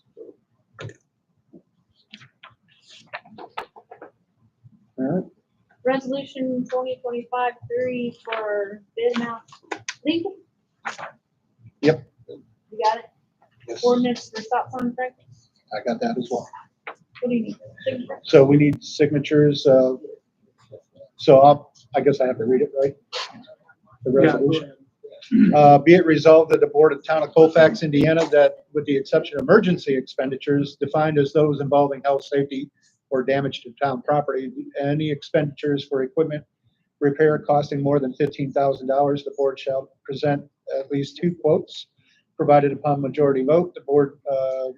All right. Resolution 2025-3 for Bismarck legal. Yep. You got it? Yes. Ordinance for stop sign Franklin. I got that as well. What do you need? Signature? So we need signatures. I guess I have to read it, right? The resolution. Be it resolved that the Board of Town of Colfax, Indiana, that with the exception of emergency expenditures defined as those involving health, safety, or damage to town property, any expenditures for equipment repair costing more than $15,000, the board shall present at least 2 quotes. Provided upon majority vote, the board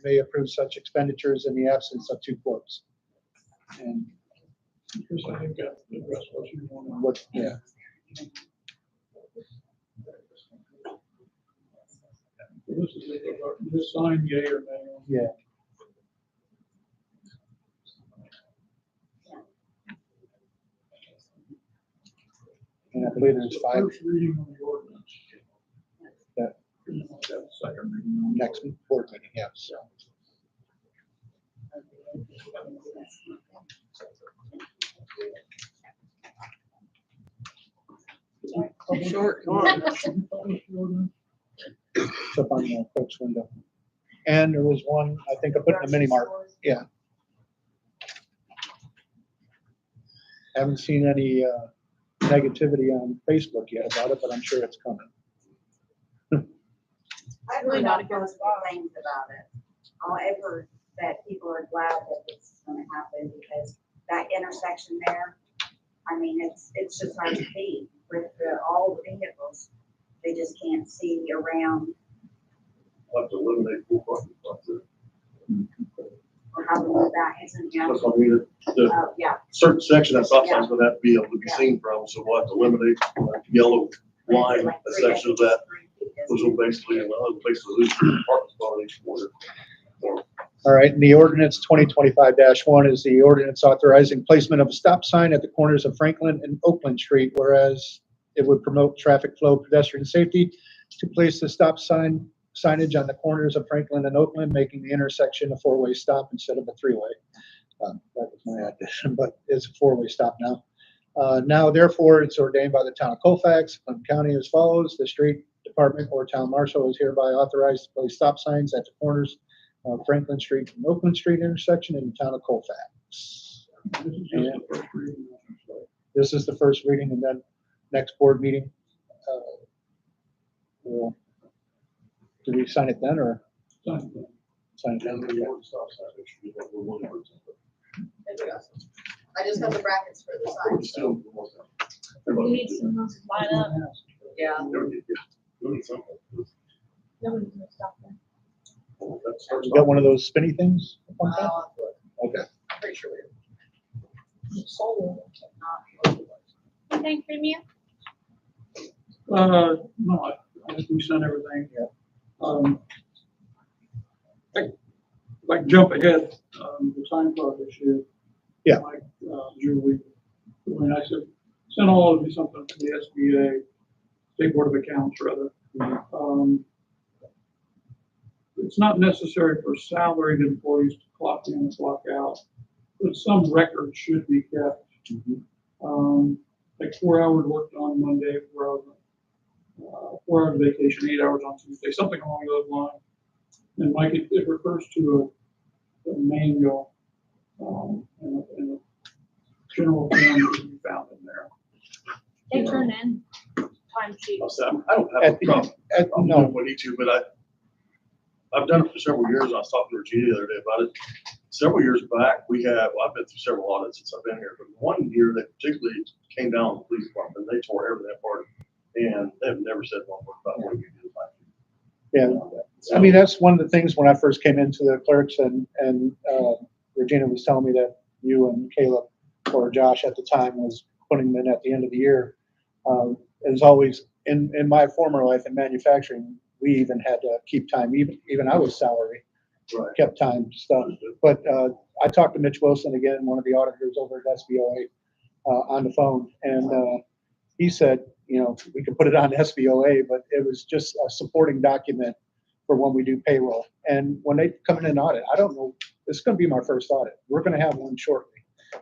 may approve such expenditures in the absence of 2 quotes. And Chris, I think that's the rest of what you want. what, yeah. This sign, yea or nay? Yeah. And I believe there's 5 First reading of the ordinance. that Second reading. next board meeting, yeah, so. Short. It's up on the folks' window. And there was one, I think I put in a mini mart. Yeah. Haven't seen any negativity on Facebook yet about it, but I'm sure it's coming. I've heard not positive things about it. I've heard that people are glad that this is gonna happen because that intersection there, I mean, it's just hard to see with all the vehicles. They just can't see around Have to eliminate full parking spots there. or how to move that isn't, yeah. That's what I mean, the Yeah, certain section, that stop sign's gonna have to be able to be seen from, so we'll have to eliminate that yellow line, Like a 3 section of that, 3 feet, which will basically allow the place to lose parking spot on each corner. All right, and the ordinance 2025-1 is the ordinance authorizing placement of a stop sign at the corners of Franklin and Oakland Street, whereas it would promote traffic flow, pedestrian safety to place the stop signage on the corners of Franklin and Oakland, making the intersection a four-way stop instead of a three-way. That was my addition, but it's a four-way stop now. Now, therefore, it's ordained by the town of Colfax, Clinton County as follows. The street department or town marshal is hereby authorized to place stop signs at the corners of Franklin Street and Oakland Street intersection in the town of Colfax. And this is the first reading, and then next board meeting, do we sign it then or? Sign it then. Okay. I just have the brackets for the sign, so, We need some of those to line up. yeah. Nobody's gonna stop them. You got one of those spinny things? Okay. I'm pretty sure we Anything from you? No, I think we sent everything. Like jump ahead, the time card issue. Yeah. Like, Julie, when I said, send all of you something from the SBA, State Board of Accounts rather. It's not necessary for salaried employees to clock in and clock out, but some record should be kept. Like 4 hours worked on Monday, 4 hours vacation, 8 hours on Tuesday, something along those lines. And Mike, it refers to a manual, and a general form that can be found in there. They turn in time sheet. I don't have a problem. I'm no. doing what I need to, but I've done it for several years, and I was talking to Virginia the other day about it. Several years back, I've been through several audits since I've been here, but one year that particularly came down on the police department, they tore everything apart, and they've never said one word about what we do. Yeah, I mean, that's one of the things when I first came into the clerks and Regina was telling me that you and Caleb or Josh at the time was putting them in at the end of the year. As always, in my former life in manufacturing, we even had to keep time, even I was salary, Right. kept time stuff. But I talked to Mitch Wilson again, one of the auditors over at SBOA on the phone, and he said, we could put it on SBOA, but it was just a supporting document for when we do payroll. And when they come in and audit, I don't know, it's going to be my first audit. We're going to have one shortly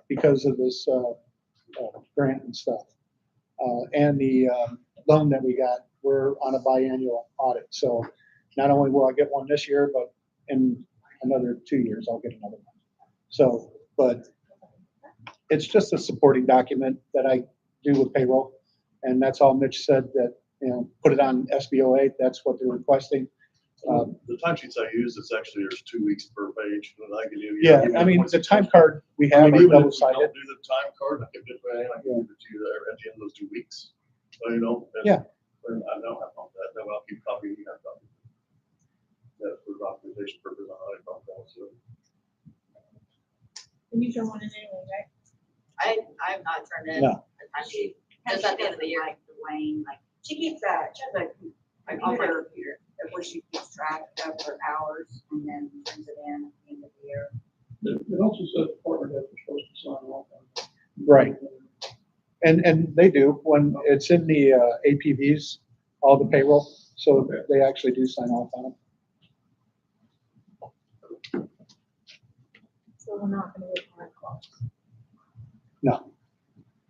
because of this grant and stuff. And the loan that we got, we're on a biannual audit. So not only will I get one this year, but in another 2 years, I'll get another one. So, but it's just a supporting document that I do with payroll. And that's all Mitch said, that, put it on SBOA. That's what they're requesting. The timesheets I use, it's actually, there's 2 weeks per page. And I can Yeah, I mean, the time card we have are even if we double don't sided. do the time card, I can give it to you there at the end of those 2 weeks. And Yeah. and I don't have on that, I'll keep copying, you have copy. That's for documentation purposes, I don't have that, so. And you turn one in anyway, right? I have not turned in No. a time sheet, just at the end of the year. Like Dwayne, like, she keeps a computer where she keeps track of her hours and then turns it in at the end of the year. It also says department heads are supposed to sign off on it. Right. And they do when it's in the APVs, all the payroll. So they actually do sign off on them. So we're not gonna wait for our calls. No.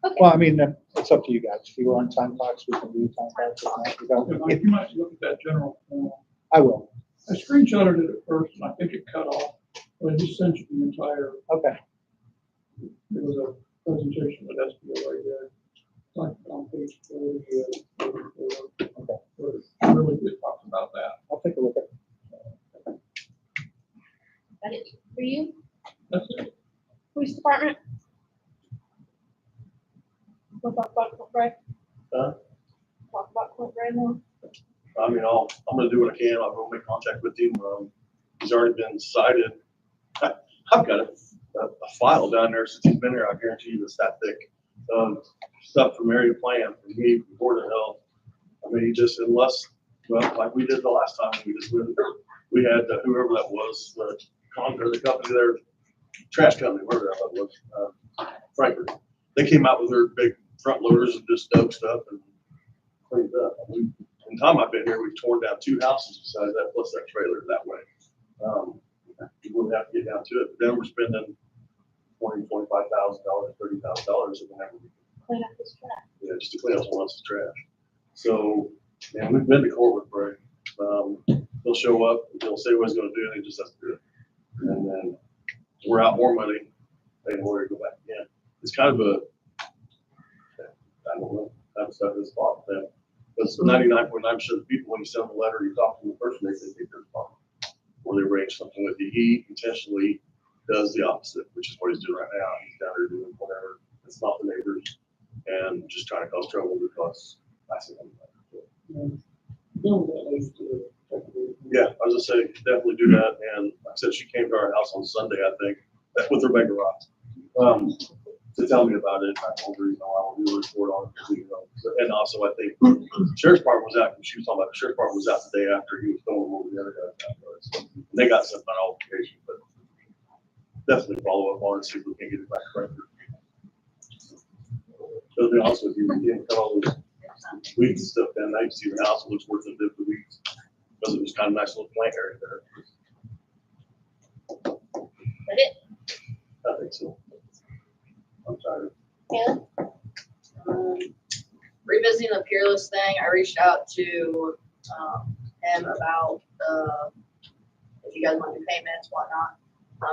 Okay. Well, I mean, it's up to you guys. If you want time clocks, we can do time clocks. If not, we don't. Mike, you might look at that general form. I will. I screenshotted it at first and I think it cut off, but I just sent you the entire, Okay. it was a presentation with SBO right there. Like on page 4, where it really did talk about that. I'll take a look at it. That it for you? That's it. Police department? We'll talk about Clint Gray. Huh? Talk about Clint Gray now. I mean, I'm gonna do what I can. I'll go make contact with him. He's already been cited. I've got a file down there since he's been there. I guarantee you it's that thick. Stuff from area plan, from me, from Board of Health. I mean, he just, unless, well, like we did the last time, we had whoever that was, the company there, trash company, whatever that was, Frankfurt. They came out with their big front loaders and just dug stuff and cleaned up. In the time I've been here, we've torn down 2 houses besides that, plus that trailer that way. You wouldn't have to get down to it, but then we're spending $20,000, $25,000, $30,000 whenever we Clean up this trash. yeah, just to clean up someone else's trash. So, man, we've been to court with Bray. He'll show up, he'll say what he's gonna do, and he just has to do it. And then we're out more money, and we're gonna go back again. It's kind of a, I don't know, that stuff is fault for them. Because 99.9% of the people, when you send them a letter, you talk to them in person, they think they're fault. Or they arrange something with you. He intentionally does the opposite, which is what he's doing right now. He's down there doing whatever. It's not the neighbors. And just trying to cause trouble because I see them. Yeah, I was gonna say, definitely do that. And like I said, she came to our house on Sunday, I think, with Rebecca Ross, to tell me about it. I told her, you know, I'll do a report on it. You know. And also, I think Sheriff's Department was out, she was talking about the Sheriff's Department was out the day after he was going over the other guys. And they got some kind of altercation, but definitely follow up on it, see if we can get it back correct. To be honest with you, we didn't cut all those weeds and stuff down. Now you see the house, it looks worse than it did for weeds. Because it was kind of nice little plant area there. That it? I think so. I'm tired. Yeah. Revisiting the Peerless thing, I reached out to him about if you guys want to do payments, whatnot.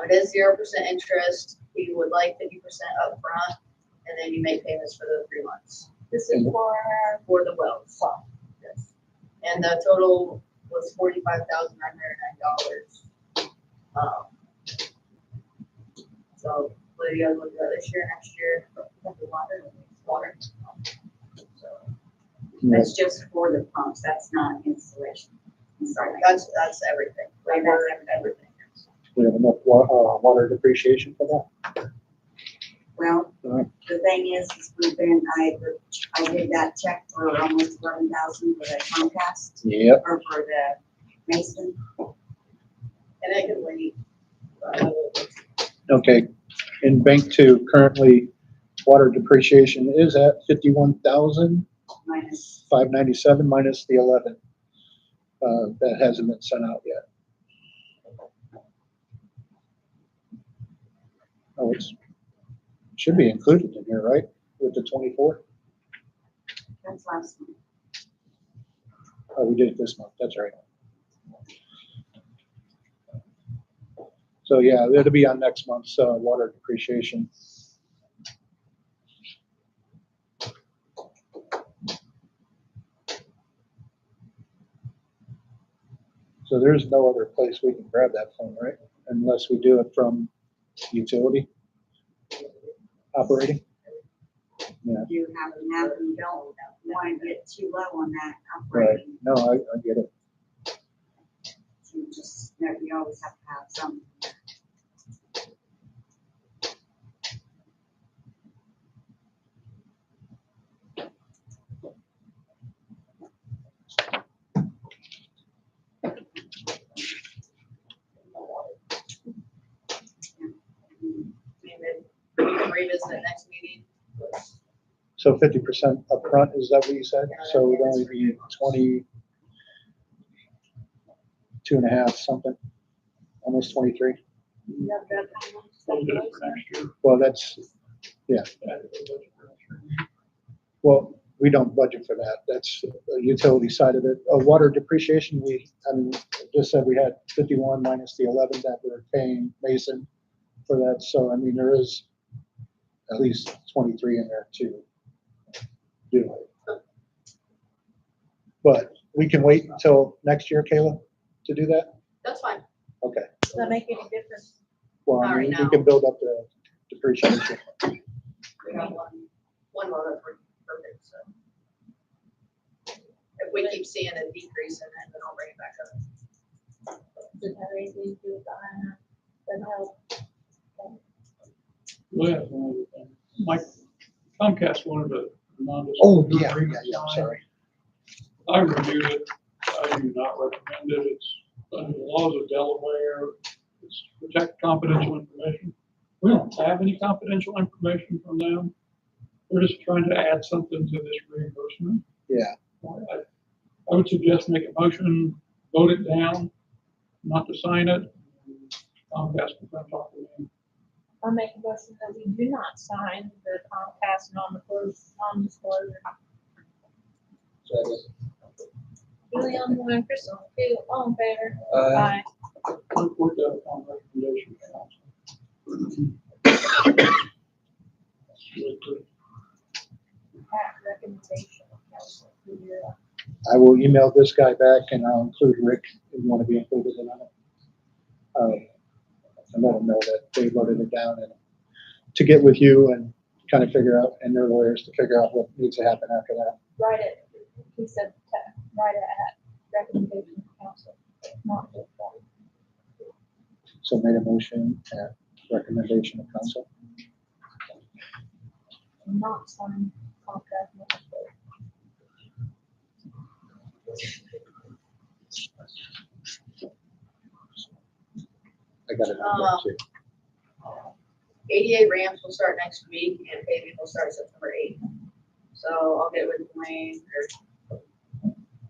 It is 0% interest. He would like 50% upfront, and then you make payments for the 3 months. This is For the wells. Yes. And the total was $45,909. So, what do you guys look at this year, next year? Water. So, That's just for the pumps, that's not installation. Sorry. that's everything. Labor, everything. We have enough water depreciation for that. Well, the thing is we've been, I did that check for almost 11,000 for the Comcast. Yep. Or for the Mason. And it can wait. Okay. In Bank 2, currently, water depreciation is at 51,597 minus the 11. That hasn't been sent out yet. Oh, it should be included in here, right? With the 24? That's last month. Oh, we did it this month. That's right. So yeah, it'll be on next month's water depreciation. So there's no other place we can grab that from, right? Unless we do it from utility operating. Yeah. You have them now, you don't want to get too low on that Right. operating. No, I get it. You just, you always have to have some. We can revisit it next meeting. So 50% upfront, is that what you said? So it would only be 22.5 something, almost 23. Well, that's, yeah. Well, we don't budget for that. That's the utility side of it. Water depreciation, just said we had 51 minus the 11 that we're paying Mason for that. So, I mean, there is at least 23 in there to do it. But we can wait until next year, Kayla, to do that? That's fine. Okay. Does that make any difference? Well, Not I right mean, we now. can build up the depreciation. We have one more that's perfect, so. If we keep seeing a decrease in it, then I'll bring it back up. Does it have anything to do with the help? Well, yeah, one other thing. Mike, Comcast wanted a Oh, non-disclosure yeah, agreement. I'm sorry. I reviewed it. I do not recommend it. It's under the laws of Delaware. It's protect confidential information. We don't have any confidential information from them. They're just trying to add something to this reimbursement. Yeah. I would suggest make a motion, vote it down, not to sign it. Comcast can come talk to me. I'll make a motion that we do not sign the Comcast non-disclosure. Julie, on the Crystal, all in favor? Aye. I'll put that on recommendation council. Recommendation of council. I will email this guy back and I'll include Rick if you want to be included in it. And let him know that they voted it down and to get with you and kind of figure out, and their lawyers to figure out what needs to happen after that. Write it, he said, write it at recommendation of council, not just that. So made a motion at recommendation of council. Not sign contract. I got it. Too. 88 ramps will start next week and paving will start September 8th. So I'll get with Dwayne or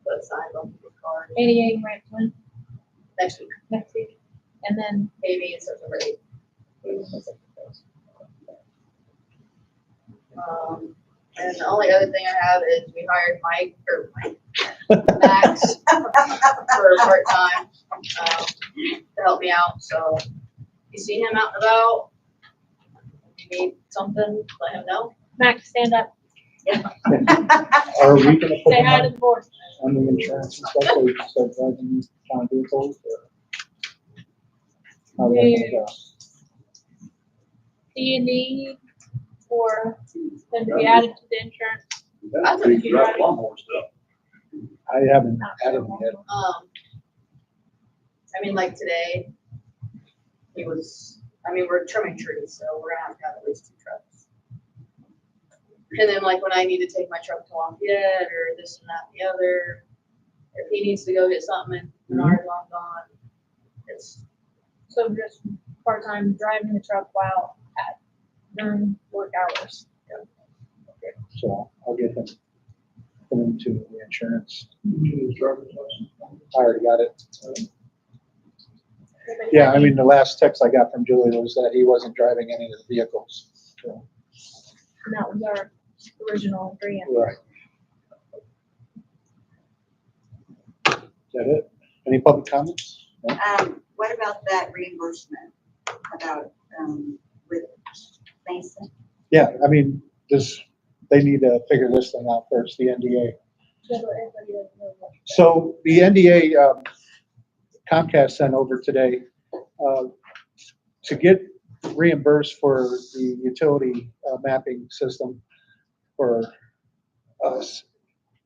both sides on the card 88 ramp when? next week. Next week. And then Paving is September 8th. And the only other thing I have is we hired Max for part-time to help me out. So you see him out and about, if you need something, let him know. Max, stand up. Are we gonna put Say them hi to the board. on the insurance and stuff, so we can start driving town vehicles? Or how that gonna go? Do you need for them to be added to the insurance? I think you drive lawnmower stuff. I haven't added them yet. I mean, like today, we're trimming trees, so we're gonna have to have at least 2 trucks. And then like when I need to take my truck to Lafayette or this and that and the other, if he needs to go get something and Menard's long gone, it's. So just part-time driving the truck while during work hours. So I'll get them, put them to the insurance. You need his driver's license. I already got it. Yeah, I mean, the last text I got from Julie was that he wasn't driving any of the vehicles. So, And that was our original agreement. right. Is that it? Any public comments? No? What about that reimbursement about, with Mason? Yeah, I mean, they need to figure this thing out first, the NDA. So the NDA Comcast sent over today, to get reimbursed for the utility mapping system for us,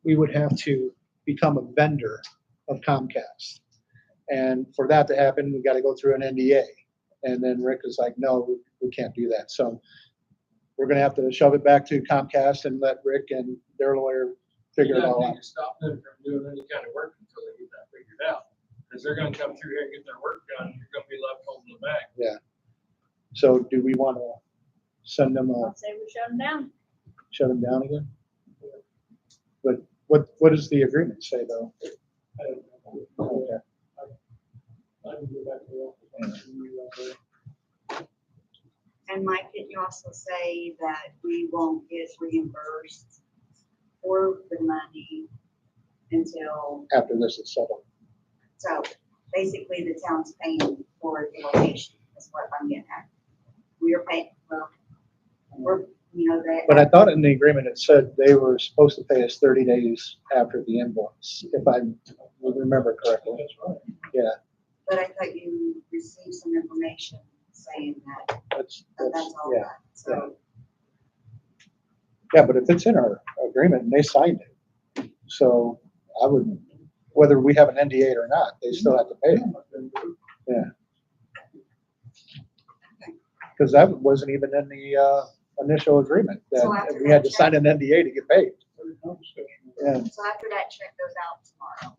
we would have to become a vendor of Comcast. And for that to happen, we got to go through an NDA. And then Rick is like, no, we can't do that. So we're going to have to shove it back to Comcast and let Rick and their lawyer figure it all out. You stop them from doing any kind of work until they get that figured out. Because they're gonna come through here and get their work done, you're gonna be left holding the bag. Yeah. So do we want to send them I'll say we shut them down. shut them down again? But what does the agreement say though? Okay. I can go back to the office. And Mike, didn't you also say that we won't get reimbursed for the money until, After this is settled. so basically the town's paying for the location, is what I'm getting at. We are paying, well, we're, you know, that. But I thought in the agreement, it said they were supposed to pay us 30 days after the invoice, if I remember correctly. That's right. Yeah, But I thought you received some information saying that, that's, that's all yeah, that, so. yeah, but if it's in our agreement and they signed it, so I would, whether we have an NDA or not, they still have to pay it. Yeah. Because that wasn't even in the initial agreement, So that after we had that to sign an NDA to get paid. Yeah. So after that check goes out tomorrow.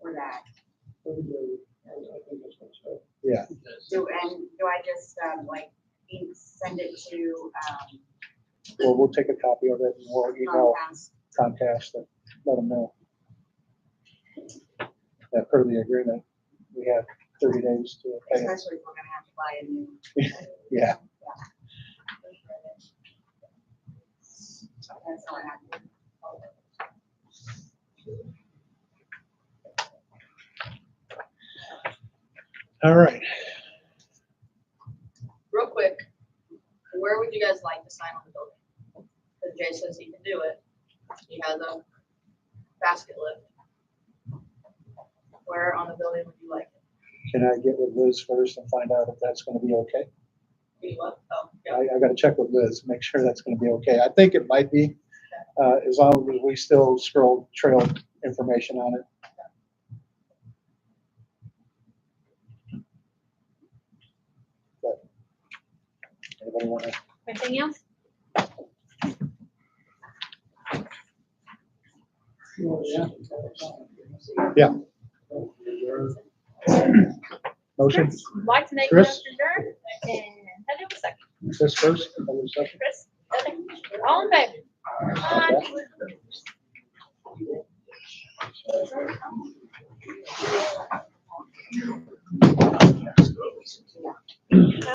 For that, Yeah, do I just, like, send it to, well, we'll take a copy of it and we'll email Comcast? Comcast and let them know. That per the agreement, we have 30 days to pay it. Especially if we're gonna have to buy a new. Yeah, That's all I have. all right. Real quick, where would you guys like to sign on the building? Because Jay says he can do it. He has a basket lift. Where on the building would you like it? Can I get with Liz first and find out if that's gonna be okay? Do you want, oh, yeah. I gotta check with Liz, make sure that's gonna be okay. I think it might be, as long as we still scroll trail information on it. But anybody wanna? Anything else? Yeah. Motion, Chris, like to make a Chris? motion to adjourn, and Heather was second. Chris first, Heather second. Chris, Heather, all in favor? Aye.